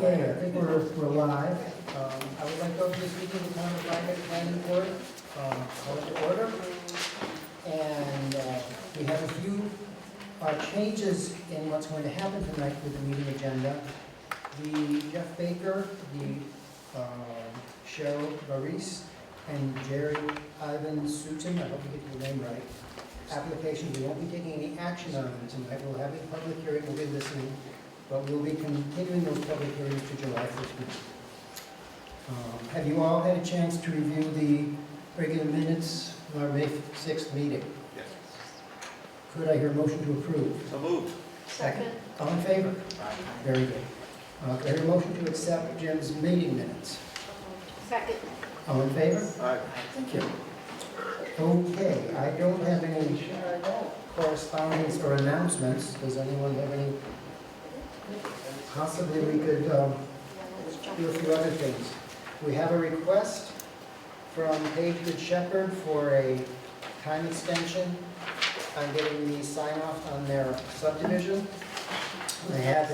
Okay, I think we're live. I would like to open this meeting of the Town of Rhinebeck Planning Board, call it to order. And we have a few changes in what's going to happen tonight with the meeting agenda. The Jeff Baker, the Cheryl Maurice, and Jerry Ivan Sutton, I hope you get your name right, applications. We won't be taking any action on them tonight. We'll have a public hearing, we'll be listening, but we'll be continuing those public hearings to July 15th. Have you all had a chance to review the regular minutes of our May 6th meeting? Yes. Could I hear a motion to approve? So moved. Second. All in favor? Aye. Very good. Could I hear a motion to accept Jim's meeting minutes? Second. All in favor? Aye. Thank you. Okay, I don't have any correspondence or announcements. Does anyone have any? Possibly we could do a few other things. We have a request from Paige Shepherd for a time extension on getting the sign off on their subdivision. They have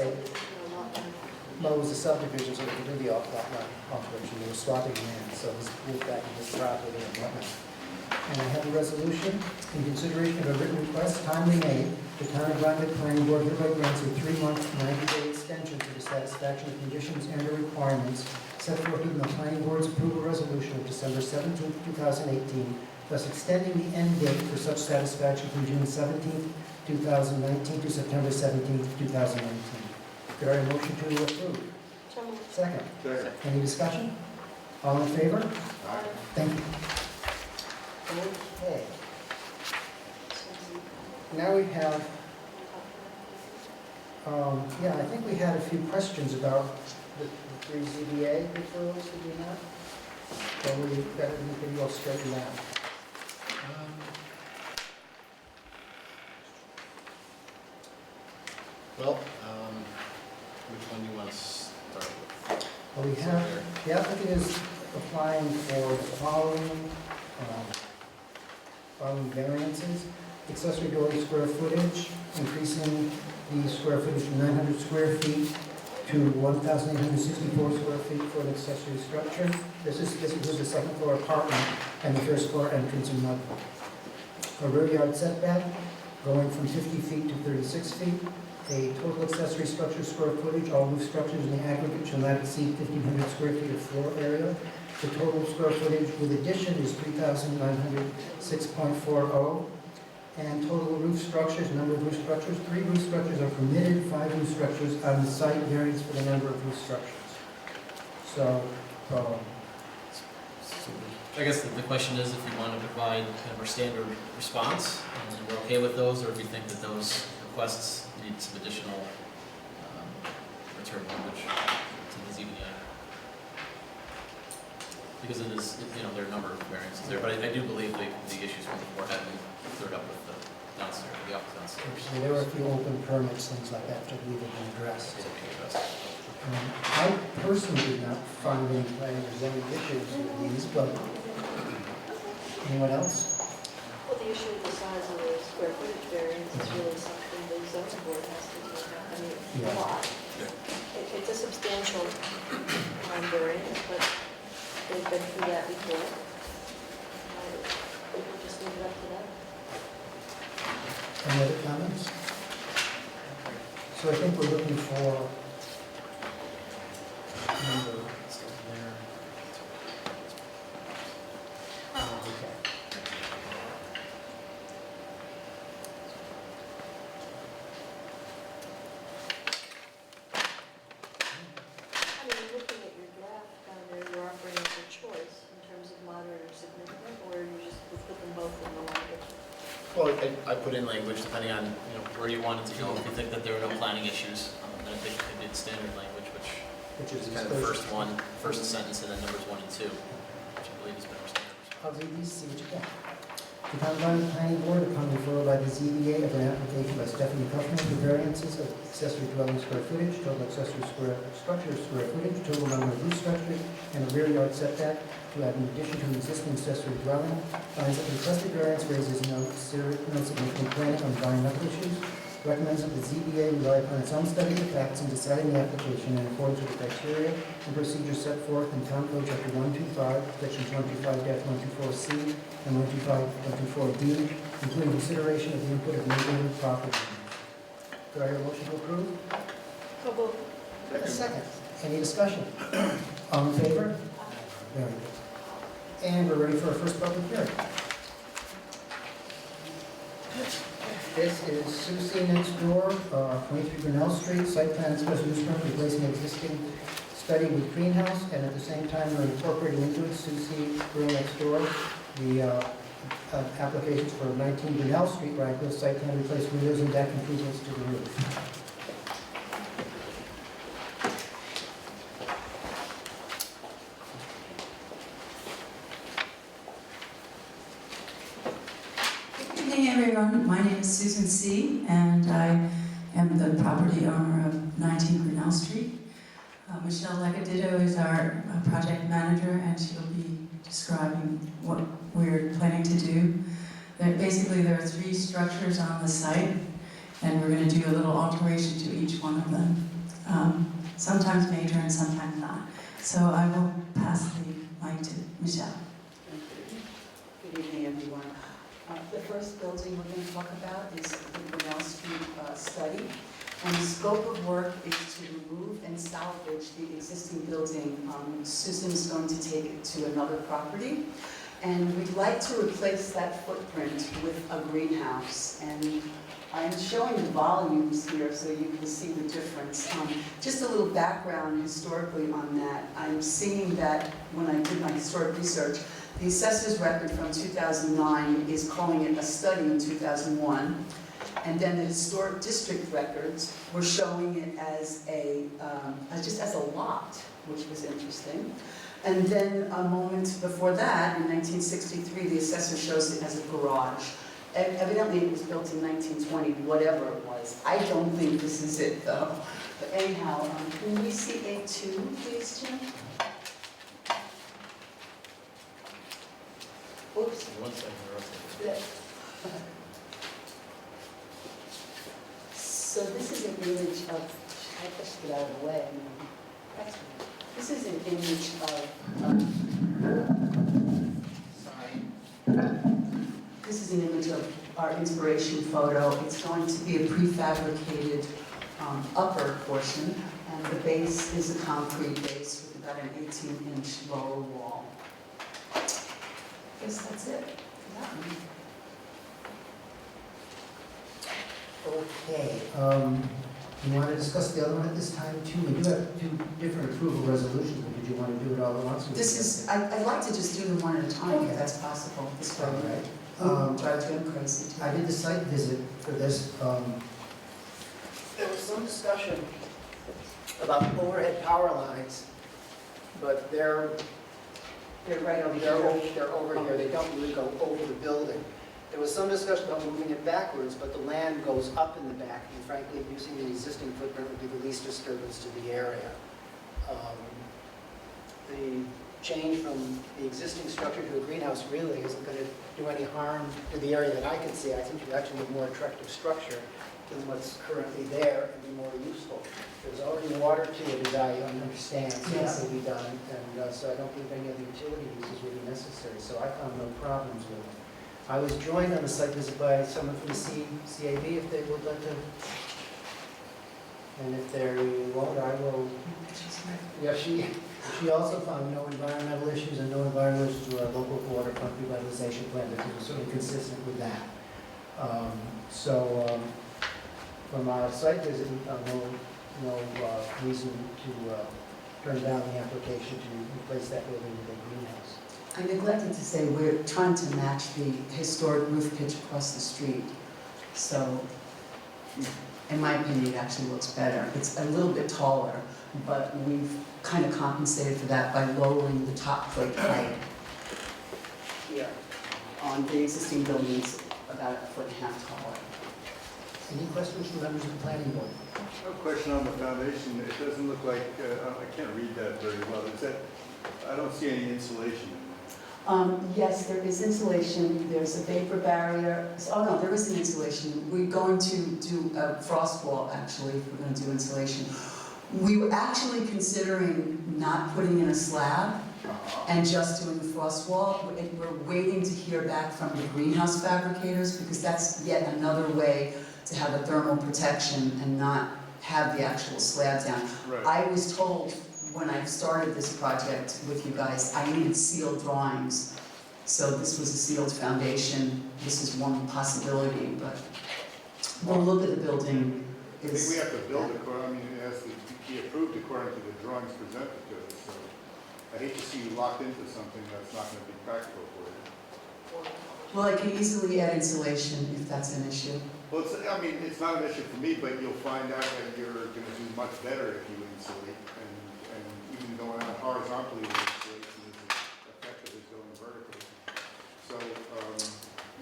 well, it was a subdivision, so they could do the lot line alteration. They were swapping land, so it was moved back to this property and whatnot. And I have a resolution in consideration of a written request timely made. The Town of Rhinebeck Planning Board hereby grants a 3-month, 90-day extension to the satisfaction of conditions and or requirements set forth in the Planning Board's approval resolution of December 17, 2018, thus extending the end date for such satisfaction from June 17, 2019 to September 17, 2019. Could I have a motion to approve? Second. Second. Any discussion? All in favor? Aye. Thank you. Okay. Now we have, yeah, I think we had a few questions about the 3 ZBA referrals, did we not? Or we can go straight now. Which one do you want to start with? Well, we have, the applicant is applying for the following variances. Accessory dwelling square footage, increasing the square footage from 900 square feet to 1,864 square feet for an accessory structure. This includes the second floor apartment and the first floor entrance and mud. A rear yard setback going from 50 feet to 36 feet. A total accessory structure square footage, all roof structures in the aggregate shall not exceed 1,500 square feet of floor area. The total square footage with addition is 3,906.40. And total roof structures, number of roof structures, 3 roof structures are permitted, 5 roof structures on the site, varies for the number of roof structures. So, I guess the question is if you want to provide kind of our standard response, and we're okay with those, or if you think that those requests need some additional return language to the ZBA. Because it is, there are a number of variances there, but I do believe the issues from before have been cleared up with the downstairs, the office downstairs. so there were a few open permits, things like that, to leave it addressed. It's okay with us. I personally did not find any issues with these, but anyone else? Well, the issue of the size of the square footage variance is really something the zoning board has to do. I mean, a lot. It's a substantial variance, but they've been through that before. We can just leave it up to them. Any other comments? So I think we're looking for number. Okay. I mean, looking at your draft down there, you're offering us a choice in terms of moderate or significant, or you just would put them both in the language? Well, I put in language depending on where you wanted to go. If you think that there are no planning issues, then I think I did standard language, which is kind of the first sentence, and then numbers 1 and 2, which I believe has been our standard response. I'll read these, see what you got. The Town of Rhinebeck Planning Board, upon referral by the ZBA of an application by Stephanie Huffman for variances of accessory dwelling square footage, total accessory structure square footage, total number of roof structures, and a rear yard setback to add in addition to an existing accessory dwelling, finds that the requested variance raises no significant planning or environmental issues, recommends that the ZBA rely upon its own study of facts in deciding the application in accordance with the criteria and procedures set forth in Town Code Chapter 125, Sections 125-124C and 125-124D, including consideration of the input of neighboring property owners. Do I hear a motion to approve? So moved. A second. Any discussion? All in favor? Very good. And we're ready for our first public hearing. This is Susie next door, 23 Grinnell Street, site plan special use permit replacing existing study with greenhouse, and at the same time we're incorporating into it Susie Grill next door, the applications for 19 Grinnell Street, Rhinebeck, site plan replace windows and deck improvements to the roof. Good evening, everyone. My name is Susan C., and I am the property owner of 19 Grinnell Street. Michelle Lecaditto is our project manager, and she'll be describing what we're planning to do. Basically, there are 3 structures on the site, and we're going to do a little alteration to each one of them, sometimes major and sometimes not. So I will pass the mic to Michelle. Good evening, everyone. The first building we're going to talk about is the Grinnell Street study. And the scope of work is to remove and salvage the existing building. Susan's going to take it to another property. And we'd like to replace that footprint with a greenhouse. And I'm showing the volumes here so you can see the difference. Just a little background historically on that. I'm seeing that when I did my historic research, the assessor's record from 2009 is calling it a study in 2001. And then the historic district records were showing it as just as a lot, which was interesting. And then a moment before that, in 1963, the assessor shows it as a garage. Evidently, it was built in 1920, whatever it was. I don't think this is it, though. But anyhow, can we see A2, please, Jim? Oops. One second. So this is an image of, I pushed it out of the way. This is an image this is an image of our inspiration photo. It's going to be a prefabricated upper portion, and the base is a concrete base with about an 18-inch lower wall. I guess that's it for that one. Okay, you want to discuss the other one at this time too? We do have 2 different approval resolutions, but did you want to do it all at once? This is, I'd like to just do them one at a time, if that's possible, this way. All right. Drive to him crazy. I did the site visit for this. There was some discussion about overhead power lines, but they're right over they're over here. They don't really go over the building. There was some discussion about moving it backwards, but the land goes up in the back, and frankly, using the existing footprint would be the least disturbance to the area. The change from the existing structure to a greenhouse really isn't going to do any harm to the area that I can see. I think you actually get more attractive structure than what's currently there and be more useful. There's already water to it, as I understand, so that will be done, and so I don't think any other utility use is really necessary, so I found no problems with it. I was joined on the site visit by someone from the CAB, if they would like to. And if they won't, I will. Yeah, she also found no environmental issues and no environmental issues with our local waterfront revitalization plan, that was sort of consistent with that. From our site visit, no reason to turn down the application to replace that building with a greenhouse. I neglected to say we're trying to match the historic roof pitch across the street. So, in my opinion, it actually looks better. It's a little bit taller, but we've kind of compensated for that by lowering the top plate height here on the existing buildings about 1.5 feet taller. Any questions from members of the planning board? I have a question on the foundation. It doesn't look like, I can't read that very well. Is that, I don't see any insulation in Yes, there is insulation, there's a vapor barrier. Oh no, there isn't insulation. We're going to do a frost wall, actually, if we're going to do insulation. We were actually considering not putting in a slab and just doing the frost wall. We're waiting to hear back from the greenhouse fabricators because that's yet another way to have a thermal protection and not have the actual slab down. Right. I was told when I started this project with you guys, I needed sealed drawings. So this was a sealed foundation. This is one possibility, but we'll look at the building. I think we have to build according, I mean, it has to be approved according to the drawings presented to us, so I hate to see you locked into something that's not gonna be practical for you. Well, I can easily add insulation if that's an issue. Well, I mean, it's not an issue for me, but you'll find out that you're gonna do much better if you insulate, and even going out horizontally with insulation is as effective as going vertically. So,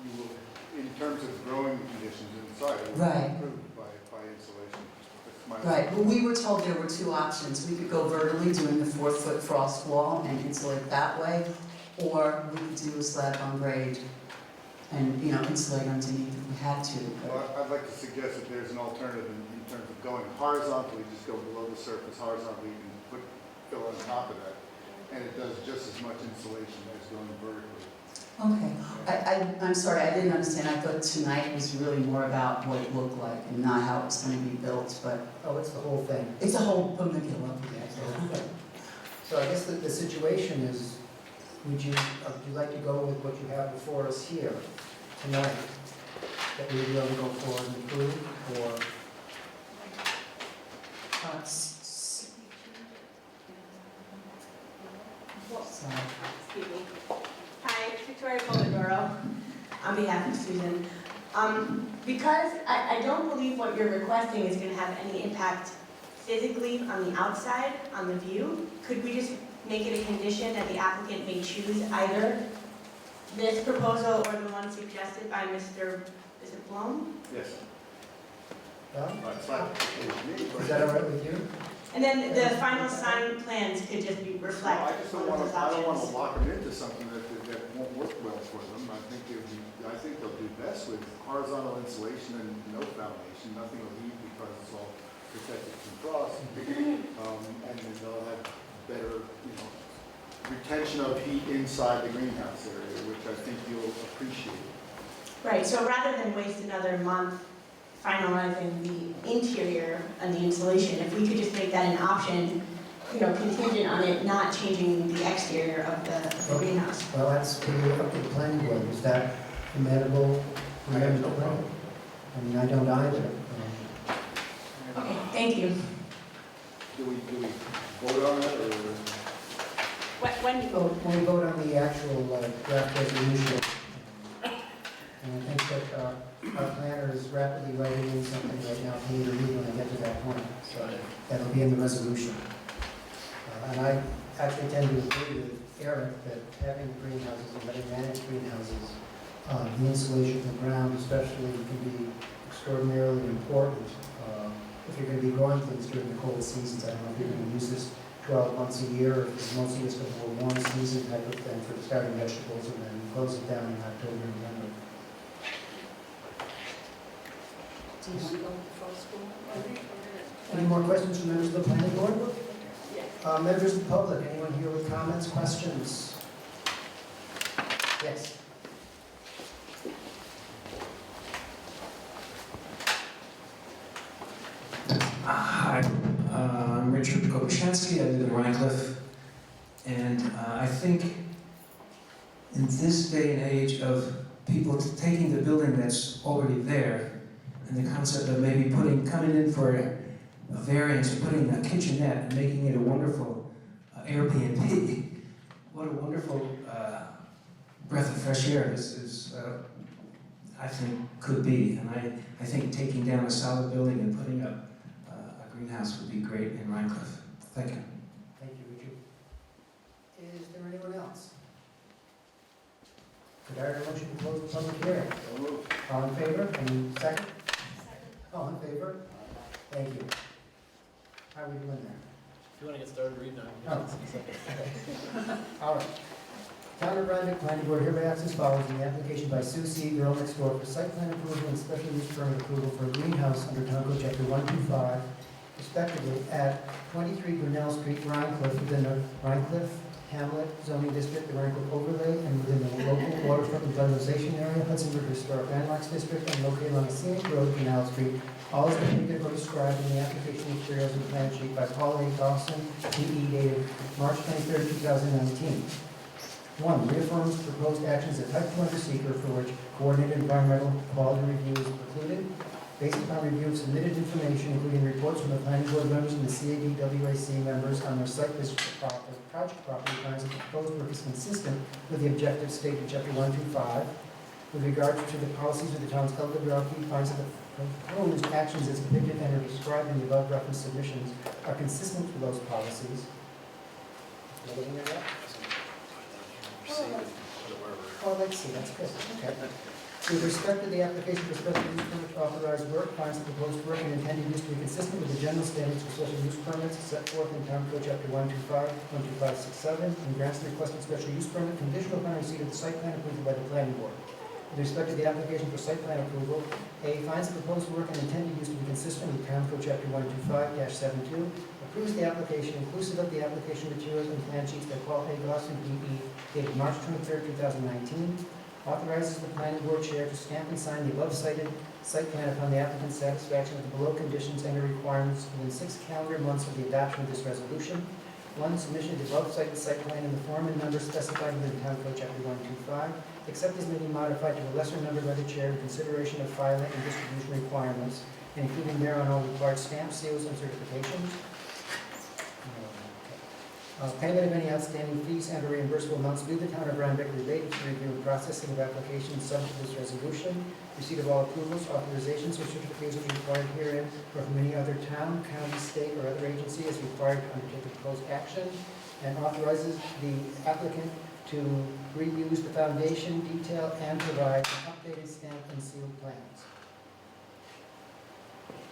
you will, in terms of growing conditions inside, it will Right. be improved by insulation. That's my Right, well, we were told there were two options. We could go vertically, doing the 4-foot frost wall and insulate that way, or we could do a slab on grade and, you know, insulate underneath if we had to. Well, I'd like to suggest that there's an alternative in terms of going horizontally, just go below the surface horizontally and put fill on top of that. And it does just as much insulation as going vertically. Okay, I'm sorry, I didn't understand. I thought tonight was really more about what it looked like and not how it was going to be built, but Oh, it's the whole thing. it's a whole peninsula. Yeah, it's the whole thing. So I guess the situation is, would you like to go with what you have before us here tonight? That we would be able to go forward and approve, or? So, Excuse me. Hi, Victoria Polidoro, on behalf of Susan. Because I don't believe what you're requesting is going to have any impact physically on the outside, on the view, could we just make it a condition that the applicant may choose either this proposal or the one suggested by Mr. Is it Blum? Yes. Well, It's fine. is that all right with you? And then the final sign plans could just be No, reflect I just one don't of want those to, I don't want to options. lock them into something that won't work well for them. I think they'll do best with horizontal insulation and no foundation. Nothing will heat because it's all protected from frost. And then they'll have better, retention of heat inside the greenhouse area, which I think you'll appreciate. Right, so rather than waste another month finalizing the interior and the insulation, if we could just make that an option, contingent on it not changing the exterior of the greenhouse. Well, that's really up to the planning board. Is that amenable? I have no problem. I mean, I don't either. Okay, thank you. Do we vote on it or? When you So when we vote on the actual draft resolution, and I think that our planner is rapidly writing in something right now for me to read when I get to that point. So that'll be in the resolution. And I actually tend to agree with Eric that having greenhouses and having managed greenhouses, the insulation from the ground especially can be extraordinarily important. If you're going to be growing things during the cold seasons, I don't know if you're going to use this 12 months a year, or if it's mostly just a more warm season type of thing for starting vegetables and then close it down in October and November. do you want to go with the frost wall? Any more questions from members of the planning board? Yes. Members of the public, anyone here with comments, questions? Yes. Hi, I'm Richard Kopashansky. I live in Rhinecliff. And I think in this day and age of people taking the building that's already there, and the concept of maybe coming in for a variance, putting a kitchenette and making it a wonderful Airbnb, what a wonderful breath of fresh air this is, I think, could be. And I think taking down a solid building and putting up a greenhouse would be great in Rhinecliff. Thank you. Thank you, Richard. Is there anyone else? Could I have a motion to close the public hearing? So moved. All in favor? Any second? All in favor? Thank you. How are we doing there? If you want to get started reading, Oh. All right. Town of Rhinebeck Planning Board hereby acts as follows in the application by Sue C. Girl Next Door for site plan approval and special use permit approval for a greenhouse under Town Code Chapter 125, respectively, at 23 Grinnell Street, Rhinecliff, within the Rhinecliff Hamlet zoning district, the Rhinecliff overlay, and within the local waterfront revitalization area, Hudson River Historic Landmarks District, and located along a scenic road, Canal Street. All is depicted or described in the application materials and plan sheet by Paul A. Dawson, DE, dated March 23, 2019. 1. Reaffirms proposed actions at type 2 under seeker for which coordinated environmental quality review is precluded, based upon review of submitted information, including reports from the planning board members and the CAD-WAC members on their site visit for project property, finds that the proposed work is consistent with the objectives stated in Chapter 125. With regard to the policies of the town's LWRP, finds that the proposed actions as depicted and are described in the above referenced submissions are consistent with those policies. Am I getting there yet? Oh, let's see, that's good. Okay. With respect to the application for special use permit to authorize work, finds the proposed work and intended use to be consistent with the general standards for special use permits set forth in Town Code Chapter 125, 12567, and grants the requested special use permit conditional upon receipt of the site plan approved by the planning board. With respect to the application for site plan approval, A, finds the proposed work and intended use to be consistent with Town Code Chapter 125-72, approves the application inclusive of the application materials and plan sheets by Paul A. Dawson, DE, dated March 23, 2019, authorizes the planning board chair to stamp and sign the above cited site plan upon the applicant's satisfaction of the below conditions and requirements within 6 calendar months of the adoption of this resolution. 1. Submission of the above cited site plan in the form and number specified within Town Code Chapter 125, except as may be modified to a lesser number by the chair in consideration of filing and distribution requirements, and including thereon all required stamps, seals, and certifications. Payment of any outstanding fees and/or reimbursable amounts due the town of Rhinebeck related to review and processing of applications subject to this resolution, receipt of all approvals, authorizations, or certifications required herein, or from any other town, county, state, or other agency as required to undertake the proposed action, and authorizes the applicant to reuse the foundation detail and provide updated stamped and sealed plans.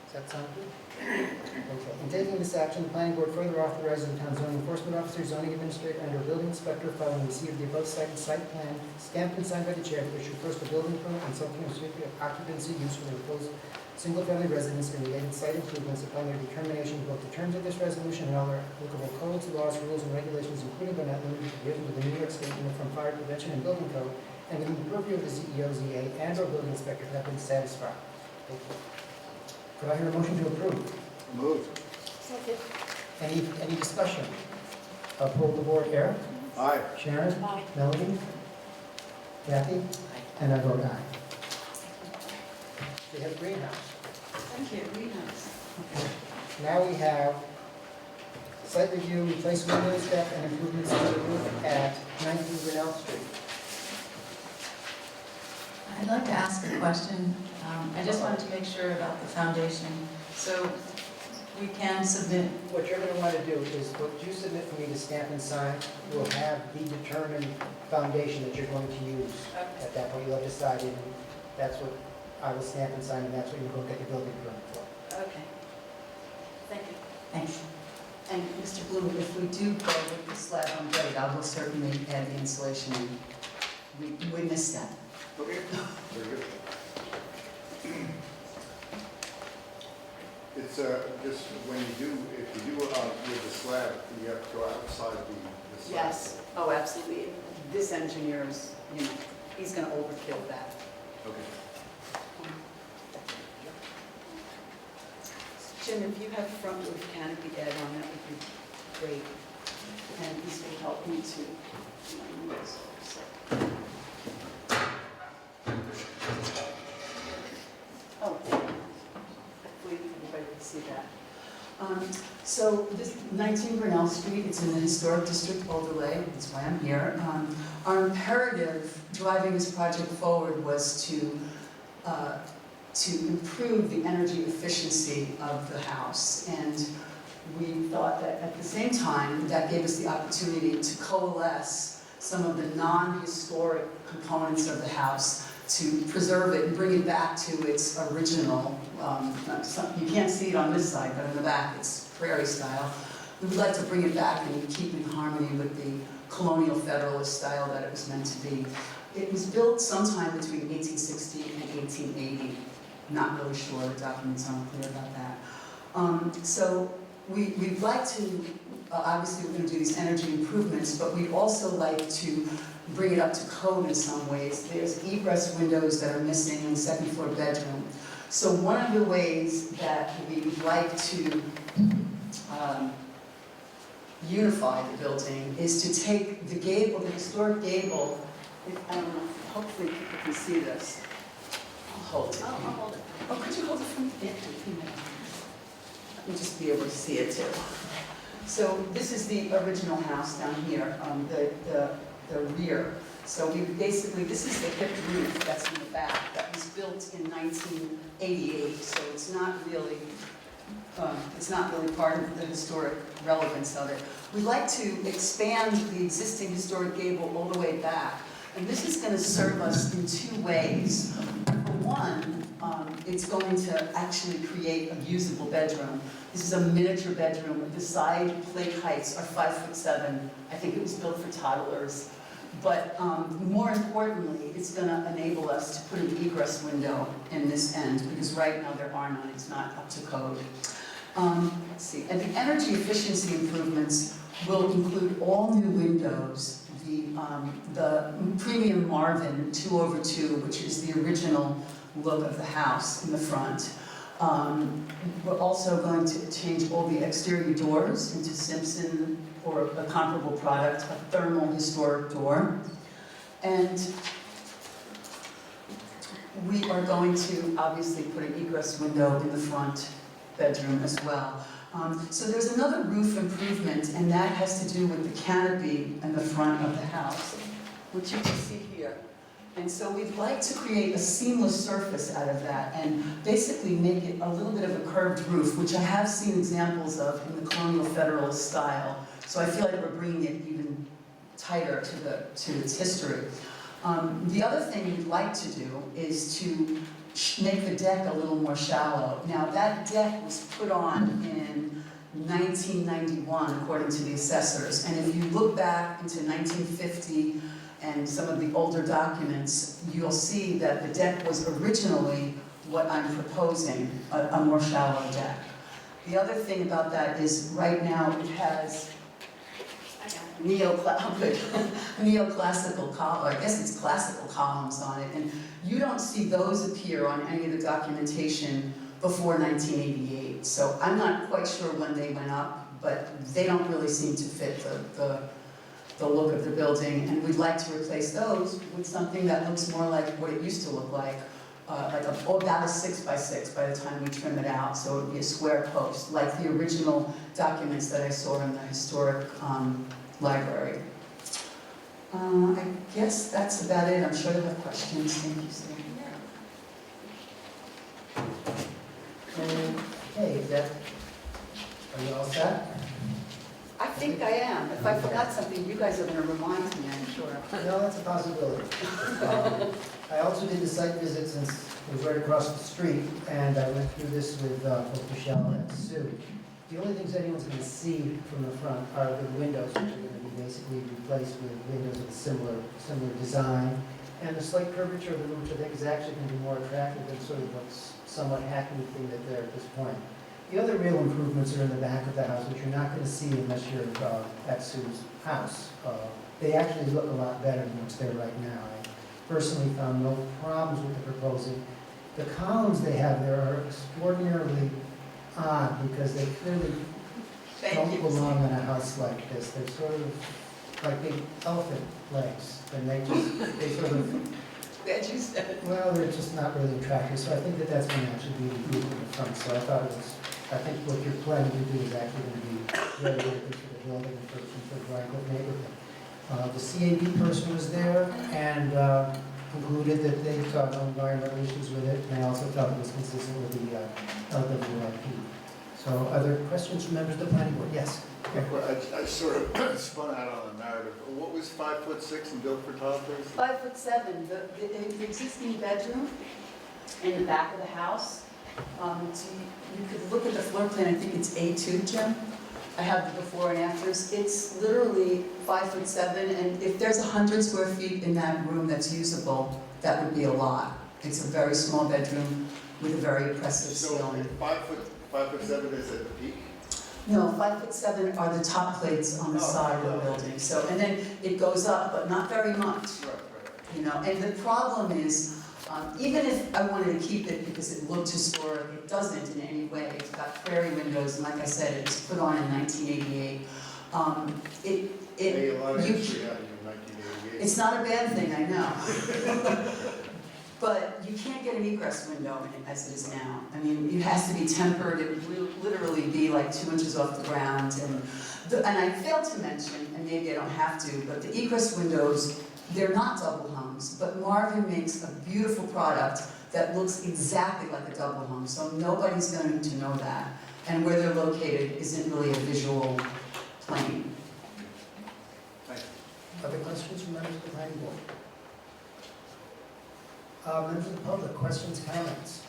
Does that sound good? Okay. In taking this action, the planning board further authorizes the town's zoning enforcement officer, zoning administrator, and/or building inspector following receipt of the above cited site plan stamped and signed by the chair to issue first a building permit and subsequent certificate of occupancy use for the proposed single-family residence and related site improvements upon their determination of both the terms of this resolution and all their applicable codes, laws, rules, and regulations, including but not limited to provisions of the New York State Uniform Fire Prevention and Building Code, and within the purview of the CEO, ZA, and/or building inspector have been satisfied. Thank you. Could I hear a motion to approve? Moved. Second. Any discussion? I'll poll the board. Eric? Aye. Sharon? Aye. Melody? Kathy? And I vote aye. We have greenhouse. Thank you, greenhouse. Now we have site review, replace windows, deck, and improvements to the roof at 19 Grinnell Street. I'd like to ask a question. I just wanted to make sure about the foundation. So we can submit, What you're going to want to do is what you submit for me to stamp and sign will have the determined foundation that you're going to use. At that point, you'll have decided, and that's what I will stamp and sign, and that's what you're going to get your building permit for. okay. Thank you. Thanks. And Mr. Bloom, if we do go with the slab on grade, I will certainly add the insulation in. We missed that. Okay, very good. It's just when you do, if you do with the slab, you have to go outside the slab. Yes, oh, absolutely. This engineer is, he's going to overkill that. Okay. Jim, if you have front roof canopy add on, that would be great. And this will help me to, oh, hopefully everybody can see that. So this 19 Grinnell Street, it's in the historic district overlay, that's why I'm here. Our imperative driving this project forward was to improve the energy efficiency of the house. And we thought that at the same time, that gave us the opportunity to coalesce some of the non-historic components of the house to preserve it and bring it back to its original, you can't see it on this side, but on the back it's prairie style. We would like to bring it back and keep in harmony with the colonial federalist style that it was meant to be. It was built sometime between 1860 and 1880. Not really sure, the documents aren't clear about that. So we'd like to, obviously we're going to do these energy improvements, but we'd also like to bring it up to code in some ways. There's egress windows that are missing in the second floor bedroom. So one of the ways that we would like to unify the building is to take the gable, the historic gable, I don't know, hopefully people can see this. I'll hold it. I'll hold it. Oh, could you hold it from there? Let me just be able to see it too. So this is the original house down here, the rear. So we basically, this is the hip roof that's in the back that was built in 1988. So it's not really part of the historic relevance of it. We'd like to expand the existing historic gable all the way back. And this is going to serve us in two ways. For one, it's going to actually create a usable bedroom. This is a miniature bedroom. The side plate heights are 5'7". I think it was built for toddlers. But more importantly, it's going to enable us to put an egress window in this end, because right now there are none. It's not up to code. Let's see. And the energy efficiency improvements will include all new windows. The premium Marvin 2/2, which is the original look of the house in the front. We're also going to change all the exterior doors into Simpson or a comparable product, a thermal historic door. And we are going to obviously put an egress window in the front bedroom as well. So there's another roof improvement, and that has to do with the canopy in the front of the house, which you can see here. And so we'd like to create a seamless surface out of that and basically make it a little bit of a curved roof, which I have seen examples of in the colonial federalist style. So I feel like we're bringing it even tighter to its history. The other thing we'd like to do is to make the deck a little more shallow. Now that deck was put on in 1991 according to the assessors, and if you look back into 1950 and some of the older documents, you'll see that the deck was originally what I'm proposing, a more shallow deck. The other thing about that is right now it has neoclassical columns, I guess it's classical columns on it, and you don't see those appear on any of the documentation before 1988. So I'm not quite sure when they went up, but they don't really seem to fit the look of the building, and we'd like to replace those with something that looks more like what it used to look like about a 6x6 by the time we trim it out, so it would be a square post, like the original documents that I saw in the historic library. I guess that's about it. I'm sure you'll have questions. Thank you, Sue. Okay, are you all set? I think I am. If I forgot something, you guys are going to remind me, I'm sure. No, that's a possibility. I also did the site visit since it was right across the street, and I went through this with both Michelle and Sue. The only things anyone's going to see from the front are the windows, which are going to be basically replaced with windows of a similar design. And the slight curvature of the roof, which I think is actually going to be more attractive than sort of what's somewhat hackneyed thing that they're at this point. The other real improvements are in the back of the house, which you're not going to see unless you're at Sue's house. They actually look a lot better than what's there right now. I personally found no problems with the proposal. The columns they have there are extraordinarily odd because they clearly don't belong in a house like this. They're sort of like big elephant legs, and they sort of, well, they're just not really attractive. So I think that that's going to actually be removed in the front. So I think what you're planning to do is actually going to be very, very good for the building and for the Rhinebeck neighborhood. The CAB person was there and concluded that they saw no environmental issues with it, and they also felt it was consistent with the LWRP. So are there questions from members of the planning board? Yes. Okay. Well, I sort of spun out on the narrative. What was 5'6" and built for toddlers? 5'7". The existing bedroom in the back of the house. You could look at the floor plan. I think it's A2, Jim. I have the before and afters. It's literally 5'7", and if there's 100 square feet in that room that's usable, that would be a lot. It's a very small bedroom with a very impressive So ceiling. 5'7" is at the peak? No, 5'7" are the top plates on the side of the building. So, and then it goes up, but not very much. Right. You know, and the problem is, even if I wanted to keep it because it looked historic, it doesn't in any way. It's got prairie windows, and like I said, it was put on in 1988. Hey, a lot of you- history out in 1988. It's not a bad thing, I know. But you can't get an egress window in it as it is now. I mean, it has to be tempered, it would literally be like 2 inches off the ground. And I failed to mention, and maybe I don't have to, but the egress windows, they're not double hungs, but Marvin makes a beautiful product that looks exactly like a double hung, so nobody's going to know that. And where they're located isn't really a visual plane. Thank you. Other questions from members of the planning board? Members of the public, questions, comments?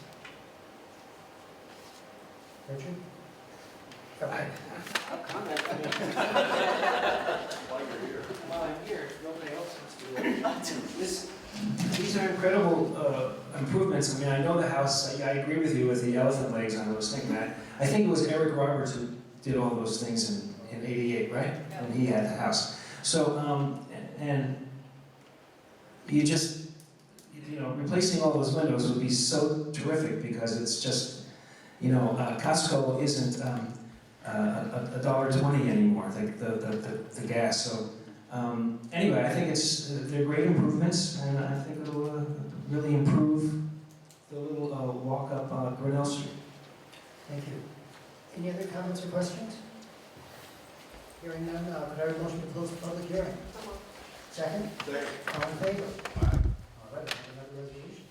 Richard? Okay. I'll comment. While you're here. While I'm here, nobody else wants to. These are incredible improvements. I mean, I know the house. I agree with you with the elephant legs. I was thinking that. I think it was Eric Roberts who did all those things in '88, right? When he had the house. So, and you just, you know, replacing all those windows would be so terrific because it's just, you know, Costco isn't $1.20 anymore, the gas. So anyway, I think they're great improvements, and I think it'll really improve the little walk up Grinnell Street. Thank you. Any other comments or questions? Hearing none, could I have a motion to close the public hearing? Second? Second. All in favor? All right, another resolution.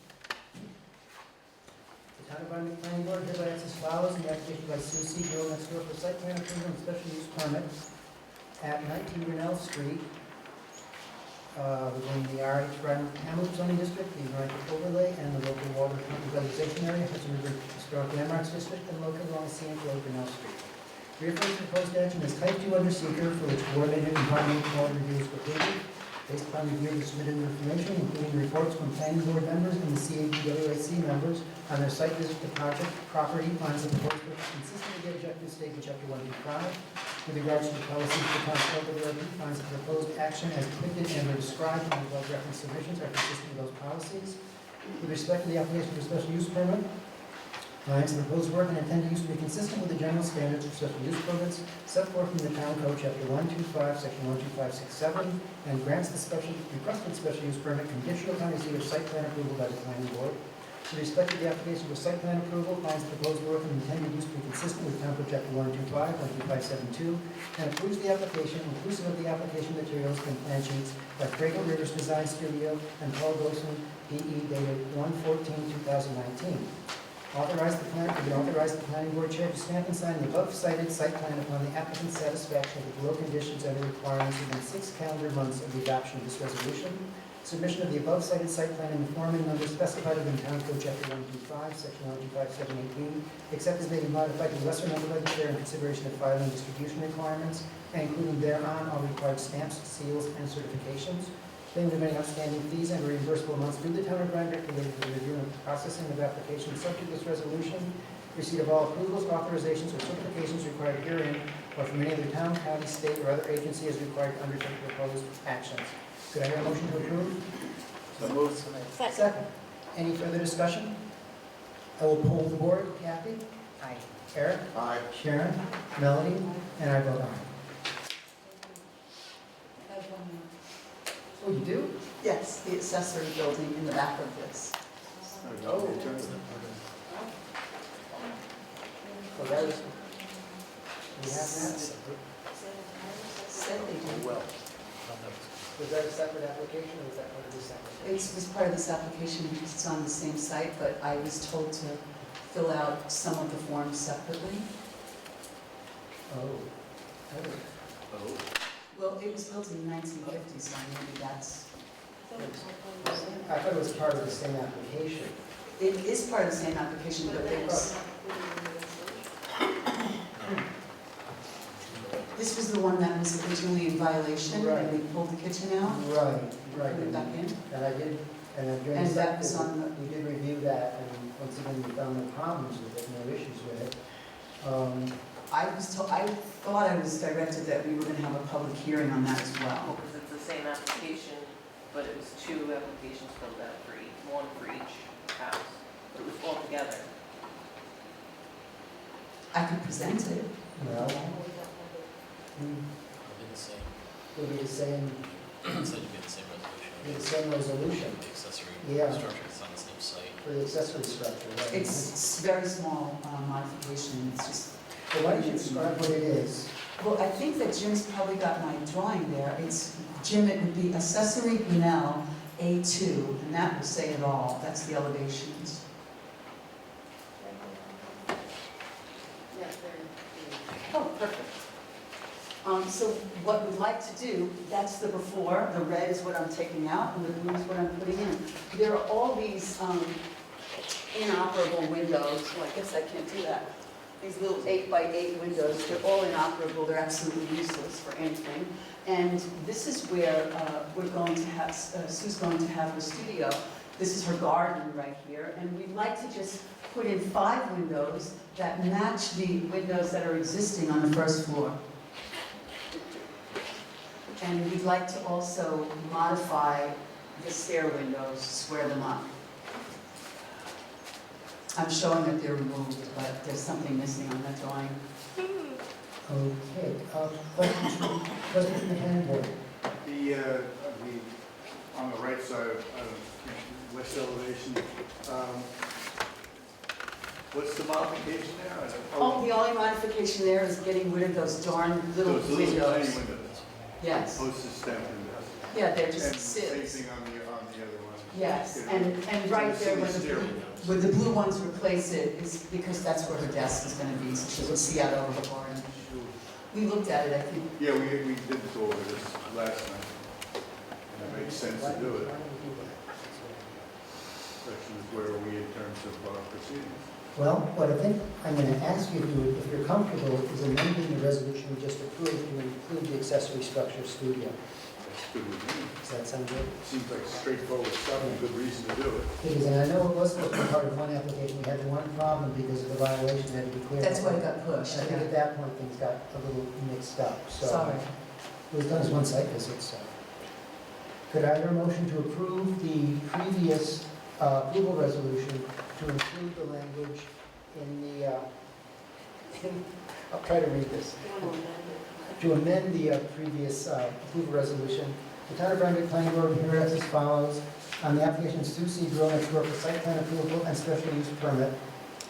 The Town of Rhinebeck Planning Board hereby acts as follows. The application by Sue C. Girl next door for site plan approval and special use permit at 19 Grinnell Street within the RH Rhinebeck Hamlet zoning district, the Rhinebeck overlay, and the local water revitalization area, Hudson River Historic Landmarks District, and located along the scenic road Grinnell Street. Reaffirms the proposed action as type 2 under seeker for which coordinated environmental quality review is completed. Based upon review of the submitted information, including reports from planning board members and the CABWIC members on their site visit to project property, finds the proposed work is consistent with the objectives stated in chapter 125. With regards to the policies of the town of WRP, finds the proposed action as depicted and or described in the above referenced submissions are consistent with those policies. With respect to the application for special use permit, finds the proposed work and intended use to be consistent with the general standards of special use permits set forth in the town code, chapter 125, section 12567, and grants the requested special use permit conditional upon receipt of site plan approval by the planning board. With respect to the application for site plan approval, finds the proposed work and intended use to be consistent with town code, chapter 125, 12572, and approves the application inclusive of the application materials and plan sheets by Craig Rivers Design Studio and Paul Golson, PE, dated 1/14/2019. Authorize the planning board chair to stamp and sign the above cited site plan upon the applicant's satisfaction of the below conditions and requirements within 6 calendar months of the adoption of this resolution. Submission of the above cited site plan in the form and number specified within town code chapter 125, section 12578B, except as may be modified to lesser number by the chair in consideration of filing and distribution requirements, and including thereon all required stamps, seals, and certifications. Payment of any outstanding fees and reimbursable amounts due to the town of Rhinebeck related to the review and processing of applications subject to this resolution, receipt of all approvals, authorizations, or certifications required herein, or from any other town, county, state, or other agency as required to undertake the proposed actions. Could I hear a motion to approve? So moved. Second. Any further discussion? I will poll the board. Kathy? Aye. Eric? Aye. Sharon? Melody? And I vote aye. I have one more. Oh, you do? Yes, the accessory building in the back of this. Oh, that was, we have that? Said they did. Well. Was that a separate application, or was that part of this application? It was part of this application because it's on the same site, but I was told to fill out some of the forms separately. Oh. Oh. Well, it was built in the 1950s, so maybe that's... I thought it was part of the same application. It is part of the same application, but there's... This was the one that was originally in violation, Right. and we pulled the kitchen out, Right, right. put it back in. And I did, and during And the that site was on visit, we did review that, and once again, we found no problems with it, no issues with it. I thought I was directed that we were gonna have a public hearing on that as well. Because it's the same application, but it was 2 applications filled out for each, one for each house. But it was all together. I could present it. Well, It'll be the same, it'll be the same, it said it'd be the same be the resolution. same resolution The accessory Yeah. structure is on the same site. for the accessory structure, right? It's very small modification, it's just, So why don't you describe what it is? well, I think that Jim's probably got my drawing there. Jim, it would be accessory Grinnell A2, and that will say it all. That's the elevations. Oh, perfect. So what we'd like to do, that's the before, the red is what I'm taking out, and the blue is what I'm putting in. There are all these inoperable windows, well, I guess I can't do that. These little 8x8 windows, they're all inoperable, they're absolutely useless for anything. And this is where we're going to have, Sue's going to have her studio. This is her garden right here, and we'd like to just put in 5 windows that match the windows that are existing on the first floor. And we'd like to also modify the stair windows, square them up. I'm showing that they're removed, but there's something missing on that drawing. Okay, questions from the planning board? On the right side of west elevation, what's the modification there? Oh, the only modification there is getting rid of those darn little Those little tiny windows. windows, Yes, postage stamp windows. yeah, they're And just same sieves. thing on the other one. Yes, You know, and right there silly where stair the, windows. where the blue ones replace it is because that's where her desk is gonna be, so she will see out over the garden. We looked at it, I think. Yeah, we did go over this last night. And it makes sense to do it. Question is, where are we in terms of proceedings? Well, what I think I'm going to ask you to do, if you're comfortable, is amending the resolution we just approved to include the accessory structure studio. That's good with me. Does that sound good? Seems like straightforward stuff and good reason to do it. It is, and I know it was supposed to be part of one application, we had one problem because of the violation that had to be cleared. That's why it got pushed, I think yeah. at that point, things got a little mixed up, so. Sorry. It was done as one site visit, so. Could I hear a motion to approve the previous approval resolution to include the language in the, I'll try to read this. To amend the previous approval resolution, the Town of Rhinebeck Planning Board hereas as follows. On the application Sue C. Drill next door for site plan approval and special use permit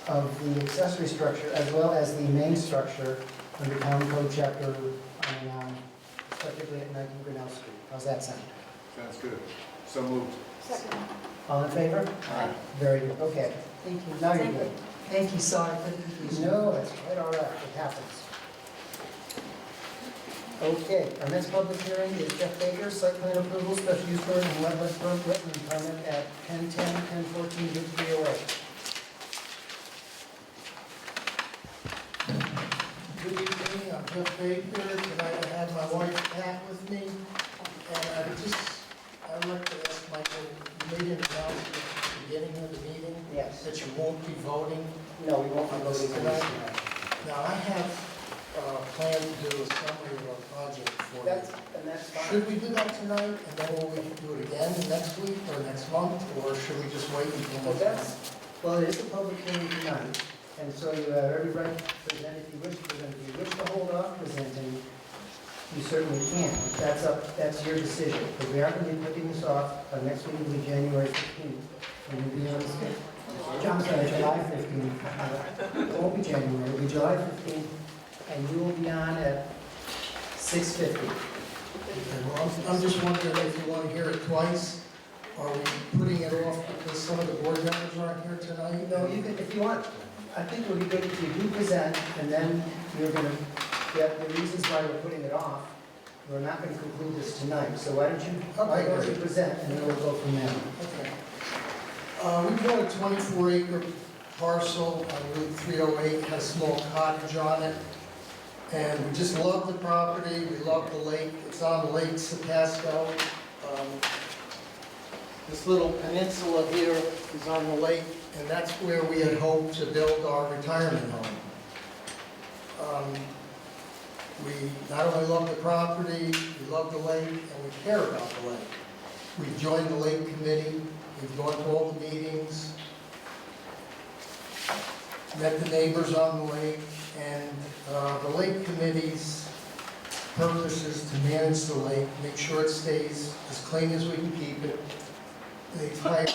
of the accessory structure as well as the main structure under Town Code Chapter respectively at 19 Grinnell Street. How's that sound? Sounds good. So moved. Second. All in favor? Aye. Very good, okay. Thank you. Now you're good. Thank you, sorry for the confusion. No, that's quite all right, it happens. Okay, our next public hearing is Jeff Baker, site plan approval, special use permit and wetland permit at 1010, 1014, Route 308. Good evening, I'm Jeff Baker. Tonight I have my wife Pat with me. And I'd like to ask Michael, you made an announcement at the beginning of the meeting Yes. that you won't be voting. No, we won't be voting on this tonight. Now, I have planned to do a summary of our project for you. And that's fine. Should we do that tonight, and then will we do it again next week or next month, or should we just wait until Well, next that's, month? well, it is a public hearing tonight, and so you have every right to present if you wish to present. If you wish to hold off presenting, you certainly can. That's your decision, because we are going to be putting this off. Next meeting will be January 15th, and you'll be on this, I'm sorry, July 15th. It won't be January, it'll be July 15th, and you will be on at 6:50. Okay, well, I'm just wondering if you want to hear it twice, are we putting it off because some of the board members aren't here tonight? No, you can, if you want, I think it would be good if you do present, and then you're going to get the reasons why we're putting it off. We're not going to conclude this tonight, so why don't you present, and then we'll go from there. Okay. We bought a 24-acre parcel on Route 308, had a small cottage on it. And we just love the property, we love the lake. It's on Lake Sapasco. This little peninsula here is on the lake, and that's where we had hoped to build our retirement home. We not only love the property, we love the lake, and we care about the lake. We've joined the lake committee, we've gone to all the meetings, met the neighbors on the lake, and the lake committee's purpose is to manage the lake, make sure it stays as clean as we can keep it. They've hired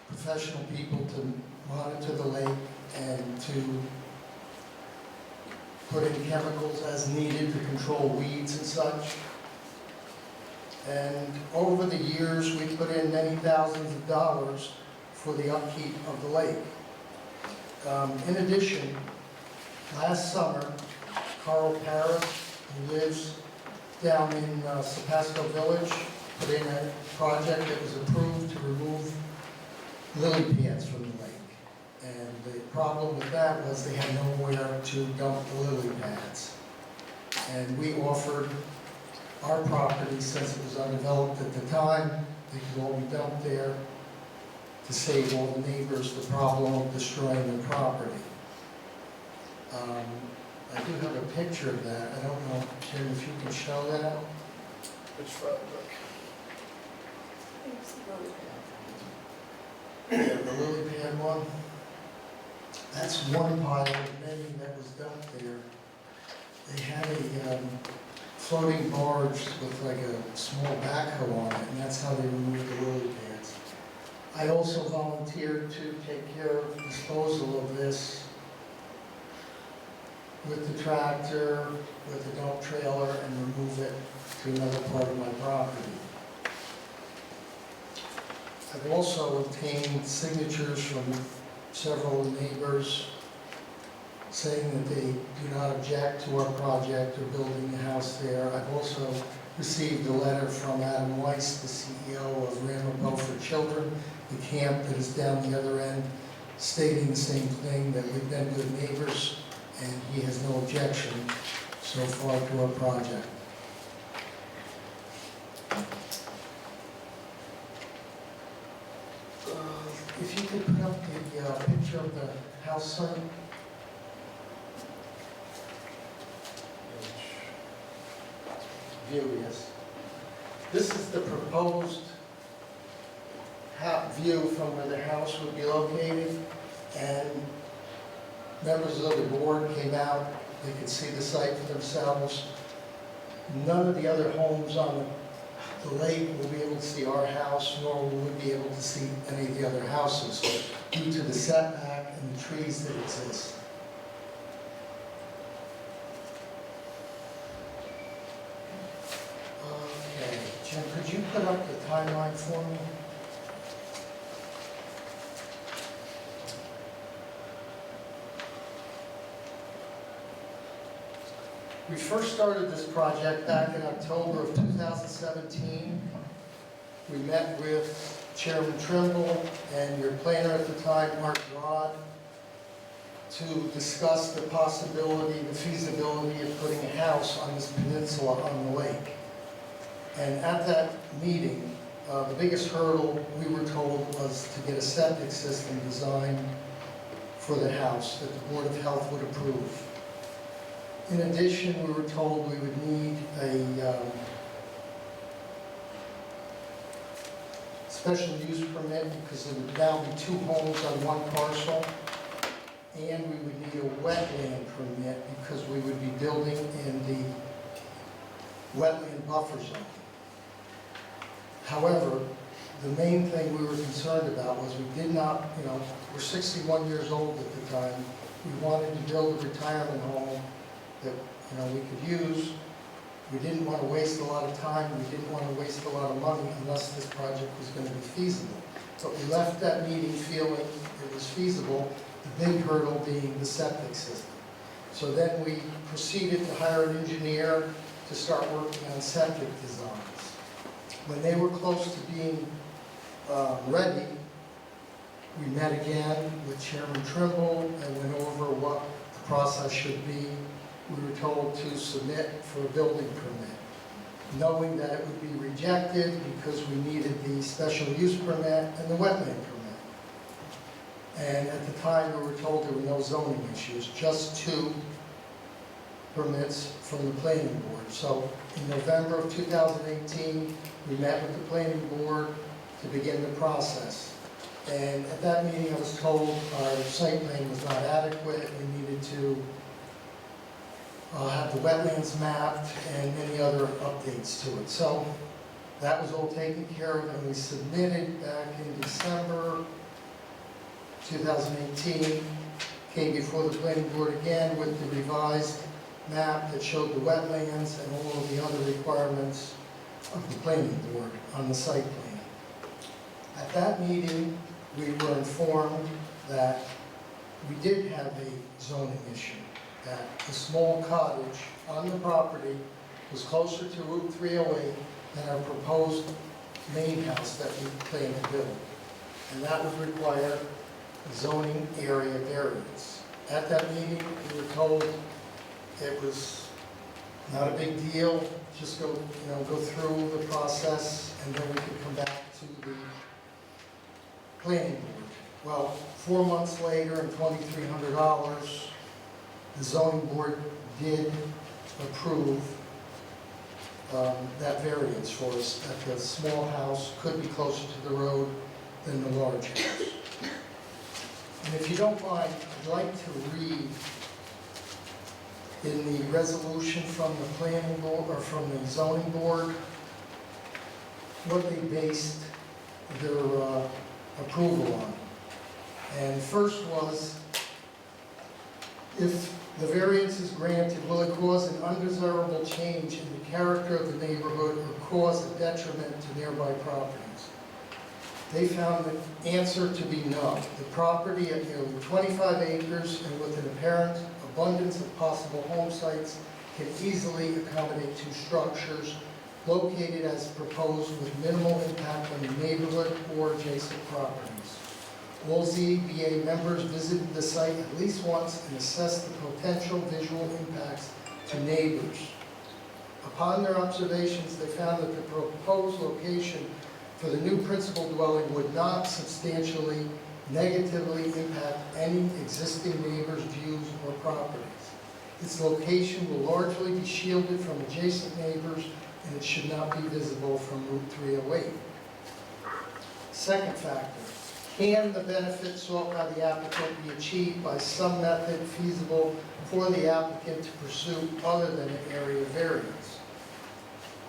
professional people to monitor the lake and to put in chemicals as needed to control weeds and such. And over the years, we put in many thousands of dollars for the upkeep of the lake. In addition, last summer, Carl Paris, who lives down in Sapasco Village, put in a project that was approved to remove lily pads from the lake. And the problem with that was they had nowhere to dump the lily pads. And we offered our property, since it was undeveloped at the time, they could all be dumped there to save all the neighbors the problem of destroying the property. I do have a picture of that. I don't know, Jim, if you can show that. Which front, look. Yeah, the lily pad one. That's one pile of many that was dumped there. They had a floating barge with like a small backhoe on it, and that's how they removed the lily pads. I also volunteered to take care of disposal of this with the tractor, with the dump trailer, and remove it to another part of my property. I've also obtained signatures from several neighbors saying that they do not object to our project or building the house there. I've also received a letter from Adam Weiss, the CEO of Rhinebeck for Children, the camp that is down the other end, stating the same thing, that we've been good neighbors and he has no objection so far to our project. If you could put up the picture of the house site. View, yes. This is the proposed view from where the house would be located, and members of the board came out. They could see the site for themselves. None of the other homes on the lake will be able to see our house, nor will we be able to see any of the other houses due to the setback and the trees that exist. Okay, Jim, could you put up the timeline for me? We first started this project back in October of 2017. We met with Chairman Trimble and your planner at the time, Mark Rod, to discuss the possibility, the feasibility of putting a house on this peninsula on the lake. And at that meeting, the biggest hurdle we were told was to get a septic system designed for the house that the Board of Health would approve. In addition, we were told we would need a special use permit because there would now be 2 homes on one parcel, and we would need a wetland permit because we would be building in the wetland buffer zone. However, the main thing we were concerned about was we did not, we're 61 years old at the time. We wanted to build a retirement home that we could use. We didn't want to waste a lot of time. We didn't want to waste a lot of money unless this project was going to be feasible. But we left that meeting feeling it was feasible, the big hurdle being the septic system. So then we proceeded to hire an engineer to start working on septic designs. When they were close to being ready, we met again with Chairman Trimble and went over what the process should be. we were told to submit for a building permit, knowing that it would be rejected because we needed the special use permit and the wetland permit. And at the time, we were told there were no zoning issues, just 2 permits from the planning board. So in November of 2018, we met with the planning board to begin the process. And at that meeting, I was told our site plan was not adequate. We needed to have the wetlands mapped and many other updates to it. So that was all taken care of, and we submitted back in December 2018, came before the planning board again with the revised map that showed the wetlands and all of the other requirements of the planning board on the site plan. At that meeting, we were informed that we did have a zoning issue, that the small cottage on the property was closer to Route 308 than our proposed main house that we plan to build. And that would require a zoning area variance. At that meeting, we were told it was not a big deal, just go through the process, and then we could come back to the planning board. Well, 4 months later and $2,300, the zoning board did approve that variance for us, that the small house could be closer to the road than the large house. And if you don't mind, I'd like to read in the resolution from the planning board, or from the zoning board, what they based their approval on. And first was, if the variance is granted, will it cause an undesirable change in the character of the neighborhood or cause a detriment to nearby properties? They found the answer to be no. The property at nearly 25 acres and with an apparent abundance of possible home sites can easily accommodate 2 structures located as proposed with minimal impact on the neighborhood or adjacent properties. All ZBA members visited the site at least once and assessed the potential visual impacts to neighbors. Upon their observations, they found that the proposed location for the new principal dwelling would not substantially negatively impact any existing neighbors' views or properties. Its location will largely be shielded from adjacent neighbors, and it should not be visible from Route 308. Second factor, can the benefit sought by the applicant be achieved by some method feasible for the applicant to pursue other than an area variance?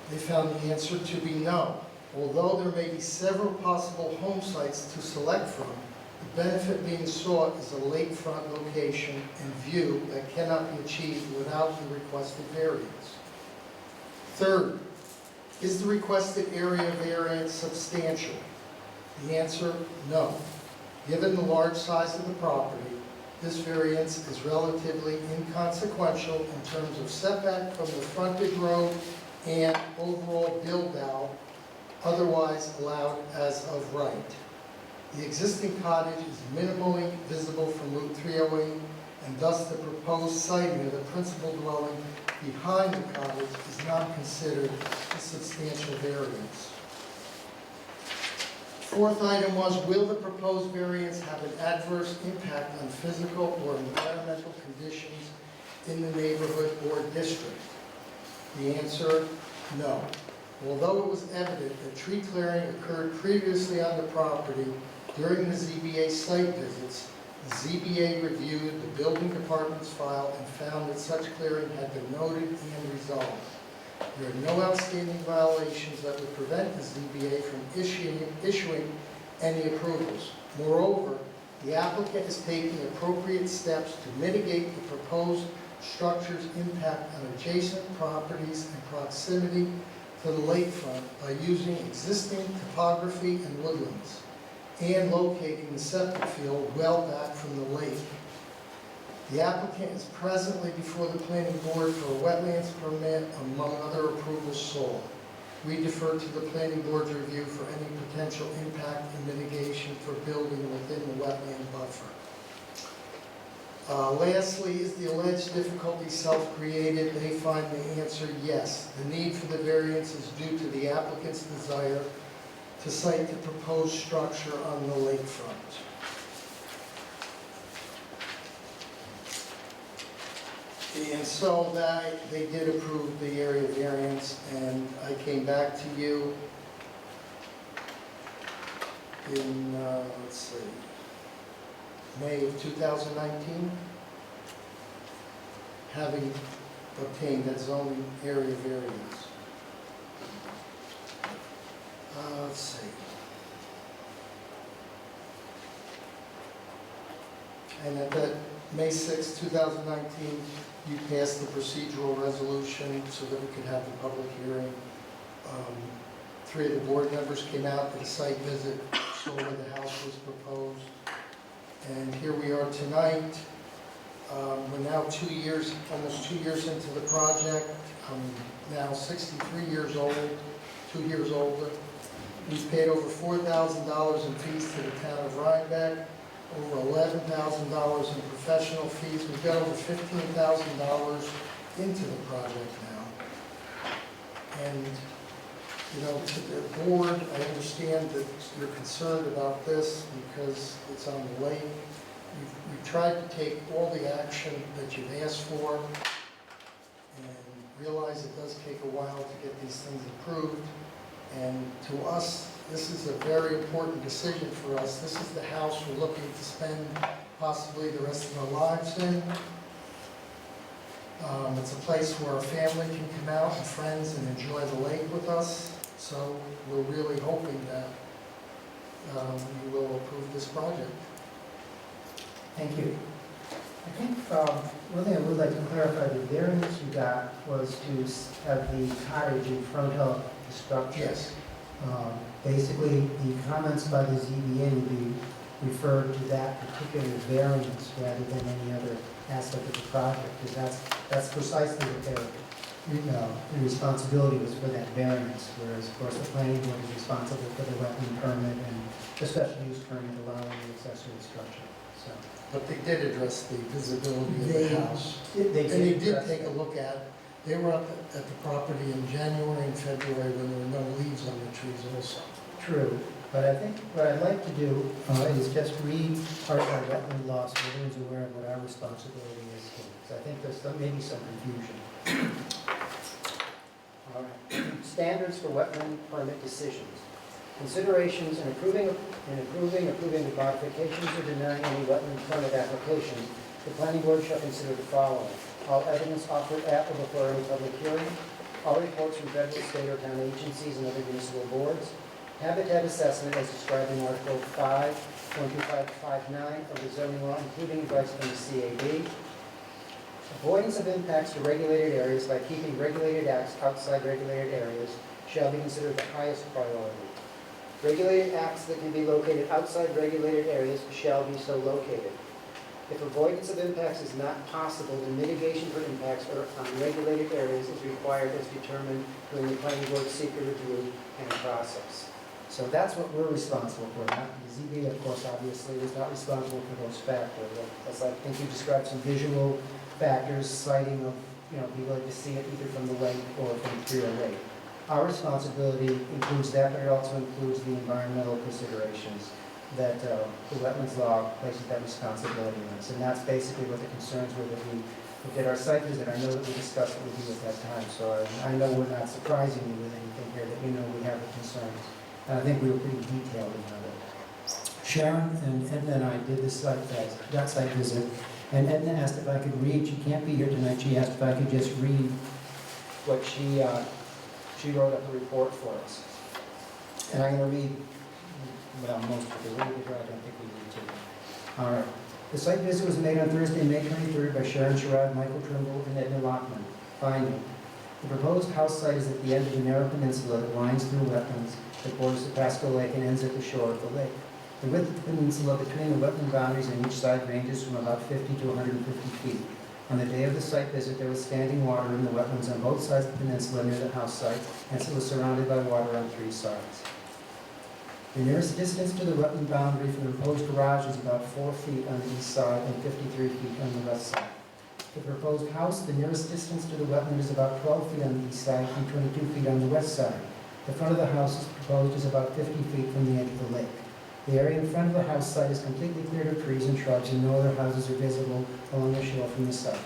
They found the answer to be no. Although there may be several possible home sites to select from, the benefit being sought is a lakefront location and view that cannot be achieved without the requested variance. Third, is the requested area variance substantial? The answer, no. Given the large size of the property, this variance is relatively inconsequential in terms of setback from the frontage road and overall build-out otherwise allowed as of right. The existing cottage is minimally visible from Route 308, and thus the proposed siting of the principal dwelling behind the cottage is not considered a substantial variance. Fourth item was, will the proposed variance have an adverse impact on physical or environmental conditions in the neighborhood or district? The answer, no. Although it was evident that tree clearing occurred previously on the property during the ZBA site visits, the ZBA reviewed the building department's file and found that such clearing had been noted and resolved. There are no outstanding violations that would prevent the ZBA from issuing any approvals. Moreover, the applicant is taking appropriate steps to mitigate the proposed structure's impact on adjacent properties and proximity to the lakefront by using existing topography and woodlands and locating the septic field well back from the lake. The applicant is presently before the planning board for a wetlands permit, among other approvals sought. We defer to the planning board's review for any potential impact and mitigation for building within the wetland buffer. Lastly, is the alleged difficulty self-created? They find the answer yes. The need for the variance is due to the applicant's desire to site the proposed structure on the lakefront. And so they did approve the area variance, and I came back to you in, let's see, May of 2019, having obtained that zoning area variance. Let's see. And at that May 6, 2019, you passed the procedural resolution so that we could have the public hearing. 3 of the board members came out, did a site visit, saw where the house was proposed. And here we are tonight. We're now 2 years, almost 2 years into the project. I'm now 63 years old, 2 years older. We've paid over $4,000 in fees to the town of Rhinebeck, over $11,000 in professional fees. We've got over $15,000 into the project now. And, you know, to the board, I understand that you're concerned about this because it's on the lake. We've tried to take all the action that you've asked for and realize it does take a while to get these things approved. And to us, this is a very important decision for us. This is the house we're looking to spend possibly the rest of our lives in. It's a place where our family can come out and friends and enjoy the lake with us. So we're really hoping that you will approve this project. Thank you. I think one thing I would like to clarify, the variance you got was to have the cottage in front of the structure. Yes. Basically, the comments by the ZBA would be referred to that particular variance rather than any other aspect of the project, because that's precisely what their responsibility was for that variance, whereas, of course, the planning board is responsible for the wetland permit and the special use permit allowing the accessory structure. So But they did address the visibility of the house. they And they did address take a that. look at, they were up at the property in January and February when there were no leaves on the trees also. True, but I think what I'd like to do is just read part of our wetland law so everyone's aware of what our responsibility is here. So I think there's maybe some confusion. All right. Standards for wetland permit decisions. Considerations in approving the modifications or denying any wetland permit application, the planning board shall consider the following: all evidence offered at or before any public hearing, all reports from federal, state, or town agencies and other municipal boards, habitat assessment as described in Article 12559 of the zoning law, including advice from the CAB, avoidance of impacts to regulated areas by keeping regulated acts outside regulated areas shall be considered the highest priority. Regulated acts that can be located outside regulated areas shall be so located. If avoidance of impacts is not possible, then mitigation for impacts on regulated areas is required as determined during the planning board's secret review and process. So that's what we're responsible for. Not the ZBA, of course, obviously, is not responsible for those factors. As I think you described some visual factors, sighting of, be able to see it either from the lake or from through a lake. Our responsibility includes that, but it also includes the environmental considerations that the wetlands law places that responsibility on us. And that's basically what the concerns were that we did our site visit. I know that we discussed it with you at that time, so I know we're not surprising you with anything here, that you know we have the concerns. And I think we were pretty detailed in it. Sharon and Edna and I did that site visit, and Edna asked if I could read. She can't be here tonight. She asked if I could just read what she wrote up a report for us. And I'm going to read, well, most of it. I don't think we need to. All right. The site visit was made on Thursday, May 23rd by Sharon Sherrod, Michael Trimble, and Edna Lockman. Finding: the proposed house site is at the end of the narrow peninsula that winds through wetlands that borders the Pasco Lake and ends at the shore of the lake. The width of the peninsula between the wetland boundaries on each side ranges from about 50 to 150 feet. On the day of the site visit, there was standing water in the wetlands on both sides of the peninsula near the house site, and so it was surrounded by water on 3 sides. The nearest distance to the wetland boundary from the proposed garage is about 4 feet on the east side and 53 feet on the west side. The proposed house, the nearest distance to the wetland is about 12 feet on the east side and 22 feet on the west side. The front of the house is proposed is about 50 feet from the edge of the lake. The area in front of the house site is completely cleared of trees and shrubs, and no other houses are visible along the shore from the site.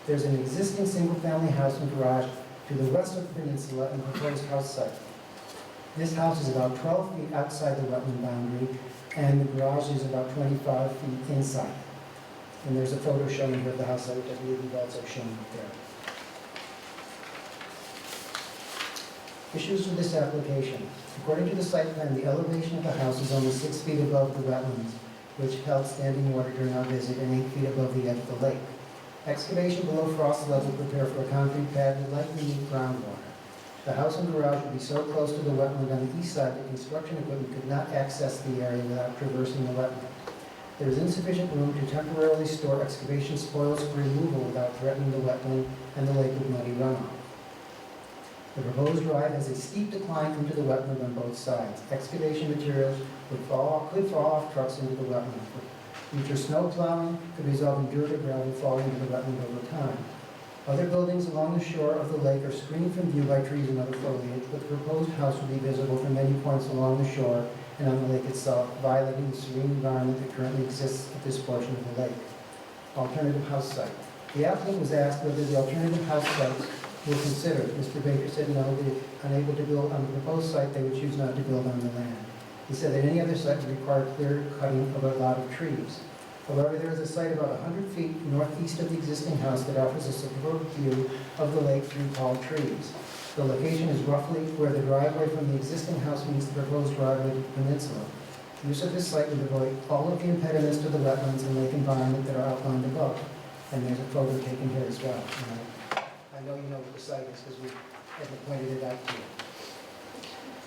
There's an existing single-family house and garage to the west of the peninsula and proposed house site. This house is about 12 feet outside the wetland boundary, and the garage is about 25 feet inside. And there's a photo showing here of the house site, which I believe you've also shown up there. Issues with this application. According to the site plan, the elevation of the house is only 6 feet above the wetlands, which held standing water during our visit, and 8 feet above the edge of the lake. Excavation below frost level to prepare for a concrete pad would likely need groundwater. The house and garage would be so close to the wetland on the east side that construction equipment could not access the area without traversing the wetland. There is insufficient room to temporarily store excavation spoils for removal without threatening the wetland and the lake with muddy runoff. The proposed drive has a steep decline into the wetland on both sides. Excavation materials could fall off trucks into the wetland. Future snow plowing could result in dirt or gravel falling into the wetland over time. Other buildings along the shore of the lake are screened from view by trees and other foliage, but the proposed house will be visible from many points along the shore and on the lake itself, violating the serene environment that currently exists at this portion of the lake. Alternative house site. The applicant was asked whether the alternative house sites were considered. Mr. Baker said no, that if unable to build on the proposed site, they would choose not to build on the land. He said that any other site would require clear cutting of a lot of trees. However, there is a site about 100 feet northeast of the existing house that offers a superb view of the lake through tall trees. The location is roughly where the driveway from the existing house meets the proposed driveway to the peninsula. Use of this site would avoid all of the impediments to the wetlands and lake environment that are outlined above. And there's a photo taken here as well. I know you know what the site is because we have pointed it out to you.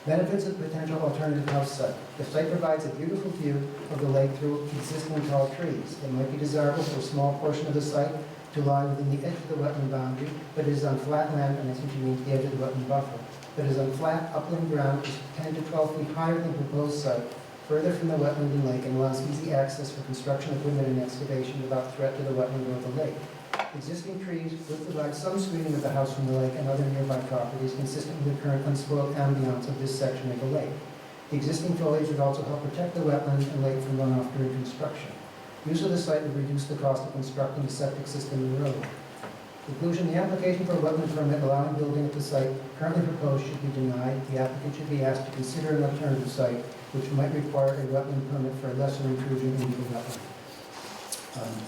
Benefits of potential alternative house site. The site provides a beautiful view of the lake through existing tall trees. It might be desirable for a small portion of the site to lie within the edge of the wetland boundary, but it is on flat land, and it's between the edge of the wetland buffer. But it is on flat upland ground, which is 10 to 12 feet higher than the proposed site, further from the wetland and lake, and allows easy access for construction equipment and excavation without threat to the wetland or the lake. Existing trees would provide some screening of the house from the lake and other nearby properties consistent with the current unspoiled ambiance of this section of the lake. The existing foliage would also help protect the wetland and lake from runoff during construction. Use of the site would reduce the cost of constructing a septic system and road. Conclusion, the application for a wetland permit allowing building at the site currently proposed should be denied. The applicant should be asked to consider an alternative site which might require a wetland permit for a lesser intrusion into the wetland.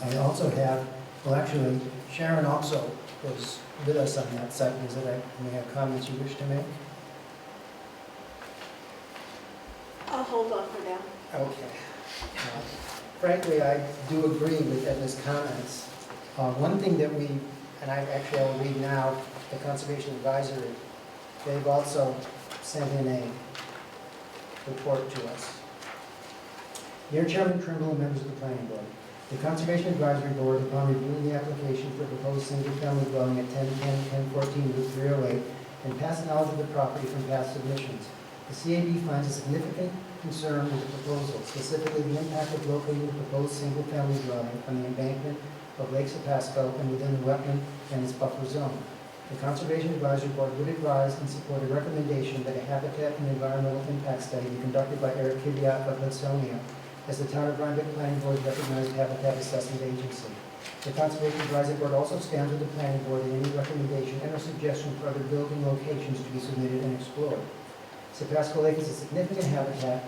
I also have, well actually, Sharon also was with us on that site visit. I may have comments you wish to make? I'll hold off for now. Okay. Frankly, I do agree with Edna's comments. One thing that we, and I'll read now, the Conservation Advisory, they've also sent in a report to us. Dear Chairman Trimble and members of the Planning Board, the Conservation Advisory Board, upon reviewing the application for proposed single-family dwelling at 1010-1014 Route 308 and past knowledge of the property from past submissions, the CAB finds a significant concern with the proposal, specifically the impact of locating the proposed single-family dwelling on the embankment of Lake Sapasco and within the wetland and its buffer zone. The Conservation Advisory Board would advise and support a recommendation that a habitat and environmental impact study be conducted by Eric Kiviat of Litsonia as the Town of Rhinebeck Planning Board's recognized habitat assessment agency. The Conservation Advisory Board also stands with the Planning Board in any recommendation and or suggestion for other building locations to be submitted and explored. Sapasco Lake is a significant habitat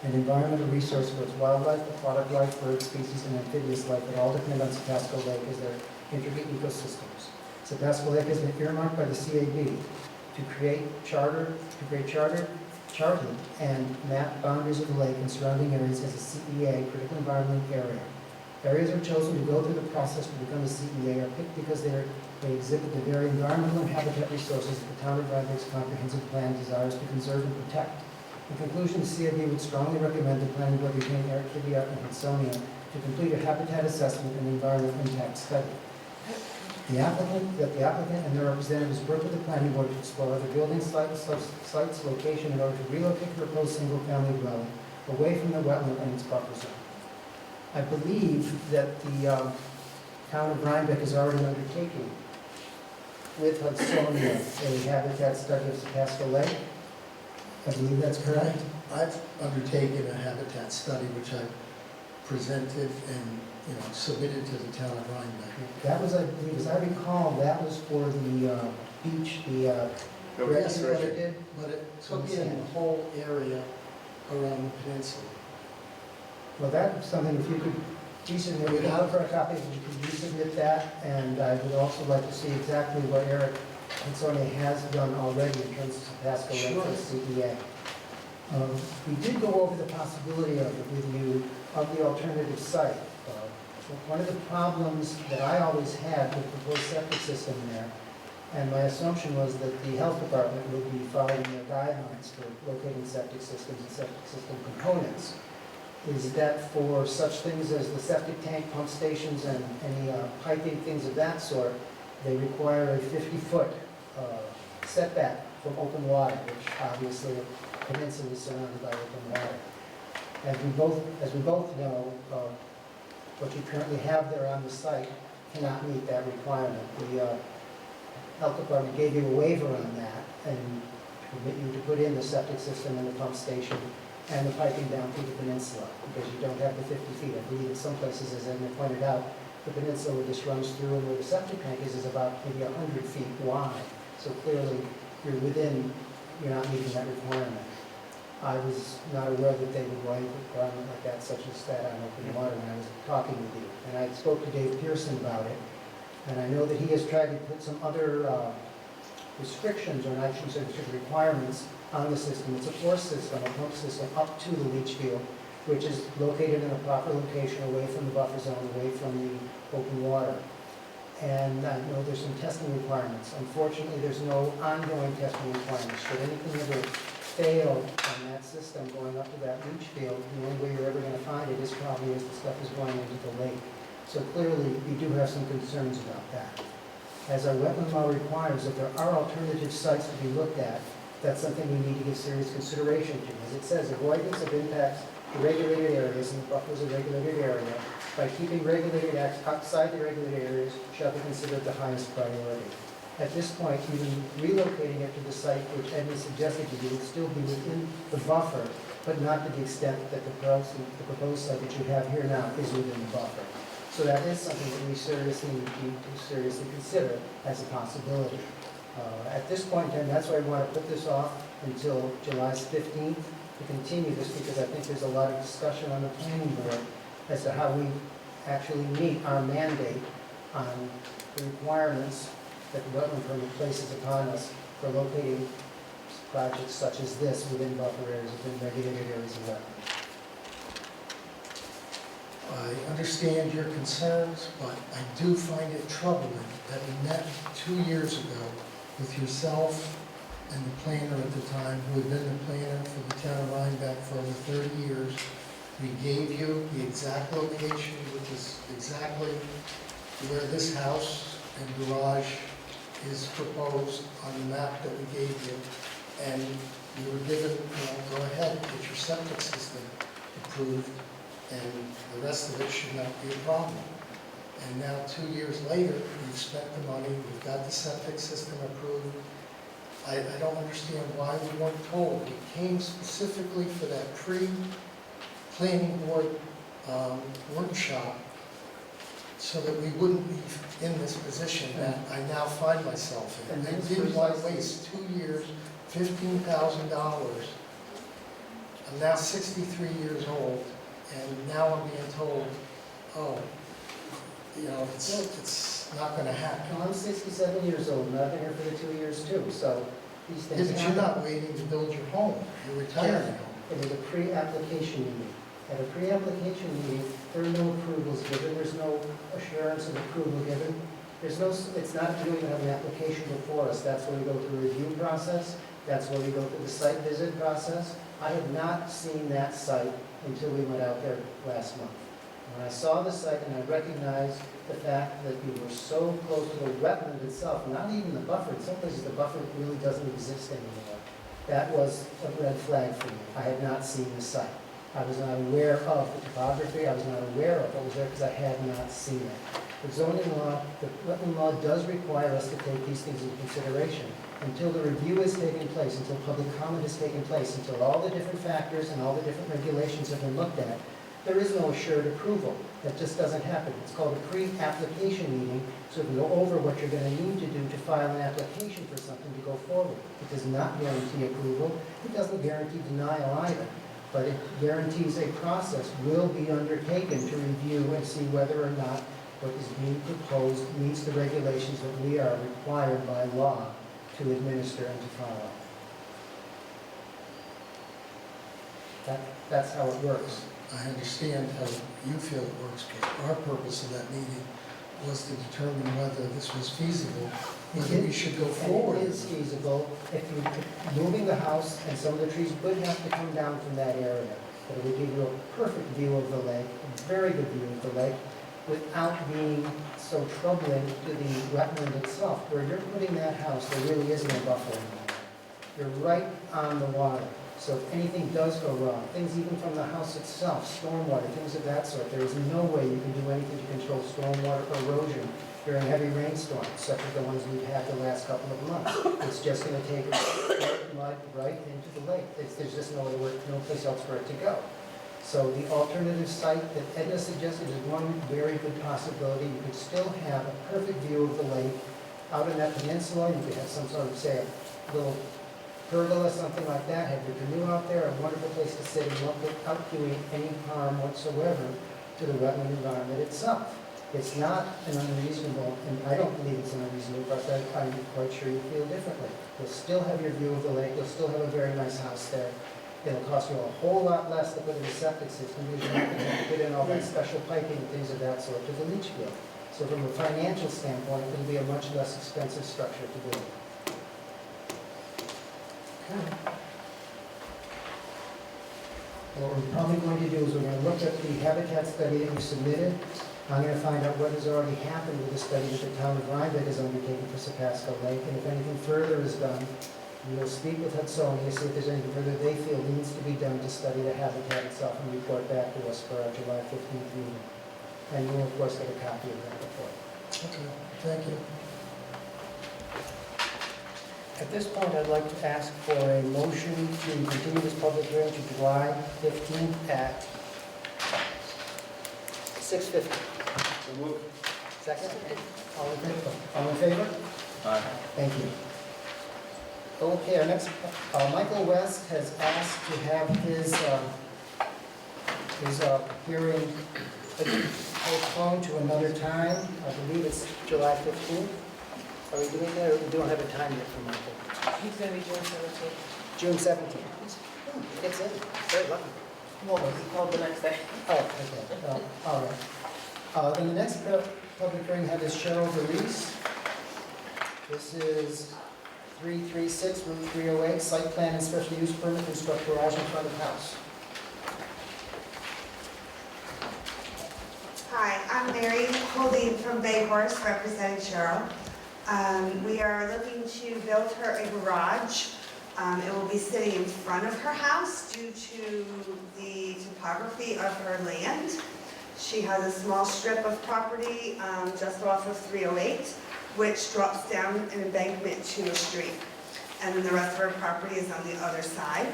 and environmental resource for its wildlife, aquatic life, bird species, and amphibious life that all depend on Sapasco Lake as their intricate ecosystems. Sapasco Lake has been earmarked by the CAB to create charted and map boundaries of the lake and surrounding areas as a CEA, critical environment area. Areas are chosen to go through the process to become a CEA are picked because they exhibit the very environmental and habitat resources that the Town of Rhinebeck's comprehensive plan desires to conserve and protect. In conclusion, the CAB would strongly recommend the Planning Board retain Eric Kiviat and Litsonia to complete a habitat assessment and environmental impact study. the applicant and their representatives work with the planning board to explore other building sites, location in order to relocate the proposed single-family dwelling away from the wetland and its buffer zone. I believe that the town of Rhinebeck is already undertaking with Hudsonia a habitat study of Sapasco Lake. I believe that's correct. I've undertaken a habitat study, which I presented and, submitted to the town of Rhinebeck. That was, I believe, as I recall, that was for the beach, the Yes, what it did. but it took in the whole area around the peninsula. Well, that's something, if you could resubmit, we have for a copy, if you could resubmit that, and I would also like to see exactly what Eric Anzoni has done already in terms of Pasco Lake for the CEA. We did go over the possibility of it with you, of the alternative site. One of the problems that I always had with the proposed septic system there, and my assumption was that the health department would be following their guidelines for locating septic systems and septic system components, is that for such things as the septic tank, pump stations, and any piping, things of that sort, they require a 50-foot setback from open water, which obviously a peninsula is surrounded by open water. As we both know, what you currently have there on the site cannot meet that requirement. The health department gave you a waiver on that and permit you to put in the septic system and the pump station and the piping down through the peninsula, because you don't have the 50 feet. I believe in some places, as Edna pointed out, the peninsula just runs through, and where the septic tank is about maybe 100 feet wide. So clearly, you're not meeting that requirement. I was not aware that they would waive a requirement like that, such as that on open water, when I was talking with you. And I spoke to Dave Pearson about it, and I know that he has tried to put some other restrictions, or not requirements on the system. It's a force system, a pump system, up to the leach field, which is located in a proper location away from the buffer zone, away from the open water. And I know there's some testing requirements. Unfortunately, there's no ongoing testing requirements. Should anything ever fail on that system going up to that leach field, the only way you're ever going to find it is probably as the stuff is going into the lake. So clearly, we do have some concerns about that. As our wetland law requires, if there are alternative sites to be looked at, that's something we need to give serious consideration to. As it says, avoidance of impacts to regulated areas, and the buffer is a regulated area, by keeping regulated acts outside the regulated areas shall be considered the highest priority. At this point, even relocating it to the site which Edna suggested to you would still be within the buffer, but not to the extent that the proposed site that you have here now is within the buffer. So that is something that we seriously need to seriously consider as a possibility. At this point, and that's why I want to put this off until July 15th to continue this, because I think there's a lot of discussion on the planning board as to how we actually meet our mandate on the requirements that the wetland permit places upon us for locating projects such as this within buffer areas, within regulated areas of wetland. I understand your concerns, but I do find it troubling that we met 2 years ago with yourself and the planner at the time, who had been the planner for the town of Rhinebeck for over 30 years. We gave you the exact location, which is exactly where this house and garage is proposed on the map that we gave you. And you were given, go ahead, get your septic system approved, and the rest of it should not be a problem. And now 2 years later, we've spent the money, we've got the septic system approved. I don't understand why we weren't told. We came specifically for that pre-planning board workshop so that we wouldn't be in this position that I now find myself in. And I that's didn't want to precisely- waste 2 years, $15,000. I'm now 63 years old, and now I'm being told, oh, it's not going to happen. Well, I'm 67 years old, and I've been here for the 2 years too, so these Yeah, things but you're happen. not waiting to build your home, you're retiring. It was a pre-application meeting. At a pre-application meeting, there are no approvals given, there's no assurance of approval given. It's not, you don't even have an application before us. That's where we go through a review process, that's where we go through the site visit process. I have not seen that site until we went out there last month. When I saw the site and I recognized the fact that you were so close to the wetland itself, not even the buffer, in some places the buffer really doesn't exist anymore. That was a red flag for me. I had not seen the site. I was not aware of the topography, I was not aware of what was there because I had not seen it. The zoning law, the wetland law does require us to take these things into consideration. Until the review has taken place, until public comment has taken place, until all the different factors and all the different regulations have been looked at, there is no assured approval. That just doesn't happen. It's called a pre-application meeting, so we go over what you're going to need to do to file an application for something to go forward. It does not guarantee approval. It doesn't guarantee denial either. But it guarantees a process will be undertaken to review and see whether or not what is being proposed meets the regulations that we are required by law to administer and to follow. That's how it works. I understand how you feel it works, but our purpose of that meeting was to determine whether this was feasible, whether we should go forward. And it is feasible if you're moving the house, and some of the trees would have to come down from that area. But it would give you a perfect view of the lake, a very good view of the lake, without being so troubling to the wetland itself. Where you're putting that house, there really is no buffer anymore. You're right on the water. So if anything does go wrong, things even from the house itself, stormwater, things of that sort, there is no way you can do anything to control stormwater erosion during heavy rainstorms, such as the ones we've had the last couple of months. It's just going to take mud right into the lake. There's just no place else for it to go. So the alternative site that Edna suggested is one very good possibility. You could still have a perfect view of the lake out in that peninsula. You could have some sort of, say, a little pergola, something like that, have your canoe out there, a wonderful place to sit and look without doing any harm whatsoever to the wetland environment itself. It's not an unreasonable, and I don't believe it's an unreasonable, but I'm quite sure you feel differently. You'll still have your view of the lake, you'll still have a very nice house there. It'll cost you a whole lot less to put in a septic system because you're not going to have to put in all that special piping and things of that sort to the leach field. So from a financial standpoint, it'll be a much less expensive structure to build. What we're probably going to do is we're going to look at the habitat study that you submitted. I'm going to find out what has already happened with the study that the town of Rhinebeck has undertaken for Sapasco Lake, and if anything further is done, we'll speak with Hudsonia, see if there's anything further they feel needs to be done to study the habitat itself and report back to us for our July 15th meeting. And you'll of course get a copy of that report. Okay, thank you. At this point, I'd like to ask for a motion to continue this public hearing to July 15th at 6:50. So move. Second? All in favor? All in favor? Aye. Thank you. Okay, our next, Michael West has asked to have his hearing postponed to another time. I believe it's July 15th. Are we doing that, or we don't have a time yet for Michael? He's gonna be June 17th. June 17th. He gets in, very lucky. Well, he called the next day. Oh, okay, well, all right. Then the next public hearing have is Cheryl Delis. This is 336 Route 308, site plan and special use permit, construct garage in front of house. Hi, I'm Mary Holding from Bay Horse, representing Cheryl. We are looking to build her a garage. It will be sitting in front of her house due to the topography of her land. She has a small strip of property just off of 308, which drops down an embankment to a street. And then the rest of her property is on the other side.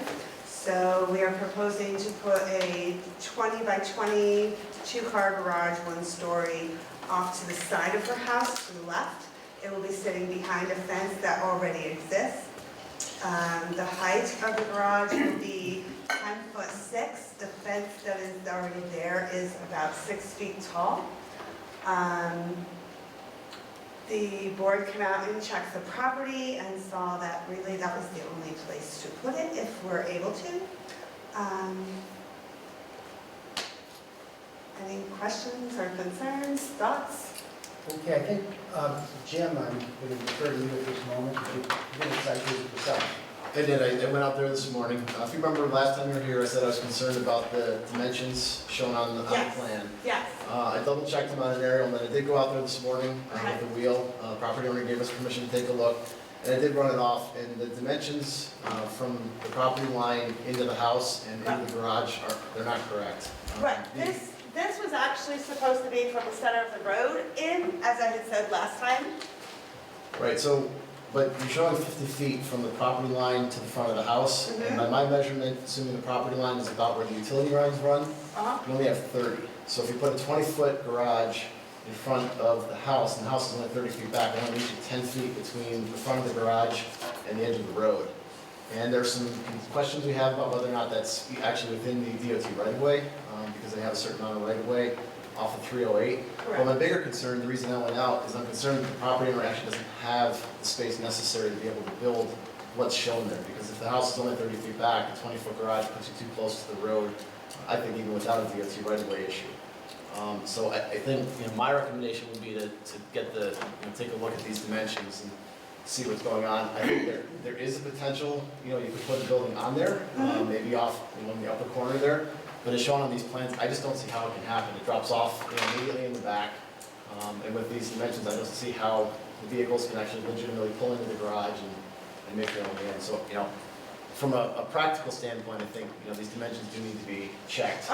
So we are proposing to put a 20 by 20 two-car garage, one story, off to the side of her house to the left. It will be sitting behind a fence that already exists. The height of the garage will be 10'6". The fence that is already there is about 6 feet tall. The board came out and checked the property and saw that really that was the only place to put it if we're able to. Any questions or concerns, thoughts? Okay, I think, Jim, I'm going to refer to you at this moment. You did a site visit yourself. I did. I went out there this morning. If you remember last time you were here, I said I was concerned about the dimensions shown on the Yes. plan. Yes. I double checked them on an aerial, and then I did go out there this morning with the wheel. Property owner gave us permission to take a look, and I did run it off, and the dimensions from the property line into the house and into the garage they're not correct. Right, this was actually supposed to be from the center of the road in, as I had said last time. Right, so, but you're showing 50 feet from the property line to the front of the house, and by my measurement, assuming the property line is about where the utility lines run, you only have 30. So if you put a 20-foot garage in front of the house, and the house is only 30 feet back, it only leaves you 10 feet between the front of the garage and the edge of the road. And there's some questions we have about whether or not that's actually within the DOT right-of-way, because they have a certain amount of right-of-way off of 308. Well, my bigger concern, the reason I went out, is I'm concerned that the property owner actually doesn't have the space necessary to be able to build what's shown there. Because if the house is only 30 feet back, a 20-foot garage puts you too close to the road, I think even without a DOT right-of-way issue. So I think, my recommendation would be to get the, take a look at these dimensions and see what's going on. I think there is a potential, you could put a building on there, maybe off in the upper corner there. But as shown on these plans, I just don't see how it can happen. It drops off immediately in the back. And with these dimensions, I don't see how the vehicles can actually legitimately pull into the garage and make their own way in. So, from a practical standpoint, I think, these dimensions do need to be checked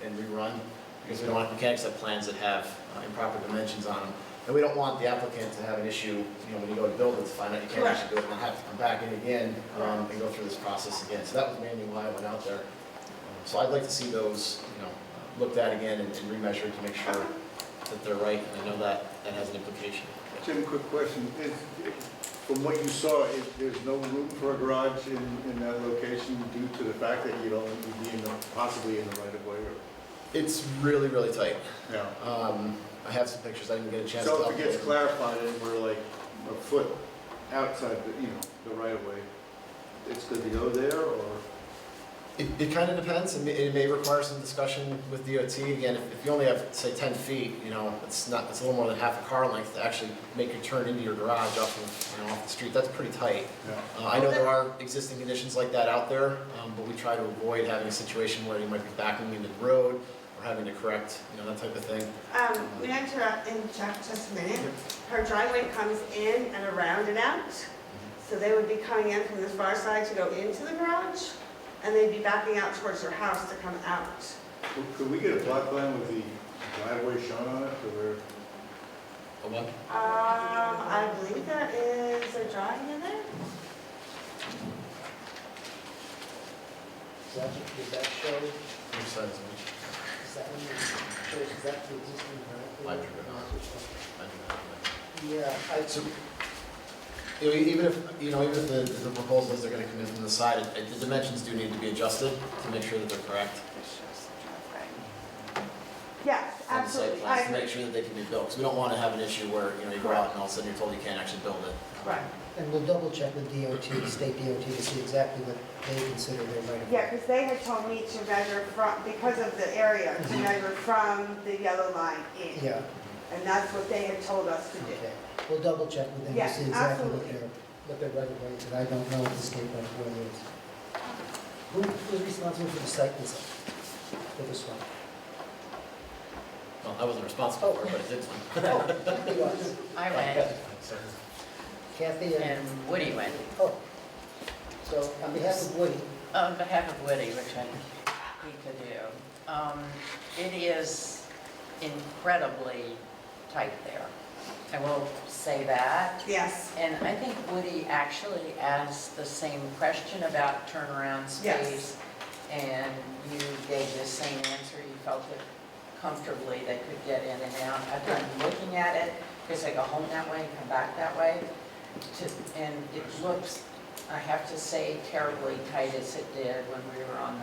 and rerun, because we don't want mechanics that have plans that have improper dimensions on them. And we don't want the applicant to have an issue, when you go to build it, to find out you can't actually do it, and then have to come back in again and go through this process again. So that was mainly why I went out there. So I'd like to see those, looked at again and remeasured to make sure that they're right, and I know that has an implication. Jim, quick question. From what you saw, there's no room for a garage in that location due to the fact that you'd only be possibly in the right of way? It's really, really tight. Yeah. I have some pictures, I didn't get a chance to So upload. if it gets clarified and we're like a foot outside the right of way, it's good to go there, or? It kind of depends. It may require some discussion with DOT. Again, if you only have, say, 10 feet, it's a little more than half a car length to actually make your turn into your garage off the street. That's pretty tight. Yeah. I know there are existing conditions like that out there, but we try to avoid having a situation where you might be backing into the road or having to correct, that type of thing. We need to interject just a minute. Her driveway comes in and around and out. So they would be coming in from the far side to go into the garage, and they'd be backing out towards her house to come out. Could we get a plot plan with the driveway shown on it, or? A what? I believe there is a drawing in there. Does that show, Which side is it? is that one that shows, is that the existing I driveway? drew it on. I drew it on. Yeah, So, even if the proposal is they're gonna come in from the side, the dimensions do need to be adjusted to make sure that they're correct. Yes, On the site absolutely. plans, to make sure that they can be built, because we don't wanna have an issue where, you go out and all of a sudden you're told you can't actually build it. Right. and we'll double check with DOT, state DOT, to see exactly what they consider their right of way. Yeah, because they had told me to measure from, because of the area, to measure from the yellow line in. Yeah, And that's what they had told us to do. okay. We'll double check with them to Yes, see exactly absolutely. what their right of way is, and I don't know what the state right of way is. Who's responsible for the site visit for this one? Well, I wasn't responsible for it, but I did one. Kathy was. I went, Kathy and, and Woody went. oh, so on behalf of Woody, On behalf of Woody, which I'm happy to do, it is incredibly tight there. I will say that. Yes. And I think Woody actually asked the same question about turnaround Yes. space. And you gave the same answer. You felt that comfortably they could get in and out. I've been looking at it because I go home that way and come back that way. And it looks, I have to say, terribly tight as it did when we were on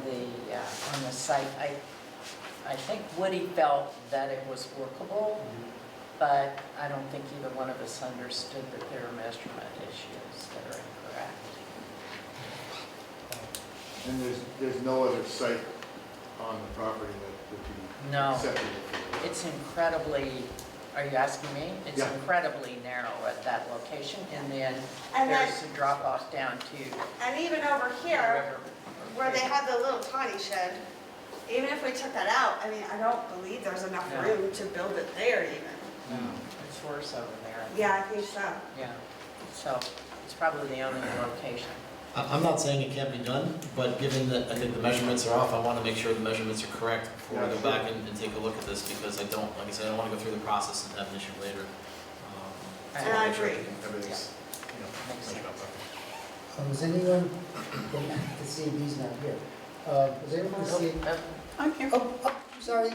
the site. I think Woody felt that it was workable, but I don't think either one of us understood that there are measurement issues that are incorrect. And there's no other site on the property that would be No. acceptable for It's incredibly, are you asking me? It's Yeah. incredibly narrow at that location, and then And then, there's a drop off down to and even over the here, river. where they have the little tiny shed, even if we took that out, I mean, I don't believe there's enough No. room to build it there even. No, it's worse over there. Yeah, I think so. Yeah, so it's probably the only location. I'm not saying it can't be done, but given that I think the measurements are off, I want to make sure the measurements are correct before we Yeah, go sure. back and take a look at this, because I don't, like I said, I don't want to go through the process and have an issue later. So And I wanna make sure agree. everything's, Makes measured up properly. Was anyone, the CB's not here. Was anyone see? I'm here. Oh, sorry.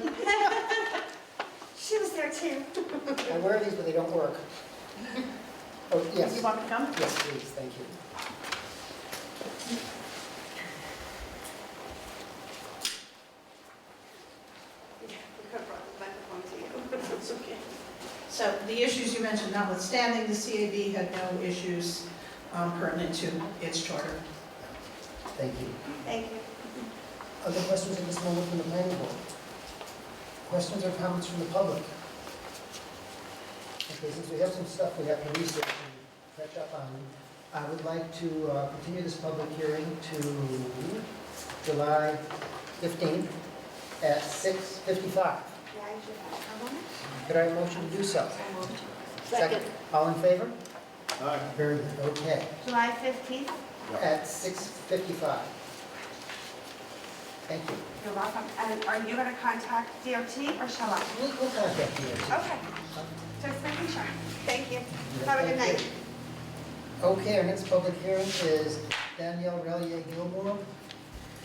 She was there too. I wear these, but they don't work. Oh, yes. You want to come? Yes, please, thank you. We could have brought the microphone to you, but it's okay. So the issues you mentioned notwithstanding, the CAB had no issues pertinent to its charter. Thank you. Thank you. Other questions at this moment from the planning board? Questions or comments from the public? Okay, since we have some stuff we have to research and catch up on, I would like to continue this public hearing to July 15th at 6:55. Yeah, I should have. Could I have a motion to do so? Second. All in favor? Aye. Very good, okay. July 15th? At 6:55. Thank you. You're welcome. And are you going to contact DOT or shall I? We'll contact you. Okay. Just making sure. Thank you. Have a good Thank night. you. Okay, our next public hearing is Danielle Relier Gilmore,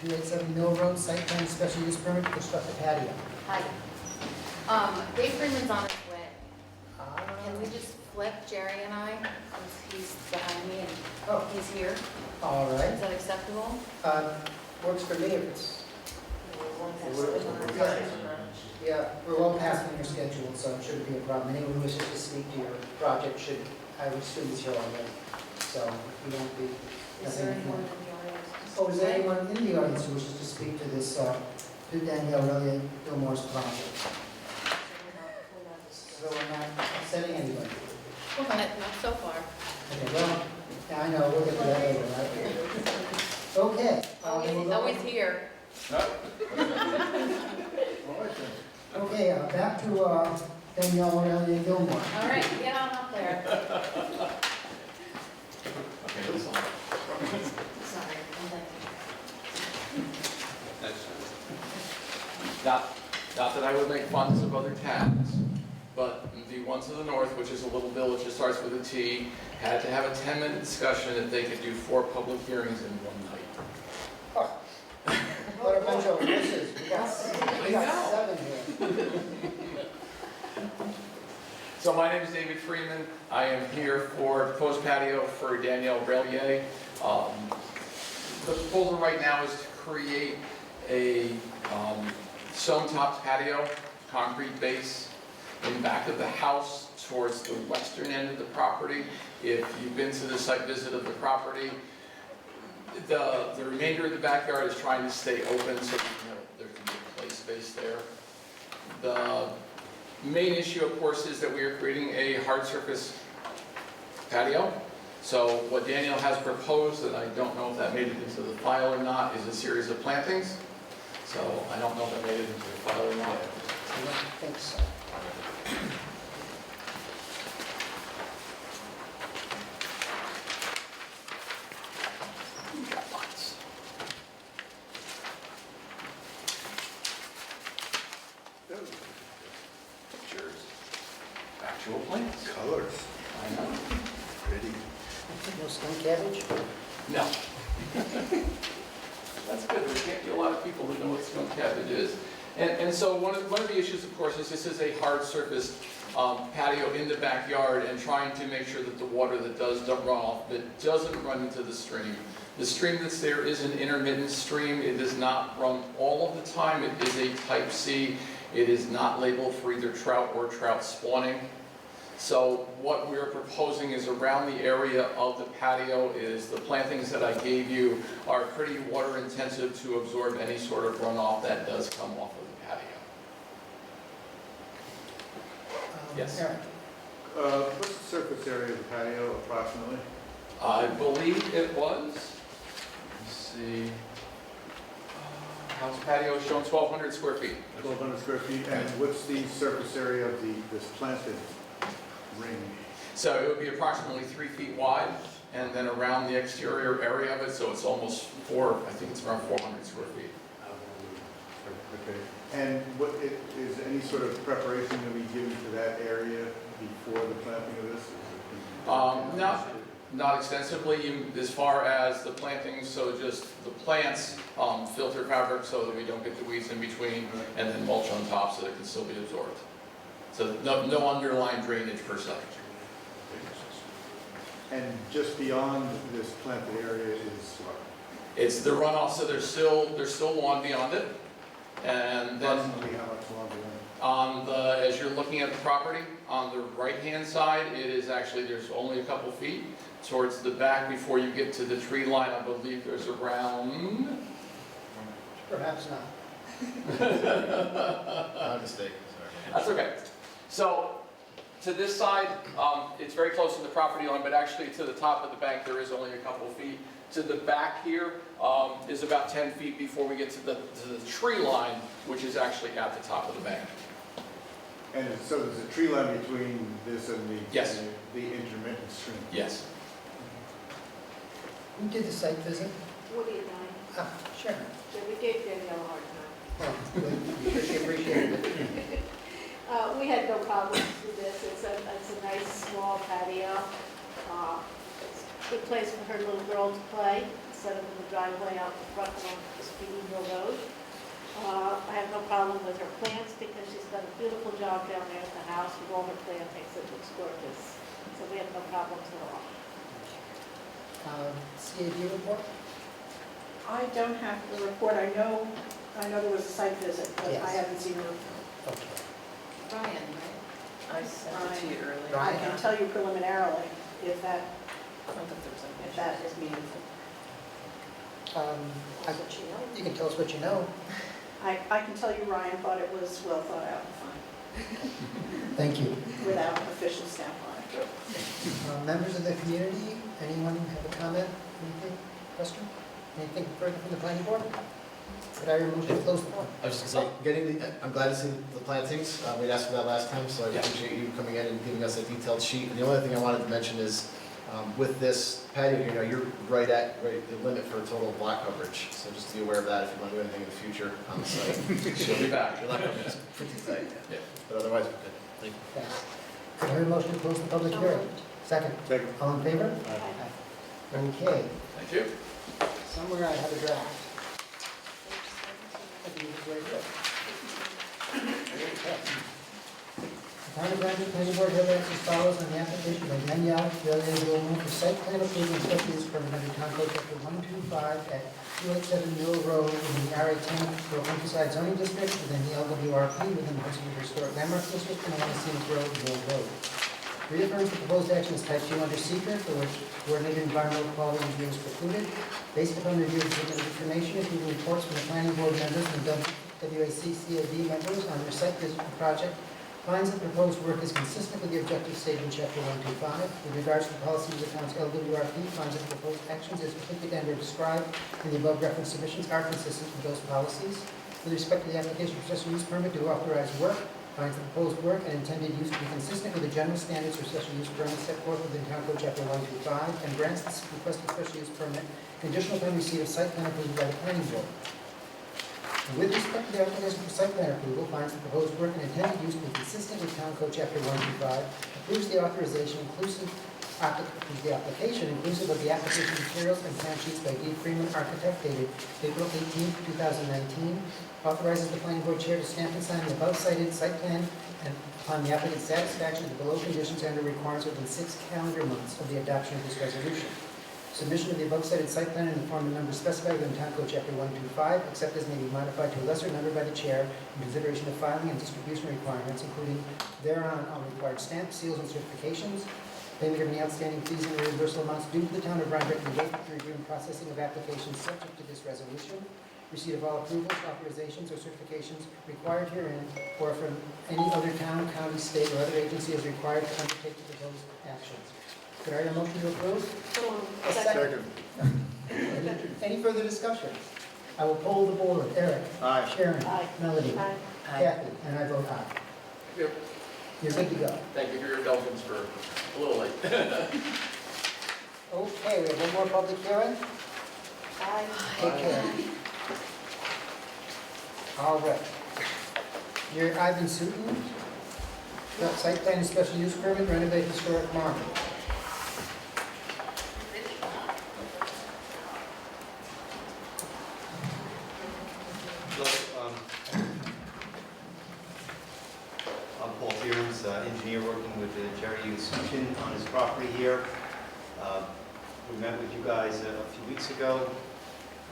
287 Mill Road, site plan special use permit to construct a patio. Hi. Dave Freeman's on his way. Can we just flip Jerry and I, since he's behind me and he's here? All Is right, that acceptable? works for me if it's, Yeah. yeah, we're well past when you're scheduled, so it shouldn't be a problem. Anyone who wishes to speak to your project should, I would assume is here already, so we won't be. Is there anyone in the audience? Oh, is there anyone in the audience who wishes to speak to this, to Danielle Relier Gilmore's project? So we're not upsetting anybody. Not so far. Okay, well, yeah, I know, we'll get to that later, right? Okay. then we'll go- Always here. Okay, back to Danielle Relier Gilmore. All right, get on up there. Sorry. Not that I would make fun of other towns, but the one to the north, which is a little village that starts with a T, had to have a 10-minute discussion that they could do 4 public hearings in one night. What a bunch of horses. We got 7 here. So my name is David Freeman. I am here for proposed patio for Danielle Relier. The proposal right now is to create a stone-topped patio, concrete base, in back of the house towards the western end of the property. If you've been to the site visit of the property, the remainder of the backyard is trying to stay open so there can be play space there. The main issue, of course, is that we are creating a hard surface patio. So what Danielle has proposed, and I don't know if that made it into the file or not, is a series of plantings. So I don't know if that made it into the file or not. I don't think so. Pictures, actual plants. Colors, I know. pretty. No stone cabbage? No. That's good. There can't be a lot of people who know what stone cabbage is. And so one of the issues, of course, is this is a hard surface patio in the backyard, and trying to make sure that the water that does run off, that doesn't run into the stream. The stream that's there is an intermittent stream. It does not run all of the time. It is a type C. It is not labeled for either trout or trout spawning. So what we're proposing is around the area of the patio is the plantings that I gave you are pretty water intensive to absorb any sort of runoff that does come off of the patio. Yes. Eric? What's the surface area of the patio approximately? I believe it was, let's see, house patio is showing 1,200 square feet. 1,200 square feet, and what's the surface area of this planted ring? So it would be approximately 3 feet wide, and then around the exterior area of it, so it's almost I think it's around 400 square feet. Okay, and is any sort of preparation to be given to that area before the planting of this? Not extensively, as far as the plantings, so just the plants, filter fabric so that we don't get the weeds in between, and then mulch on top so that it can still be absorbed. So no underlying drainage per se. And just beyond this planted area is what? It's the runoff, so there's still lawn beyond it. And then Approximately how much longer then? as you're looking at the property, on the right-hand side, it is actually, there's only a couple feet. Towards the back, before you get to the tree line, I believe there's around... Perhaps not. My mistake, sorry. That's okay. So, to this side, it's very close to the property line, but actually to the top of the bank, there is only a couple feet. To the back here is about 10 feet before we get to the tree line, which is actually at the top of the bank. And so there's a tree line between this and Yes. the intermittent stream? Yes. Who did the site visit? Woody and I, Sure. we gave Danielle a hard time. Well, she appreciated it. We had no problems with this. It's a nice small patio. It's a good place for her little girl to play instead of in the driveway out the front along the Speedy Hill Road. I have no problem with her plants because she's done a beautiful job down there at the house with all her plantings. It looks gorgeous. So we have no problems at all. CAD report? I don't have the report. I know there was a site visit, but Yes. I haven't seen a report. Okay. Ryan, right? I sent it to you earlier. I can tell you preliminarily if that I don't think there was any if that is meaningful. You can tell us what you know. I can tell you Ryan thought it was well thought out and fine, Thank you. without an official stamp on it. Members of the community, anyone have a comment, anything, question? Anything further from the planning board? Could I remove to close the floor? I was just gonna say, I'm glad to see the plantings. We'd asked for that last time, so I appreciate you coming in and giving us a detailed sheet. And the only thing I wanted to mention is, with this patio, you're right at the limit for total block coverage. So just be aware of that if you want to do anything in the future on the site. She'll be back. Your lot coverage is pretty tight, yeah. But otherwise, we're good. Thank you. Thanks. Could I hear a motion to close the public hearing? Second. Second. All in favor? Aye. Okay, Thank you. somewhere I have a draft. I think it's right here. The Town of Granby Planning Board hereby as follows on the application by Danielle Villiers-Wilmer for site plan approval and special use permit under Town Code Chapter 125 at 287 Mill Road in the RA 10 Rural Countryside zoning district within the LWRP within the Hudson River Historic Landmark District and along Scenic Road, Mill Road. Reaffirms the proposed action is type 2 under seeker, for which coordinated environmental quality review is precluded. Based upon review of submitted information, including reports from the planning board members and WAC-CAB members on their site visit project, finds that the proposed work is consistent with the objectives stated in Chapter 125. With regards to the policies of the town's LWRP, finds that the proposed actions as depicted and or described in the above referenced submissions are consistent with those policies. With respect to the application for special use permit to authorize work, finds the proposed work and intended use to be consistent with the general standards for special use permits set forth within Town Code Chapter 125, and grants the requested special use permit conditional upon receipt of site plan approval by the planning board. And with respect to the application for site plan approval, finds the proposed work and intended use to be consistent with Town Code Chapter 125, approves the authorization approves the application inclusive of the application materials and plan sheets by D. Freeman, architect, dated April 18, 2019, authorizes the planning board chair to stamp and sign the above cited site plan and upon the applicant's satisfaction of the below conditions and or requirements within 6 calendar months of the adoption of this resolution. Submission of the above cited site plan in the form and number specified within Town Code Chapter 125, except as may be modified to a lesser number by the chair in consideration of filing and distribution requirements, including thereon all required stamps, seals, and certifications, payment of any outstanding fees and reimbursable amounts due to the town of Rhinebeck, engagement to review and processing of applications subject to this resolution, receipt of all approvals, authorizations, or certifications required herein, or from any other town, county, state, or other agency as required to undertake the proposed actions. Could I hear a motion to approve? A second. Any further discussion? I will poll the board. Eric? Aye. Sharon? Aye. Melody? Aye. Kathy? And I vote aye. Yep. You're good to go. Thank you for your indulgence for a little late. Okay, we have one more public hearing. Aye. Take care. All right. You're Ivan Sutton. Got site plan and special use permit, Rhinebeck Historic Market. I'm Paul Fearns, engineer working with Jerry Usuchin on his property here. We met with you guys a few weeks ago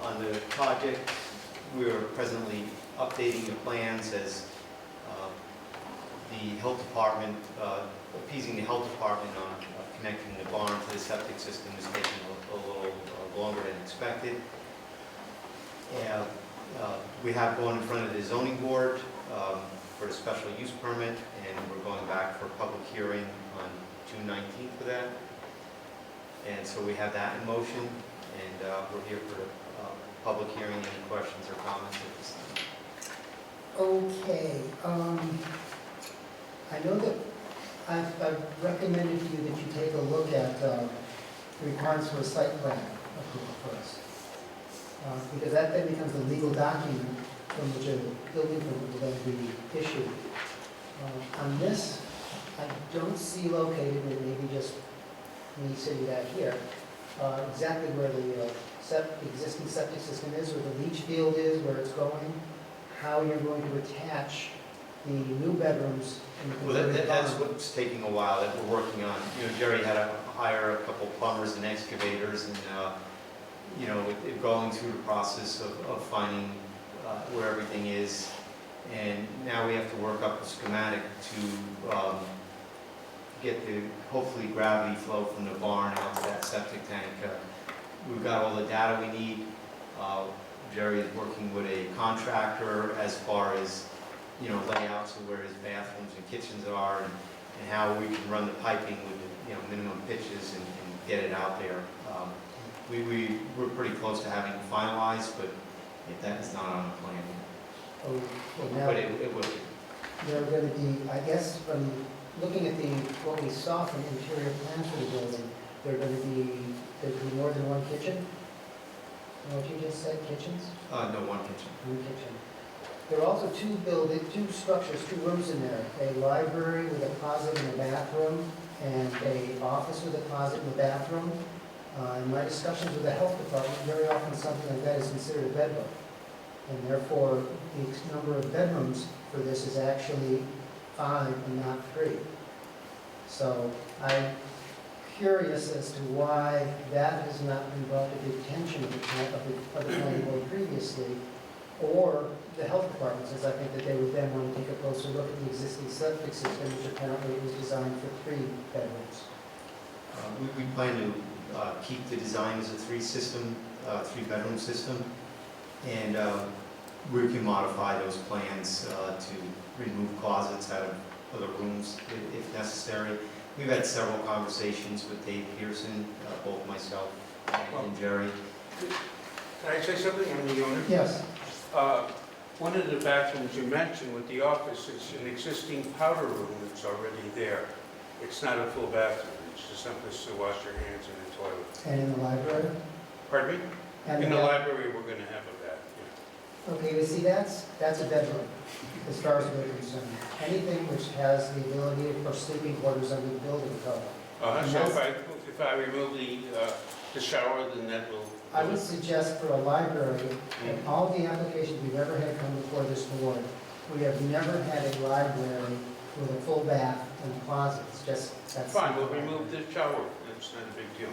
on the project. We are presently updating the plans as the health department, appeasing the health department on connecting the barn to the septic system is taking a little longer than expected. And we have gone in front of the zoning board for the special use permit, and we're going back for a public hearing on June 19th for that. And so we have that in motion, and we're here for the public hearing. Any questions or comments at this time? Okay, I know that I've recommended to you that you take a look at the requirements for a site plan approval first. Because that then becomes the legal document from which a building permit will then be issued. On this, I don't see located, it may be just me sitting back here, exactly where the existing septic system is, where the leach field is, where it's going, how you're going to attach the new bedrooms in the Well, converted that's barn. what's taking a while that we're working on. You know, Jerry had to hire a couple plumbers and excavators, and you know, going through the process of finding where everything is. And now we have to work up a schematic to get the, hopefully, gravity flow from the barn out to that septic tank. We've got all the data we need. Jerry is working with a contractor as far as, you know, layouts of where his bathrooms and kitchens are, and how we can run the piping with, you know, minimum pitches and get it out there. We're pretty close to having it finalized, but that is not on the plan yet. Oh, well, now, But it will be. there are going to be, I guess, from looking at what we saw from interior plans for the building, there'd be more than one kitchen? You know what you just said, kitchens? No, one kitchen. One kitchen. There are also two structures, two rooms in there, a library with a closet and a bathroom, and a office with a closet and a bathroom. In my discussions with the health department, very often something like that is considered a bedroom. And therefore, the number of bedrooms for this is actually 5 and not 3. So I'm curious as to why that has not been brought to the attention of the planning board previously, or the health department, since I think that they would then want to take a closer look at the existing septic system, which apparently was designed for 3 bedrooms. We plan to keep the design as a 3-bedroom system, and we can modify those plans to remove closets out of other rooms if necessary. We've had several conversations with Dave Pearson, both myself and Jerry. Can I say something? I'm the owner. Yes. One of the bathrooms you mentioned with the office is an existing powder room that's already there. It's not a full bathroom. It's just something to wash your hands in the toilet. And in the library? Pardon me? And In the library, we're going to have a bath, yeah. Okay, you see, that's a bedroom, as far as we're concerned. Anything which has the ability for sleeping quarters under the building code. And So that's- if I remove the shower, then that will... I would suggest for a library, in all the applications we've ever had come before this board, we have never had a library with a full bath and closets, that's... Fine, we'll remove the shower. It's not a big deal.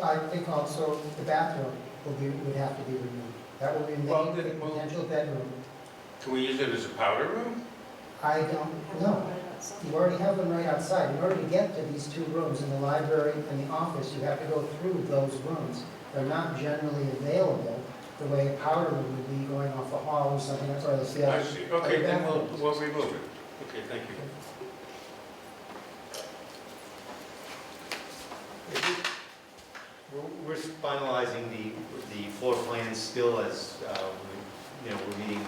I think also the bathroom would have to be removed. That will Well, remain a then potential bedroom. Can we use it as a powder room? I don't know. You already have them right outside. In order to get to these 2 rooms in the library and the office, you have to go through those rooms. They're not generally available the way a powder room would be going off a hall or something. That's why I see. I see. Okay, then we'll remove it. Okay, thank you. We're finalizing the floor plans still as, we're meeting,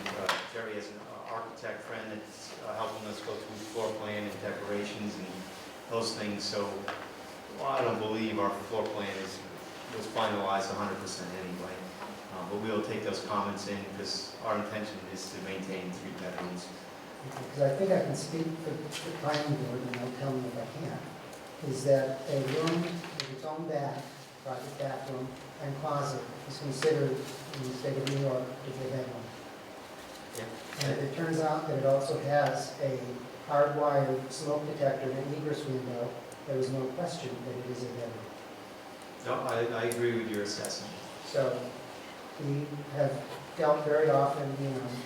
Jerry as an architect friend that's helping us go through floor plan and decorations and those things. So I don't believe our floor plan was finalized 100% anyway. But we will take those comments in because our intention is to maintain 3 bedrooms. Because I think I can speak for the planning board, and I'll tell them if I can't, is that a room with its own bath, private bathroom, and closet is considered, in the state of New York, to be a bedroom. And if it turns out that it also has a hardwired smoke detector and egress window, there is no question that it is a bedroom. No, I agree with your assessment. So we have dealt very often,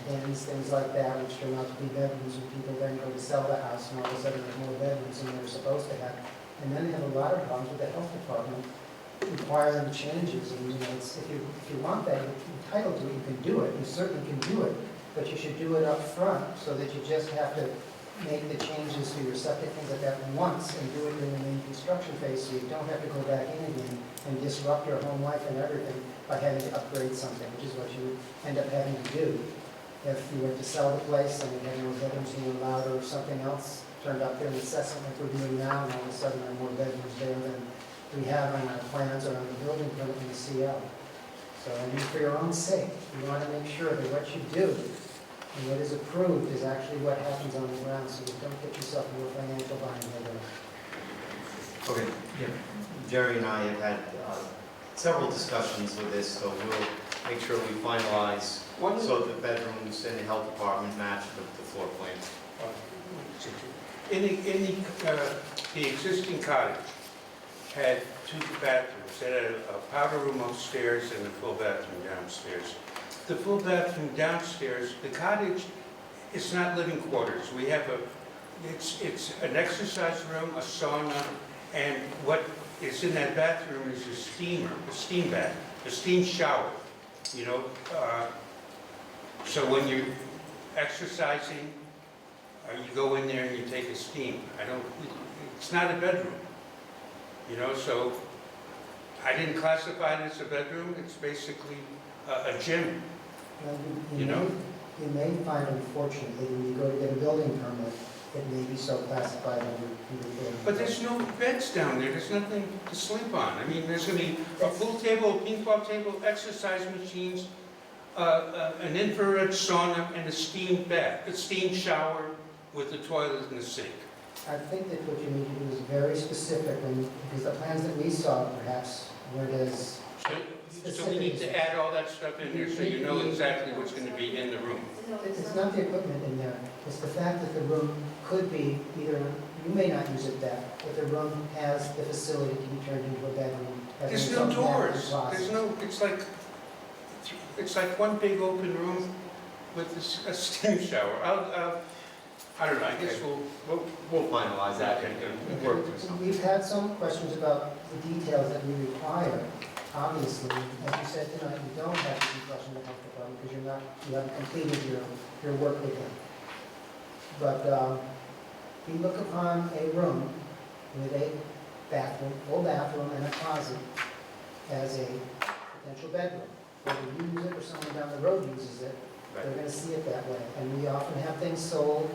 bins, things like that, which turn out to be bedrooms, and people then go to sell the house, and all of a sudden there's more bedrooms than they're supposed to have. And then they have a lot of problems with the health department requiring changes. And, if you want that, you're entitled to it, you can do it, you certainly can do it, but you should do it up front so that you just have to make the changes to your septic, things like that once, and do it in the main construction phase, so you don't have to go back in again and disrupt your home life and everything by having to upgrade something, which is what you end up having to do. If you were to sell the place and you had more bedrooms than you allowed, or something else turned up there in the assessment like we're doing now, and all of a sudden there are more bedrooms there than we have on our plans or on the building permit in the CL. So I mean, for your own sake, you want to make sure that what you do and what is approved is actually what happens on the ground, so you don't get yourself into a financial bind later. Okay. Jerry and I have had several discussions with this, so we'll make sure we finalize so the bedrooms and the health department match the floor plan. The existing cottage had 2 bathrooms. It had a powder room upstairs and a full bathroom downstairs. The full bathroom downstairs, the cottage is not living quarters. We have it's an exercise room, a sauna, and what is in that bathroom is a steamer, a steam bath, a steam shower. So when you're exercising, you go in there and you take a steam. It's not a bedroom. So I didn't classify it as a bedroom. It's basically a gym. Well, you may find, unfortunately, when you go to get a building permit, it may be so classified under building. But there's no beds down there. There's nothing to sleep on. I mean, there's going to be a pool table, a ping pong table, exercise machines, an infrared sauna, and a steam bath, a steam shower with a toilet and a sink. I think that what you need to do is very specific, because the plans that we saw perhaps weren't as So we need to add all that stuff in there so you know exactly what's going to be in the room. It's not the equipment in there, it's the fact that the room could be either, you may not use it that, but the room has the facility to be turned into a bedroom. There's no doors. There's no, it's like one big open room with a steam shower. I don't know, I guess we'll finalize that and work through something. We've had some questions about the details that we require. Obviously, as you said tonight, you don't have to be questioning the health department because you haven't completed your work with them. But we look upon a room with a bathroom, full bathroom and a closet as a potential bedroom. Whether you use it or someone down the road uses it, they're going to see it that way. And we often have things sold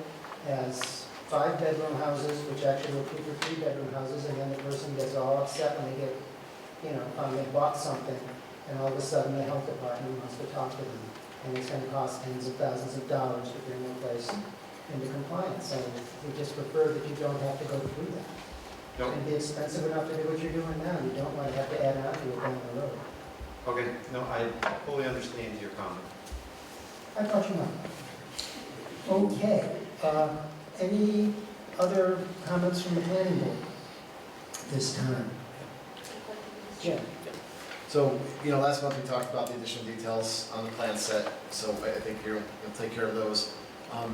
as 5-bedroom houses, which actually will keep for 3-bedroom houses, and then the person gets all upset when they get, they bought something, and all of a sudden the health department wants to talk to them, and it's going to cost tens of thousands of dollars to bring the place into compliance. And we just prefer that you don't have to go through that. Nope. It'd be expensive enough to do what you're doing now. You don't want to have to add on to it down the road. Okay, no, I fully understand your comment. I thought you might. Okay. Any other comments from the planning board this time? Jim? So, last month we talked about the additional details on the plan set, so I think you'll take care of those.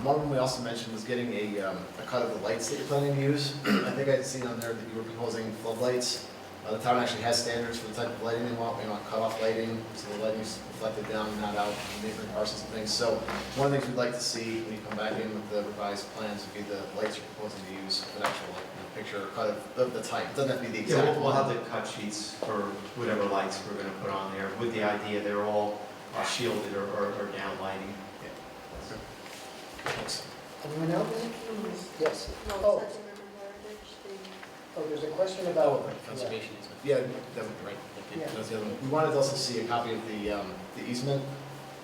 One of them we also mentioned was getting a cut of the lights that you're planning to use. I think I'd seen on there that you were proposing floodlights. The town actually has standards for the type of lighting they want. We want cutoff lighting, so the lighting's reflected down and not out in neighboring parcels and things. So one of the things we'd like to see when you come back in with the revised plans would be the lights you're proposing to use, an actual like, picture or cut of the type. It doesn't have to be the Yeah, exact we'll one. have the cut sheets for whatever lights we're gonna put on there, with the idea they're all shielded or down lighting. Thanks. Anyone else? Yes. No, Oh. that's a river heritage, Oh, there's a question Oh, about. right, conservation easement. Yeah, that would be right. Yeah. That was the other one. We wanted to also see a copy of the easement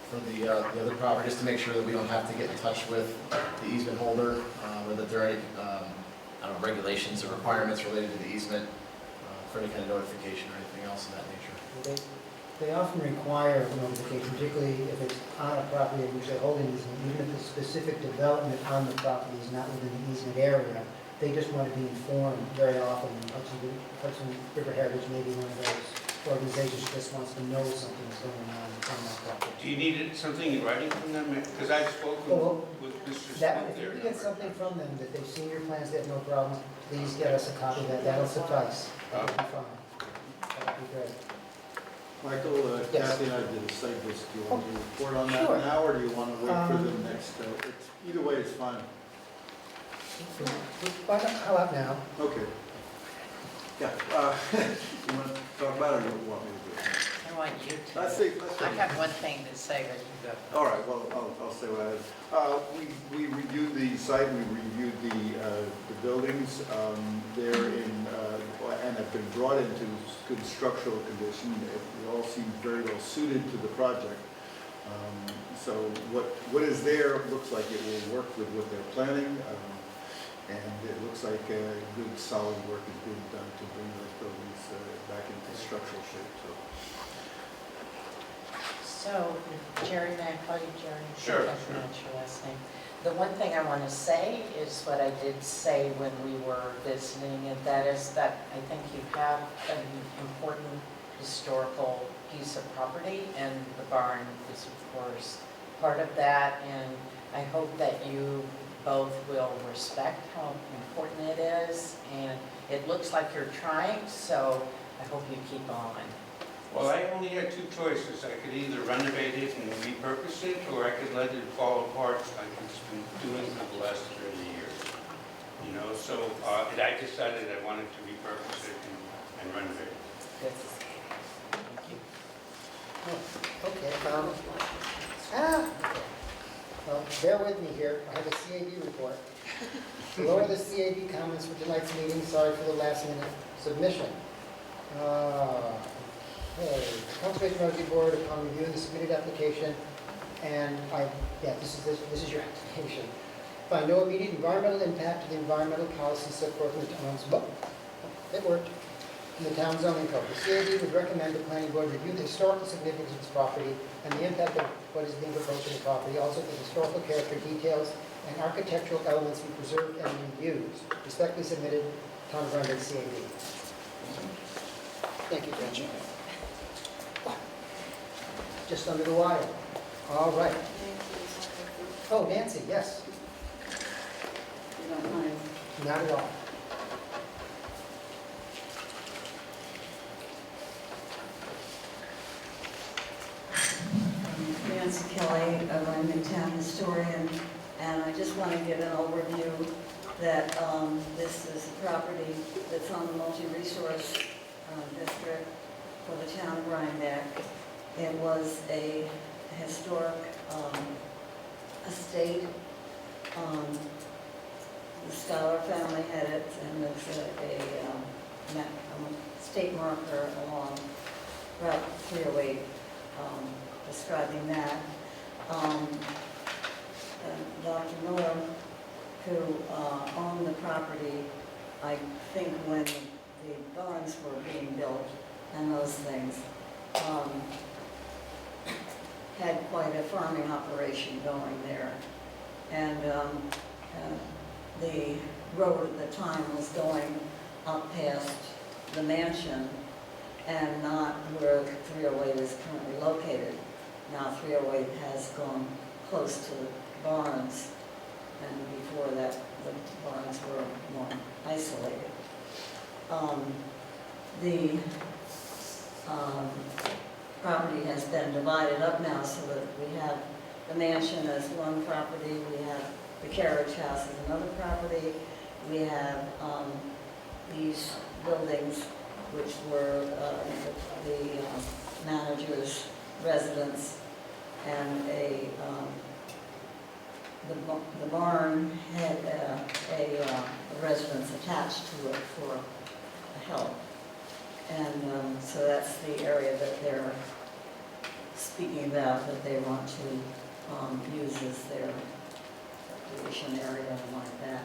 for the other property, just to make sure that we don't have to get in touch with the easement holder, or that there are any, I don't know, regulations or requirements related to the easement for any kind of notification or anything else of that nature. They often require notification, particularly if it's on a property in which they're holding easement, even if the specific development on the property is not within the easement area. They just want to be informed very often. Hudson River Heritage may be one of those organizations that just wants to know something's going on that property. Do you need something in writing from them? Because I've spoken Well, with Mr. That, Smith if you there. can get something from them, that they've seen your plans, they have no problem, please get us a copy of that, that'll suffice. That'll be fine. That'll be great. Michael, Yes. Kathy and I did a site visit. Do you want to report on that Sure. now, or do you want to wait for the next? Either way, it's fine. How about now? Okay. Yeah. You want to talk about it, or you want me to do it? I want you to. Let's see. I have one thing to say, but you go. All right, well, I'll say what I have. We reviewed the site, we reviewed the buildings. They're in, and have been brought into good structural condition. They all seem very well suited to the project. So what is there looks like it will work with what they're planning. And it looks like good solid work is being done to bring those buildings back into structural shape, so. So, Jerry, may I call you Jerry? Sure, That's sure. not your last name. The one thing I want to say is what I did say when we were visiting, and that is that I think you have an important historical piece of property, and the barn is, of course, part of that, and I hope that you both will respect how important it is, and it looks like you're trying, so I hope you keep on. Well, I only had two choices. I could either renovate it and repurpose it, or I could let it fall apart like it's been doing for the last 30 years. You know, so and I decided I wanted to repurpose it and renovate it. Good. Okay. Well, bear with me here, I have a CAB report. Below are the CAB comments for tonight's meeting, sorry for the last minute submission. Okay, Conservation Review Board, upon reviewing the submitted application, and this is your application. Find no immediate environmental impact to the environmental policy set forth in the town's, it worked, in the town zoning code. The CAB would recommend the planning board review the historical significance of this property and the impact of what is being proposed to the property, also the historical character, details, and architectural elements be preserved and reused. Respectfully submitted, Town of Rhinebeck, CAB. Thank you, Gretchen. Just under the wire. All right. Oh, Nancy, yes. You don't mind. Not at all. Nancy Kelly, a Rhinebeck Town historian, and I just want to give an overview that this is a property that's on the multi-resource district for the town of Rhinebeck. It was a historic estate. The Scholar family had it, and there's a state marker along Route 308 describing that. Dr. Miller, who owned the property, I think when the barns were being built and those things, had quite a farming operation going there. And the road at the time was going up past the mansion and not where 308 is currently located. Now 308 has gone close to the barns, and before that the barns were more isolated. the property has been divided up now so that we have the mansion as one property, we have the carriage house as another property, we have these buildings which were the manager's residence, and the barn had a residence attached to it for help. And so that's the area that they're speaking about, that they want to use as their recreation area and like that.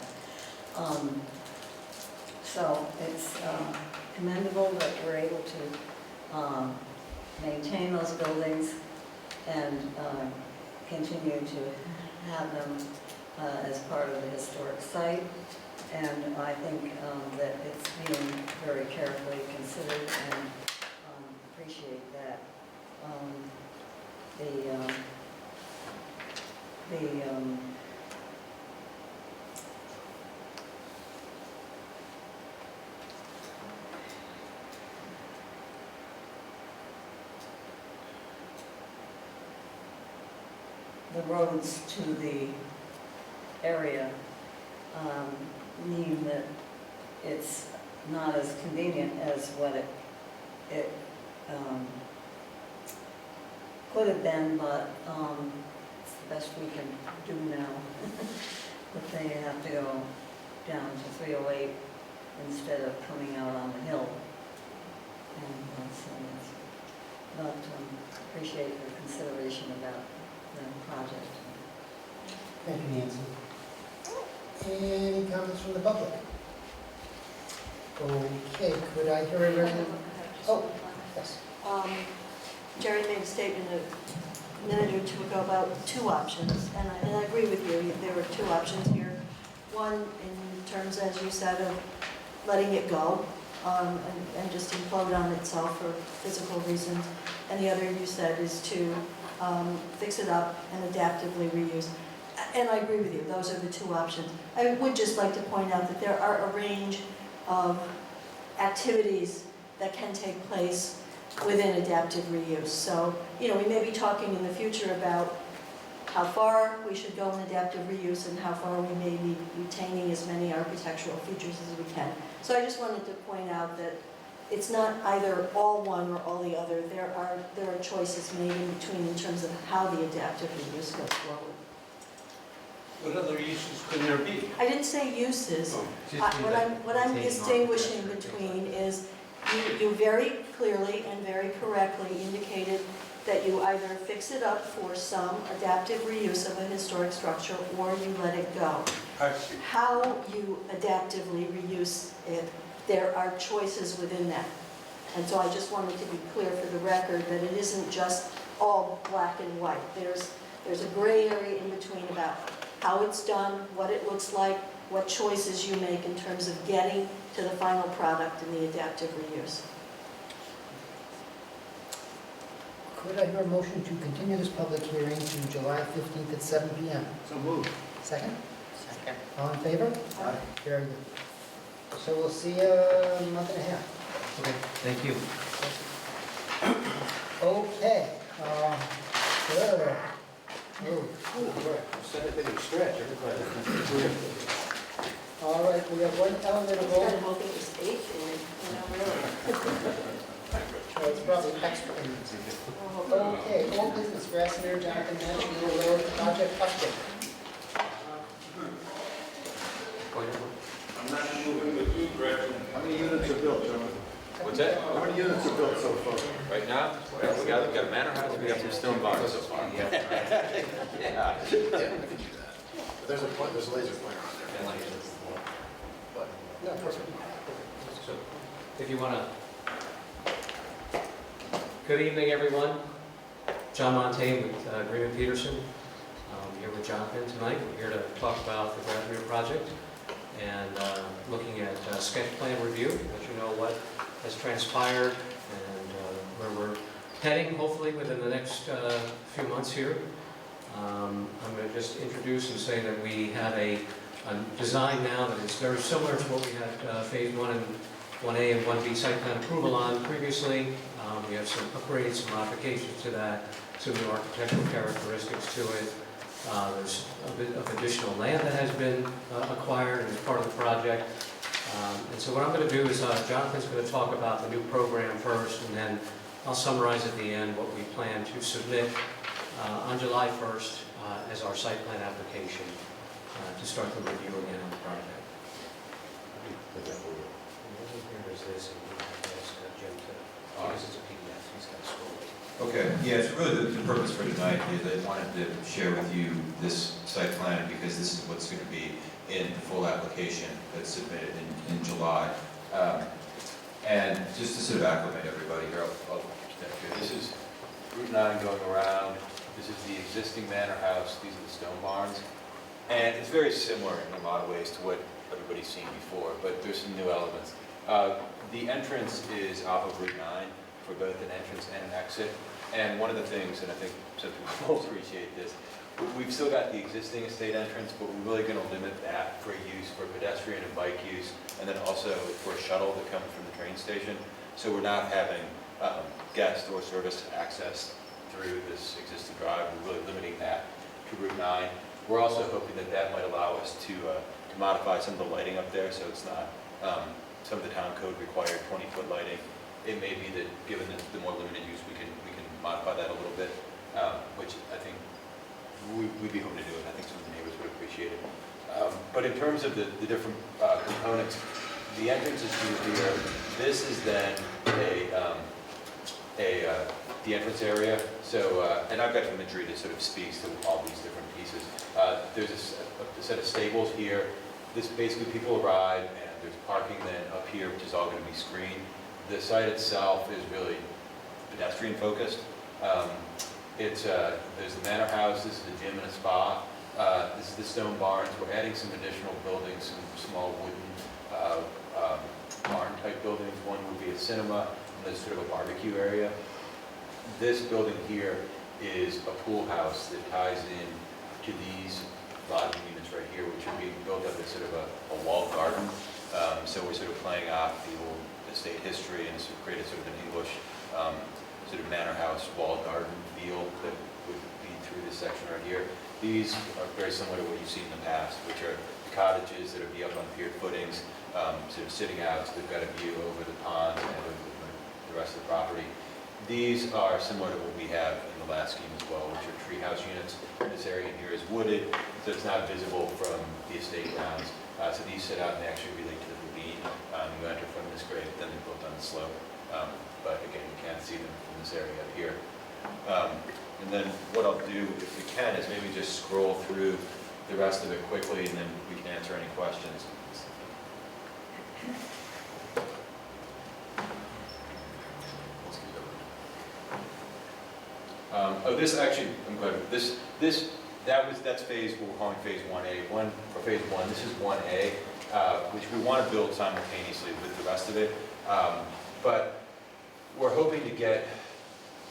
So it's commendable that we're able to maintain those buildings and continue to have them as part of the historic site. And I think that it's being very carefully considered, and appreciate that. The roads to the area mean that it's not as convenient as what it could have been, but it's the best we can do now. But they have to go down to 308 instead of coming out on the hill. And so it's, but appreciate your consideration about the project. Thank you, Nancy. Any comments from the public? Okay, could I hear a resolution? Oh, yes. Jerry made a statement a minute or two ago about two options, and I agree with you. There were two options here. One, in terms, as you said, of letting it go and just implode on itself for physical reasons. And the other, you said, is to fix it up and adaptively reuse. And I agree with you, those are the two options. I would just like to point out that there are a range of activities that can take place within adaptive reuse. So, we may be talking in the future about how far we should go in adaptive reuse and how far we may be retaining as many architectural features as we can. So I just wanted to point out that it's not either all one or all the other. There are choices made in between in terms of how the adaptive reuse goes forward. What other uses could there be? I didn't say uses. What I'm distinguishing between is you very clearly and very correctly indicated that you either fix it up for some adaptive reuse of a historic structure or you let it go. How you adaptively reuse it, there are choices within that. And so I just wanted to be clear for the record that it isn't just all black and white. There's a gray area in between about how it's done, what it looks like, what choices you make in terms of getting to the final product in the adaptive reuse. Could I hear a motion to continue this public hearing to July 15th at 7 p.m.? So moved. Second? Second. All in favor? Aye. Very good. So we'll see you a month and a half. Okay, thank you. Okay. Good. Stretch, All right, we have one element of old. I'm hoping it was 8 really. Well, it's probably extra. Okay, old business, Grassmere, Jonathan National Road project update. I'm not moving with you, Greg. How many units are built, Jonathan? What's that? How many units are built so far? Right now, well, we got a manor house, we got some stone bars so far. Yeah. Yeah, we could do that. But there's a laser pointer on there. But, No, of course. So, if you want to... Good evening, everyone. John Montaigne with Green & Peterson. I'm here with Jonathan tonight. We're here to talk about the Grassmere project and looking at sketch plan review, let you know what has transpired and where we're heading, hopefully within the next few months here. I'm going to just introduce and say that we have a design now that is very similar to what we had phase 1 and 1A and 1B site plan approval on previously. We have some upgrades, some modifications to that, some new architectural characteristics to it. There's a bit of additional land that has been acquired as part of the project. And so what I'm going to do is Jonathan's going to talk about the new program first, and then I'll summarize at the end what we plan to submit on July 1st as our site plan application to start the review again on the project. Here's this, and we'll ask Jim to, because it's a PDF, he's got to scroll. Okay, yeah, so really the purpose for tonight is I wanted to share with you this site plan because this is what's going to be in the full application that's submitted in July. And just to sort of acclimate everybody here, I'll step here. This is Route 9 going around. This is the existing manor house. These are the stone barns. And it's very similar in a lot of ways to what everybody's seen before, but there's some new elements. The entrance is off of Route 9 for both an entrance and an exit. And one of the things, and I think some people will appreciate this, we've still got the existing estate entrance, but we're really going to limit that for use for pedestrian and bike use, and then also for a shuttle that comes from the train station. So we're not having guest or service access through this existing drive. We're really limiting that to Route 9. We're also hoping that that might allow us to modify some of the lighting up there, so it's not some of the town code required 20-foot lighting. It may be that, given the more limited use, we can modify that a little bit, which I think we'd be hoping to do, and I think some of the neighbors would appreciate it. But in terms of the different components, the entrance is through here. This is then the entrance area. So, and I've got imagery that sort of speaks to all these different pieces. There's a set of stables here. This basically people arrive, and there's parking then up here, which is all going to be screened. The site itself is really pedestrian focused. There's the manor house, this is a gym and a spa. This is the stone barns. We're adding some additional buildings, some small wooden barn type buildings. One would be a cinema, and there's sort of a barbecue area. This building here is a pool house that ties in to these lodging units right here, which are being built up as sort of a walled garden. So we're sort of playing off the old estate history and sort of created sort of an English sort of manor house walled garden feel that would be through this section right here. These are very similar to what you've seen in the past, which are cottages that would be up on pier footings, sort of sitting out, so they've got a view over the pond and over the rest of the property. These are similar to what we have in the last scheme as well, which are treehouse units. This area in here is wooded, so it's not visible from the estate grounds. So these sit out and they actually relate to the ravine. You enter from this grade, then they're built on the slope. But again, you can't see them from this area up here. And then what I'll do, if we can, is maybe just scroll through the rest of it quickly, and then we can answer any questions. This actually, I'm glad. That's phase, what we're calling phase 1A. For phase 1, this is 1A, which we want to build simultaneously with the rest of it. But we're hoping to get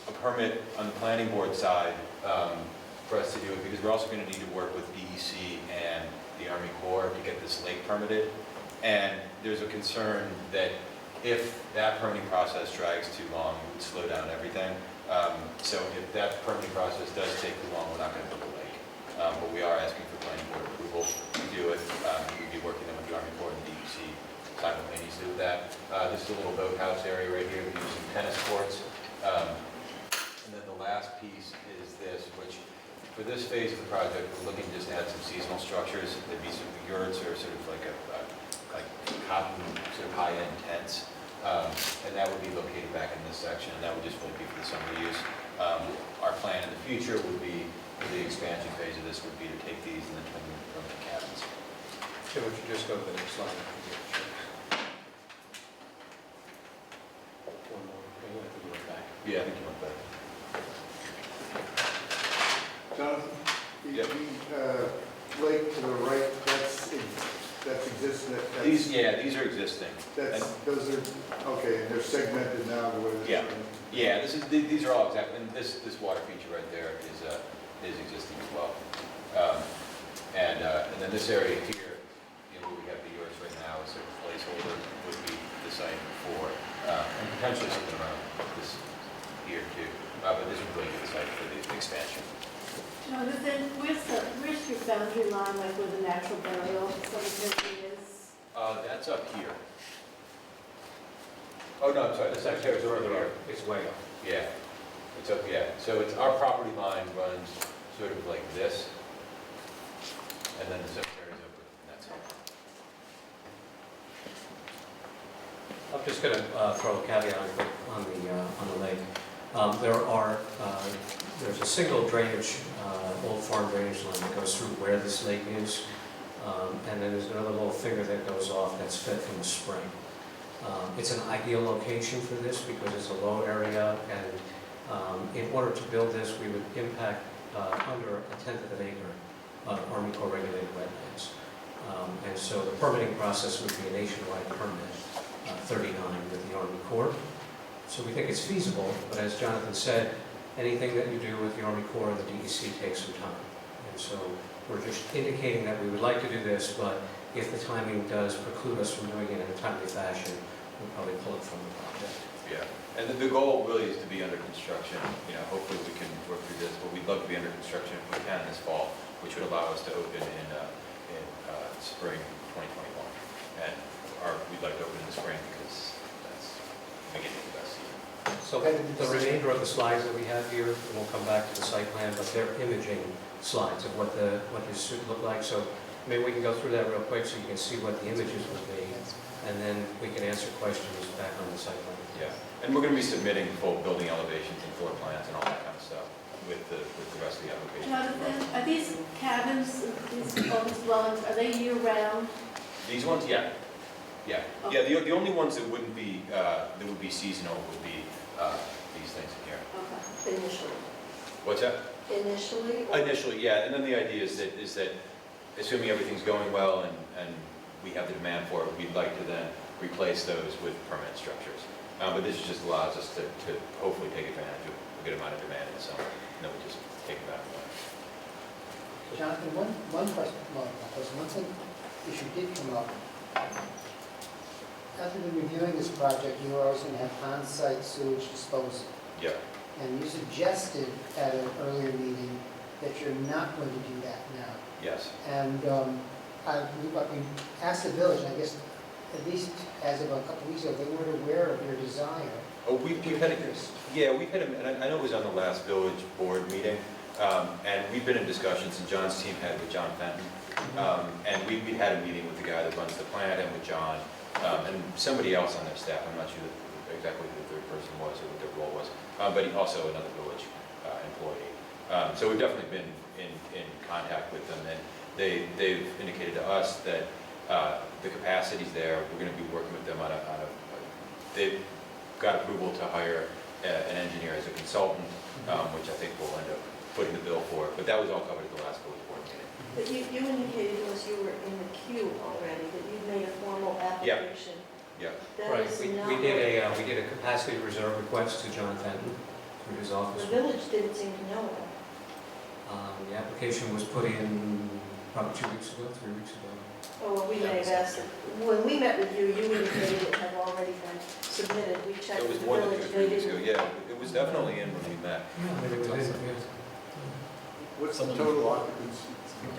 a permit on the planning board side for us to do it, because we're also going to need to work with DEC and the Army Corps to get this lake permitted. And there's a concern that if that permitting process drags too long, it would slow down everything. So if that permitting process does take too long, we're not going to build a lake. But we are asking for planning board approval to do it. We'd be working with the Army Corps and the DEC simultaneously with that. This is a little boathouse area right here. We use some tennis courts. And then the last piece is this, which for this phase of the project, we're looking to just add some seasonal structures. There'd be some yurts or sort of like like cotton sort of high-end tents. And that would be located back in this section, and that would just really be for the summer use. Our plan in the future would be, for the expansion phase of this, would be to take these and then turn them into permanent cabins. So would you just go to the next slide? One more. Okay, I think you went back. Yeah, I think you went back. Jonathan, the lake to the right, that's existing. These are existing. Those are, okay, and they're segmented now the way they're Yeah, these are all exact, and this water feature right there is existing as well. And then this area here, where we have the yurts right now, is sort of placeholder, would be the site for, and potentially something around this here too. But this would really be the site for the expansion. Jonathan, where's your boundary line, like where the natural burial cemetery is? That's up here. Oh, no, I'm sorry, the cemetery's over there. It's way up. Yeah, it's up, yeah. So it's, our property line runs sort of like this, and then the cemetery's over, and that's it. I'm just going to throw a caveat on the lake. There's a single drainage, old farm drainage line that goes through where this lake is, and then there's another little finger that goes off that's fed from the spring. It's an ideal location for this because it's a low area, and in order to build this, we would impact under a tenth of an acre Army Corps regulated wetlands. And so the permitting process would be a nationwide permit, 39 with the Army Corps. So we think it's feasible, but as Jonathan said, anything that you do with the Army Corps and the DEC takes some time. And so we're just indicating that we would like to do this, but if the timing does preclude us from doing it in a timely fashion, we'll probably pull it from the project. Yeah, and the goal really is to be under construction. You know, hopefully we can work through this, but we'd love to be under construction if we can this fall, which would allow us to open in spring 2021. And we'd like to open in the spring because that's the beginning of the best season. So the remainder of the slides that we have here, and we'll come back to the site plan, but they're imaging slides of what this should look like. So maybe we can go through that real quick so you can see what the images would be, and then we can answer questions back on the site plan. Yeah, and we're going to be submitting full building elevations and floor plans and all that kind of stuff with the rest of the application. Jonathan, are these cabins, all these dwellings, are they year-round? These ones, yeah. Yeah, Okay. yeah. The only ones that wouldn't be that would be seasonal would be these things in here. Okay, initially. What's that? Initially? Initially, yeah. And then the idea is that assuming everything's going well and we have the demand for it, we'd like to then replace those with permanent structures. But this just allows us to hopefully take advantage of a good amount of demand in the summer, and then we just take it back away. Jonathan, one question, one thing issue did come up. After reviewing this project, you were always going to have on-site sewage disposal. Yeah. And you suggested at an earlier meeting that you're not going to do that now. Yes. And we asked the village, and I guess at least as of a couple weeks ago, they weren't aware of your desire. Oh, we've had and I know it was on the last village board meeting, and we've been in discussions, and John's team had with John Fenton, and we had a meeting with the guy that runs the plant and with John, and somebody else on their staff. I'm not sure exactly who the third person was or what their role was, but he also another village employee. So we've definitely been in contact with them, and they've indicated to us that the capacity's there. We're going to be working with them on they've got approval to hire an engineer as a consultant, which I think we'll end up putting the bill for. But that was all covered at the last village board meeting. But you indicated to us you were in the queue already, that you'd made a formal application. Yeah. That Right, is we not did a capacity reserve request to John Fenton through his office. The village didn't seem to know that. The application was put in probably 2 weeks ago, 3 weeks ago. Oh, well, we may have asked it. When we met with you, you indicated it had already been submitted. We checked It was with the more than village. 2 or 3 weeks ago, yeah. It was definitely in when we met. What's the total occupancy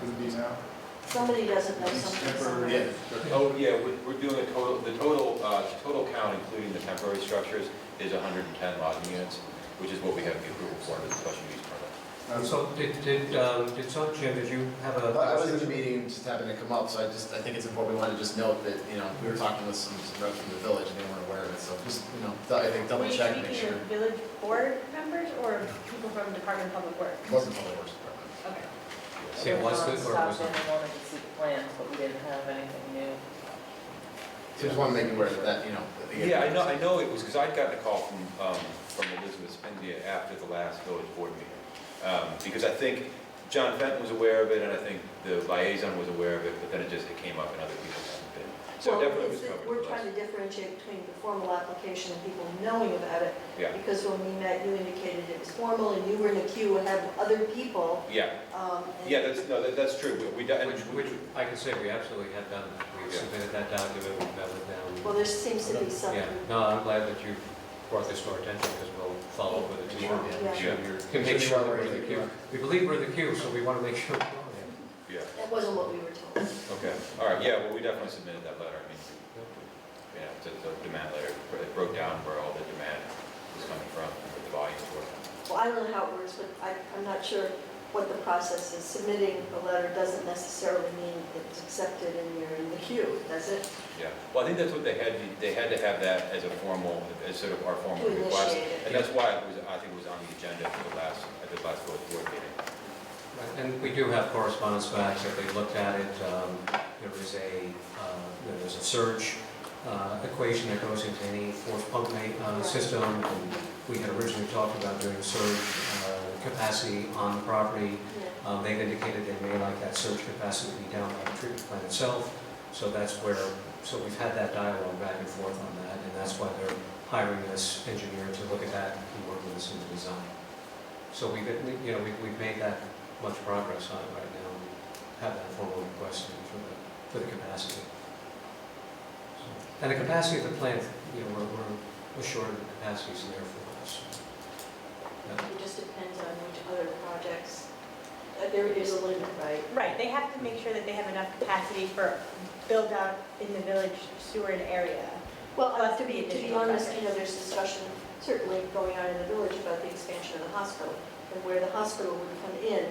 going to be now? Somebody doesn't know something. Yeah. Oh, yeah, we're doing the total count, including the temporary structures, is 110 lodging units, which is what we have the approval for under the special use permit. So Jim, did you have a? I was in the meeting and just happened to come up, so I think it's important, we wanted to just note that, we were talking with some reps from the village and they weren't aware of it, so just, I think double check, make sure. Were you speaking of village board members or people from Department of Public Works? It wasn't Public Works Department. Okay. It was good, or was Stopped in it? and wanted to see the plans, but we didn't have anything new. So just want to make you aware that, Yeah, I know it was, because I'd gotten a call from Elizabeth Spindia after the last village board meeting. Because I think John Fenton was aware of it, and I think the liaison was aware of it, but then it came up and other people hadn't been. So Well, it definitely was covered. we're trying to differentiate between the formal application and people knowing about it. Yeah. Because when we met, you indicated it was formal and you were in the queue and had other people. Yeah. and- Yeah, that's true. Which I can say we absolutely have done. We've submitted that document, we've met with them, Well, there seems to be some. Yeah, no, I'm glad that you brought this to our attention, because we'll follow up with it tomorrow. Yeah. Make sure that we're in the queue. We believe we're in the queue, so we want to make sure we're on there. Yeah, That wasn't what we were told. okay, all right, yeah, well, we definitely submitted that letter, I mean, yeah, it's a demand letter, it broke down where all the demand was coming from, and where the volumes were. Well, I don't know how it works, but I'm not sure what the process is. Submitting a letter doesn't necessarily mean it's accepted and you're in the queue, does it? Yeah, well, I think that's what they had to have that as a formal, as sort of our formal To request. initiate it. And that's why it was, I think it was on the agenda for at the last board meeting. Right, and we do have correspondence back that they looked at it. There's a surge equation that goes into any force pump system. And we had originally talked about doing surge capacity on the property. They've indicated they may like that surge capacity to be down by the treatment plant itself. So so we've had that dialogue back and forth on that, and that's why they're hiring this engineer to look at that and work with us in the design. So we've made that much progress on it right now. We have that formal request in for the capacity. And the capacity of the plant, we're assured the capacity is there for us. It just depends on which other projects. There is a limit, right? Right, they have to make sure that they have enough capacity for build out in the village Seward area. Well, Plus to the be additional honest, projects. there's discussion certainly going on in the village about the expansion of the hospital and where the hospital would come in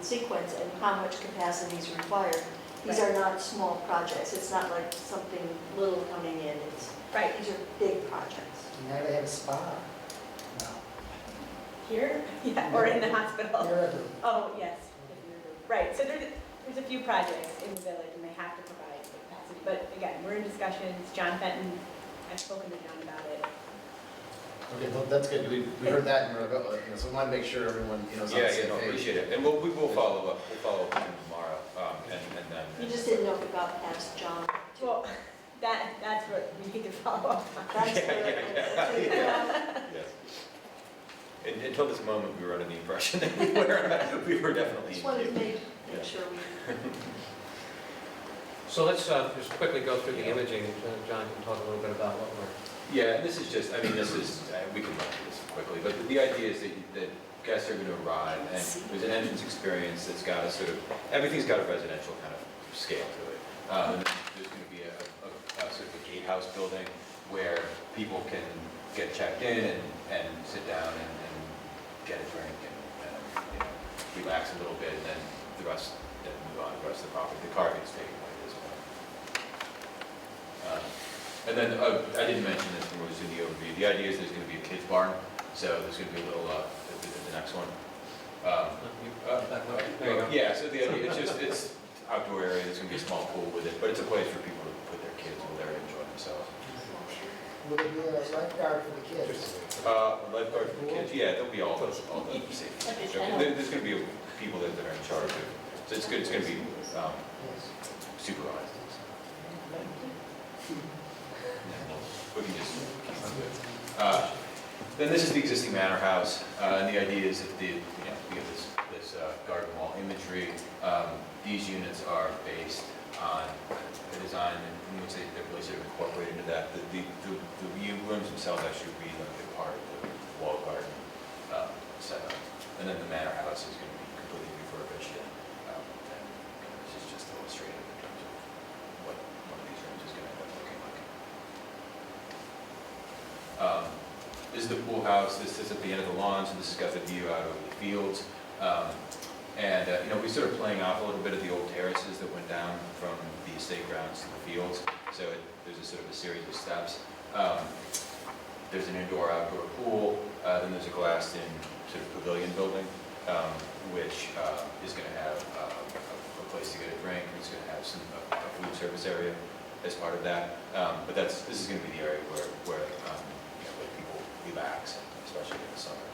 sequence and how much capacity is required. These are not small projects. It's not like something little coming in. These are big projects. Now they have a spa. Here? Yeah, or in the hospital? Wherever. Oh, yes. Right, so there's a few projects in the village and they have to provide the capacity. But again, we're in discussions. John Fenton, I've spoken to John about it. Okay, well, that's good. We heard that, and we're like, so we want to make sure everyone, is on the Yeah, same no, page. appreciate it. And we will follow up. We'll follow up with him tomorrow. And then. You just didn't know if it got past John. Well, that's what we need to follow up on. That's Yes. Until this moment, we were under the impression that we were definitely. Just wanted to make sure we. So let's just quickly go through the imaging. John can talk a little bit about what we're... Yeah, and this is just, we can run through this quickly, but the idea is that guests are going to arrive, and there's an entrance experience that's got a everything's got a residential kind of scale to it. And there's going to be a sort of a gatehouse building where people can get checked in and sit down and get a drink and relax a little bit, and then move on to the rest of the property. The carving is taken away at this point. And then I didn't mention this when we was in the overview. The idea is there's going to be a kids barn, so there's going to be a little the next one. Yeah, so the idea it's outdoor area. There's going to be a small pool with it, but it's a place for people to put their kids while they're enjoying themselves. Will it be a lifeguard for the kids? A lifeguard for the kids. Yeah, there'll be all the safety. There's going to be people that are in charge of. So it's good. It's going to be supervised. We can just then this is the existing manor house, and the idea is that we have this garden wall imagery. These units are based on the design, and which they're really sort of incorporated into that. The rooms themselves actually be like a part of the wall garden setup, and then the manor house is going to be completely refurbished. And this is just illustrative in terms of what one of these rooms is going to end up looking like. This is the pool house. This is at the end of the lawn, so this has got the view out over the fields. We're sort of playing off a little bit of the old terraces that went down from the estate grounds to the fields. So there's a sort of a series of steps. There's an indoor-outdoor pool. Then there's a glassed-in sort of pavilion building, which is going to have a place to get a drink. It's going to have a food service area as part of that. But this is going to be the area where people relax, especially in the summer.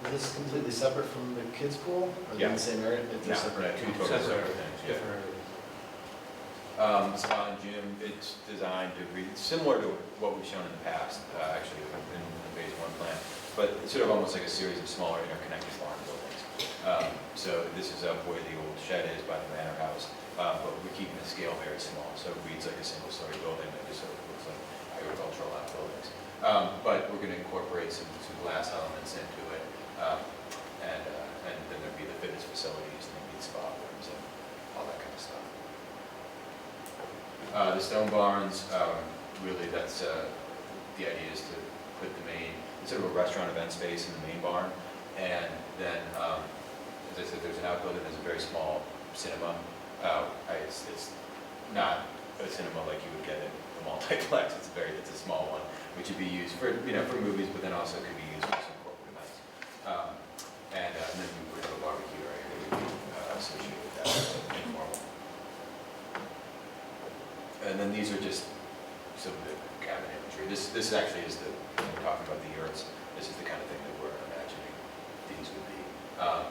Is this completely separate from the kids' pool? Or in the same area? They're separate. Two totally separate things. Yeah. Spa and gym. It's designed to be similar to what we've shown in the past, actually in the phase 1 plan. But it's sort of almost like a series of smaller interconnected barn buildings. So this is up where the old shed is by the manor house, but we're keeping the scale very small. So it reads like a single-story building. The stone barns, really that's, the idea is to put the main, instead of a restaurant event space in the main barn, and then, as I said, there's an outbuilding, there's a very small cinema. It's not a cinema like you would get in a multiplex, it's a small one, which would be used for, for movies, but then also could be used for some corporate events. And then we would have a barbecue area that would be associated with that, informal. And then these are just some of the cabin imagery. This actually is when we're talking about the yurts, this is the kind of thing that we're imagining these would be.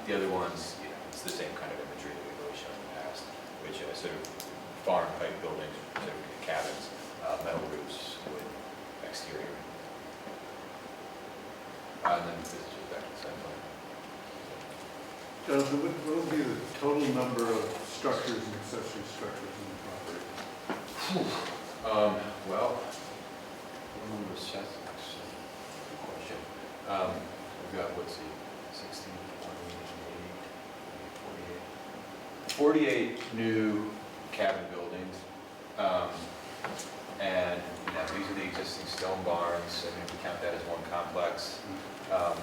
The other ones, it's the same kind of imagery that we've always shown in the past, which are sort of farm type buildings, sort of cabins, metal roofs, wood exterior. And then this is just back to the same plan. Jonathan, what will be the total number of structures and accessory structures in the property? Well, what number of sets? Good question. We've got, let's see, 16, 48 new cabin buildings. And these are the existing stone barns. I mean, if we count that as one complex, but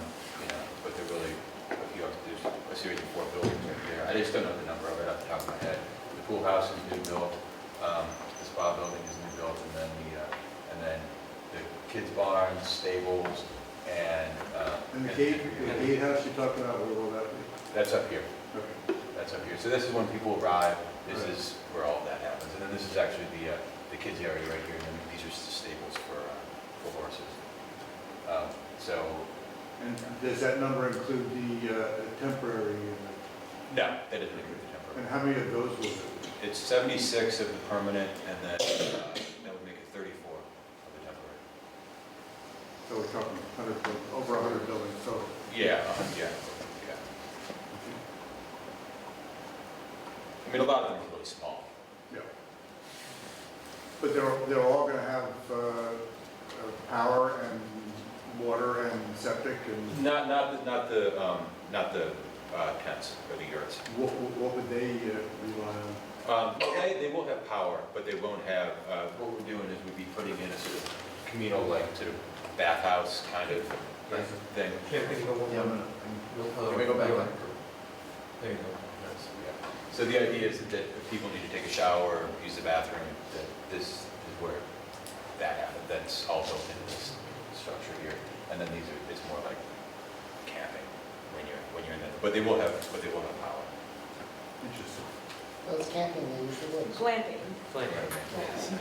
they're really, there's a series of 4 buildings right here. I just don't know the number of it off the top of my head. The pool house is new built. The spa building is new built, and then the kids' barns, stables, and the gatehouse you talked about, where will that be? That's up here. Okay. That's up here. So this is when people arrive. This is where all of that happens, and then this is actually the kids' area right here, and then these are stables for horses. And does that number include the temporary? No, that doesn't include the temporary. And how many of those will it? It's 76 of the permanent, and then that would make it 34 of the temporary. So we're talking 100, over 100 buildings total? Yeah, yeah. I mean, a lot of them are really small. Yeah. But they're all going to have power and water and septic and. Not the tents or the yurts. What would they rely on? They will have power, but they won't have. What we're doing is we'd be putting in a sort of communal, like sort of bathhouse kind of thing. Can we go back? There you go. So the idea is that if people need to take a shower or use the bathroom, that this is where that happens. That's all built into this structure here. And then it's more like camping when you're in there. But they will have power. Interesting. Well, it's camping, they use the woods. Glamping. Yes.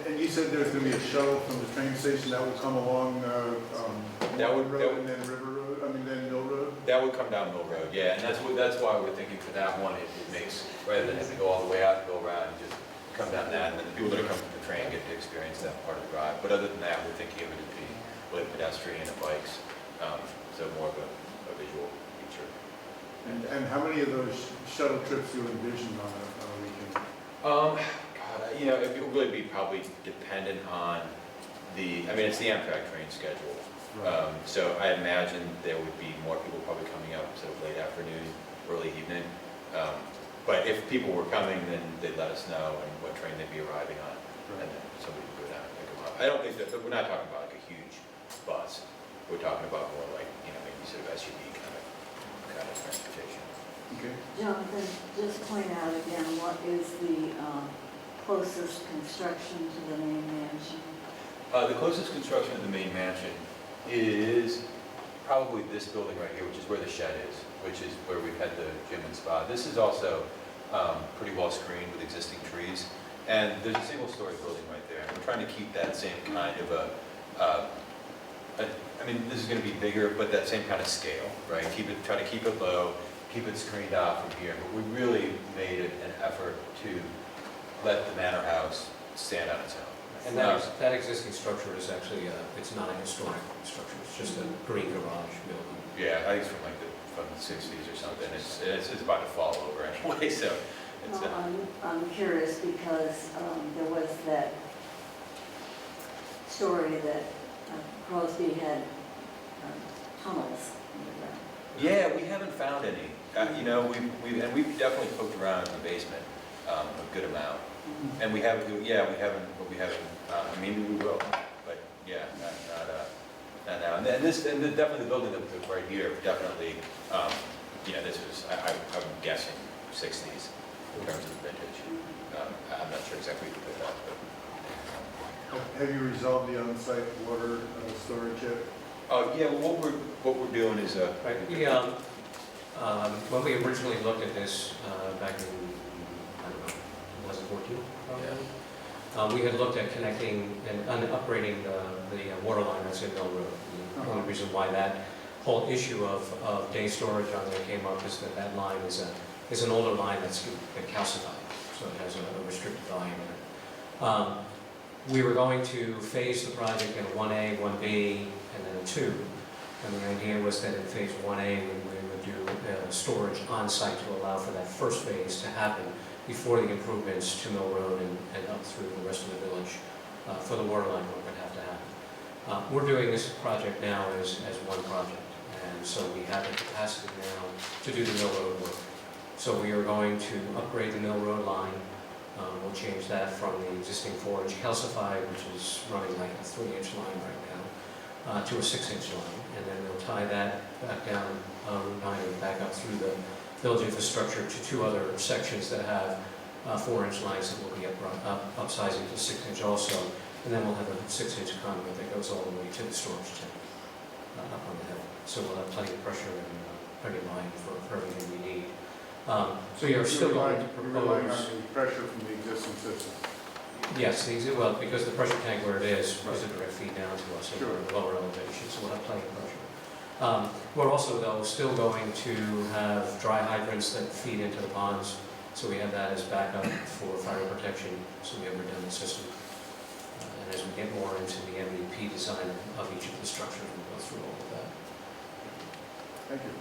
And you said there's going to be a shuttle from the train station that will come along Road and then River Road, then Mill Road? That would come down Mill Road, yeah, and that's why we're thinking for that one, it makes, rather than having to go all the way out and go around, and just come down that, and then the people that are coming from the train get to experience that part of the drive. But other than that, we're thinking of it as being really pedestrian and bikes, so more of a visual feature. And how many of those shuttle trips do you envision on a weekend? It would really be probably dependent on it's the Amtrak train schedule. Right. So I imagine there would be more people probably coming up sort of late afternoon, early evening. But if people were coming, then they'd let us know and what train they'd be arriving on, and then somebody would go down and pick them up. I don't think that, we're not talking about like a huge bus. We're talking about more like, maybe sort of SUV kind of transportation. Okay. Jonathan, just point out again, what is the closest construction to the main mansion? The closest construction to the main mansion is probably this building right here, which is where the shed is, which is where we've had the gym and spa. This is also pretty well screened with existing trees, and there's a single-story building right there. And we're trying to keep that same kind of this is going to be bigger, but that same kind of scale, right? Try to keep it low, keep it screened out from here. But we really made an effort to let the manor house stand on its own. And that existing structure is actually, it's not a historic structure, it's just a green garage building. Yeah, I think it's from the 60s or something. It's about to fall over anyway, so. I'm curious because there was that story that Crosby had tunnels underground. Yeah, we haven't found any. We've definitely poked around in the basement a good amount. And we haven't, I mean, we will, but yeah, not now. And definitely the building that was right here, definitely, this was, I'm guessing 60s in terms of vintage. I'm not sure exactly who did that, but. Have you resolved the on-site water storage yet? Yeah, well, what we're doing is, Right, when we originally looked at this back in, I don't know, 2014, probably? We had looked at connecting and upgrading the water line that's in Mill Road. The only reason why that whole issue of day storage on there came up is that line is an older line that's been calcified, so it has a restricted volume in it. We were going to phase the project in a 1A, 1B, and then a 2. And the idea was that in phase 1A, we would do storage on-site to allow for that first phase to happen before the improvements to Mill Road and up through the rest of the village for the water line work would have to happen. We're doing this project now as one project, and so we have the capacity now to do the Mill Road work. So we are going to upgrade the Mill Road line. We'll change that from the existing 4-inch calcified, which is running like a 3-inch line right now, to a 6-inch line. And then we'll tie that back down Route 9 and back up through the village infrastructure to 2 other sections that have 4-inch lines that will be upsizing to 6-inch also. And then we'll have a 6-inch conduit that goes all the way to the storage tank up on the hill. So we'll have plenty of pressure and plenty of line for everything we need. So you're still going to propose... You're relying on the pressure from the existing system. Yes, well, because the pressure tank where it is going to feed down to us at a lower elevation, so we'll have plenty of pressure. We're also, though, still going to have dry hydrants that feed into the ponds, so we have that as backup for fire protection, so we have a redundant system. And as we get more into the MVP design of each of the structures, we'll go through all of that. Thank you.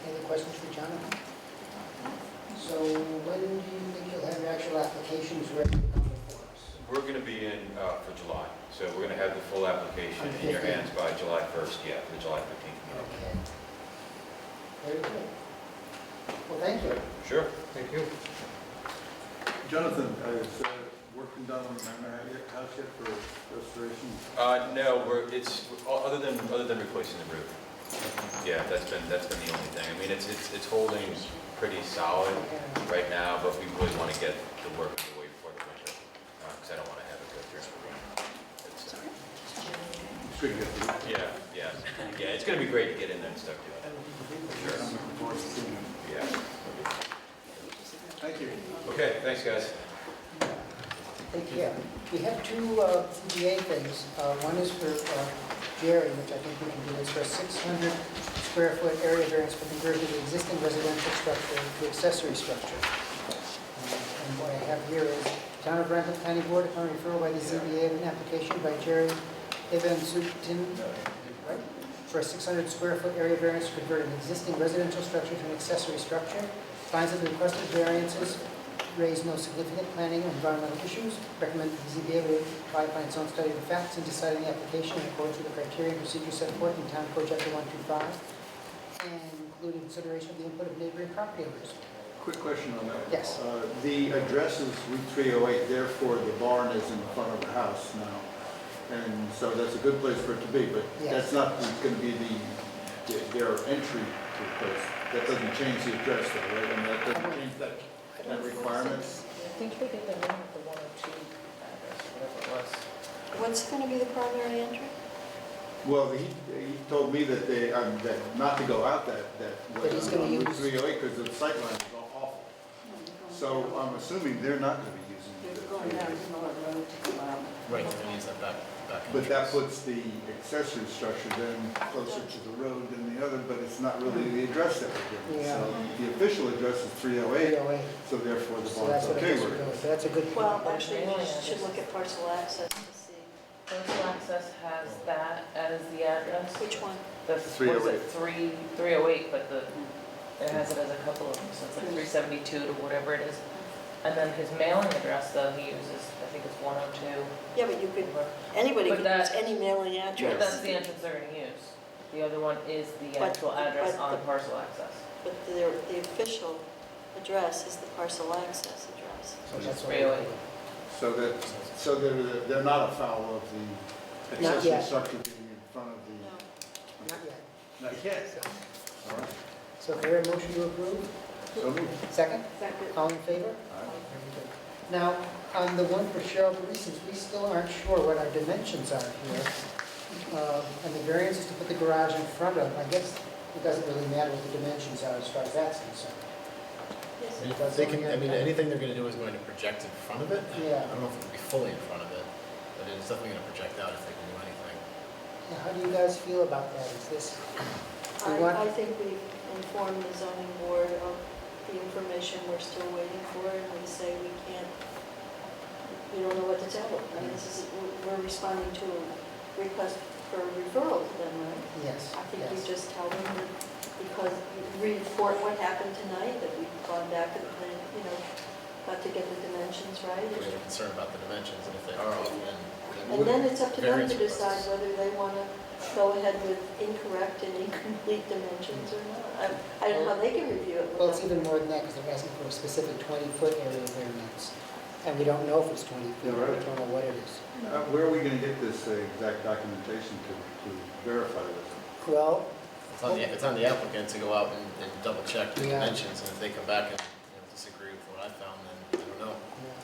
Any other questions for Jonathan? So when do you think you'll have your actual applications ready to come before us? We're going to be in for July, so we're going to have the full application in your hands by July 1st, yeah, for the July 15th meeting. Okay. Very good. Well, thank you. Sure. Thank you. Jonathan, has work been done on the Manor house yet for restoration? No, other than replacing the roof. Yeah, that's been the only thing. I mean, it's holding pretty solid right now, but we really want to get the work away before the winter, because I don't want to have it go through the rain. It's good to get through. Yeah, it's going to be great to get in there and stuff to it. For sure. Yeah. Thank you. Okay, thanks, guys. Take care. We have 2 CBA things. One is for Jerry, which I think we can do. It's for a 600 square foot area variance for conversion of the existing residential structure to accessory structure. And what I have here is Town of Rhinebeck County Board upon referral by the ZBA of an application by Jerry Evansutin, right, for a 600 square foot area variance to convert an existing residential structure to an accessory structure. Finds that the requested variances raise no significant planning or environmental issues. Recommend that the ZBA will abide by its own study of the facts in deciding the application in accordance with the criteria and procedures set forth in Town Code Chapter 125, and including consideration of the input of neighboring property owners. Quick question on that. Yes. The address is Route 308, therefore the barn is in front of the house now. And so that's a good place for it to be, but that's not going to be their entry to the place. That doesn't change the address though, right? And that doesn't change that requirement? I think they did the name of the 102 address, whatever it was. What's going to be the primary entry? Well, he told me that that not to go out that way But he's going to on Route use... 308 because the sight line is awful. So I'm assuming they're not going to be using the Going down 308. to Miller Road to come out. Right, and use that back But that puts the accessory structure then closer to the road than the other, but it's not really the address that we're giving. Yeah. So the official address is 308, 308. so therefore the So barn's that's what okay it is. with it. So that's a good point. Well, actually, we should look at parcel access to see. Parcel access has that as the address. Which one? The, what is it, 308, but it has it as a couple of them, so it's like 372 to whatever it is. And then his mailing address, though, he uses, I think it's 102. Yeah, but you could, anybody But could use any mailing But address. that's the entrance they're going to use. The other one is the But- actual address but on the- parcel access. But the official address is the parcel access address. So that's what Really? So they're not afoul of the Not accessory yet. structure being in front of the, No. Not yet. not yet. All right, So is there a motion to approve? so moved. Second? Second. All in favor? All right. Now, on the one for Cheryl Gleason's, we still aren't sure what our dimensions are here. And the variance is to put the garage in front of, I guess it doesn't really matter what the dimensions are as far as that's concerned. Yes, I mean, if they can, I mean, anything they're gonna do is going to project in front of it. Yeah. I don't know if it'll be fully in front of it, but it's definitely gonna project out if they can do anything. Now, how do you guys feel about that? Is this, we want, I think we informed the zoning board of the information we're still waiting for, and we say we can't, we don't know what to tell them. I mean, we're responding to a request for a referral to them, right? yes, I think we yes. just tell them that because we report what happened tonight, that we've gone back and, got to get the dimensions right. We have a concern about the dimensions, and if they are off, then. And then it's up to them to variance decide requests. whether they want to go ahead with incorrect and incomplete dimensions or not. I don't know how they can review it. Well, it's even more than that because they're asking for a specific 20-foot area variance. And we don't know if it's 20 feet, Yeah, right. we don't know what it is. Where are we gonna get this exact documentation to verify this? Well, It's on the applicant to go out and double check the Yeah. dimensions, and if they come back and disagree with what I found, then I don't know.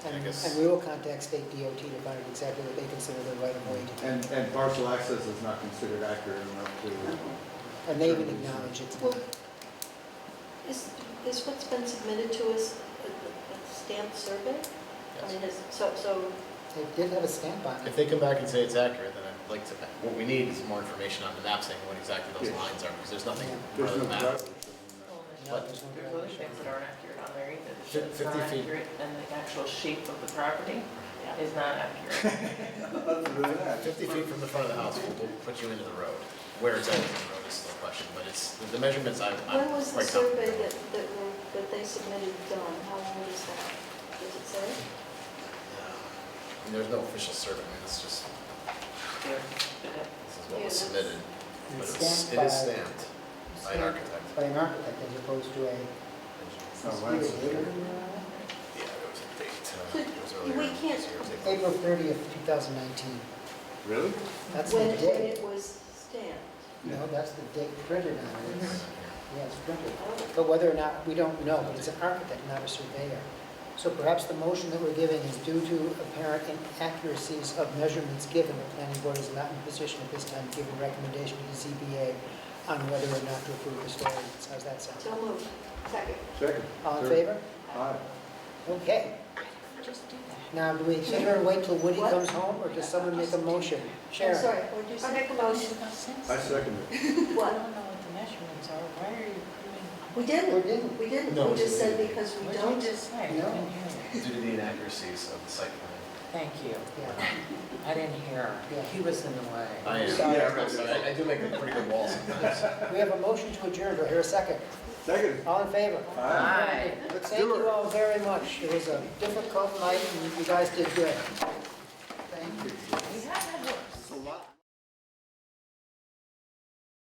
I and guess- we will contact state DOT to find out exactly what they consider the right of way to be. And parcel access is not considered accurate enough to. And they even acknowledge it's Well, not. is what's been submitted to us a stamped survey? I mean, so They did have a stamp on it. If they come back and say it's accurate, then I'd like to, what we need is more information on the map saying what exactly those Yeah. lines are, because there's nothing There's on no the map. driveway. No, there's no There's other things that aren't accurate on there either. The shapes 50 aren't feet. accurate, and the actual shape of the property is not accurate. Other than that. 50 feet from the front of the house will put you into the road. Where it's at in the road is still a question, but it's, the measurements I'm when was the quite survey comfortable. that they submitted done? How old is that? Does it say? And there's no official survey, I mean, it's just, Here. this is what Yeah, was that's- submitted. But It's it is stamped stamped by an architect. By an architect as opposed to a. Oh, that's- Yeah, there was a date. It was So, earlier we this can't- year, it was April. April 30th, 2019. Really? That's When the when date. it was stamped? No, that's the date printed on it. Yeah, it's printed. Oh. But whether or not, we don't know, but it's an architect, not a surveyor. So perhaps the motion that we're giving is due to apparent inaccuracies of measurements given. The planning board is not in a position at this time to give a recommendation to the ZBA on whether or not to approve this variance. How's that sound? So moved. Second. Second. All in Third. favor? Aye. Okay. Just do that. Now, do we sit here and wait till Woody What? comes home, or does someone make a motion? I'm Sharon? sorry, what did you say? I make a motion. I second it. What? know what the measurements are, why are you We Or didn't. didn't? We didn't. No, We it's just a- said because we don't. just say? No. Due to the inaccuracies of the site plan. Thank you. Yeah. I didn't hear. Yeah. He was in the way. I am, Sorry. yeah, I'm sorry. I do make a pretty good wall sometimes. We have a motion to adjourn. Do I hear a second? Second. All in favor? Aye. Thank you all very much. It was a difficult night, and you guys did good.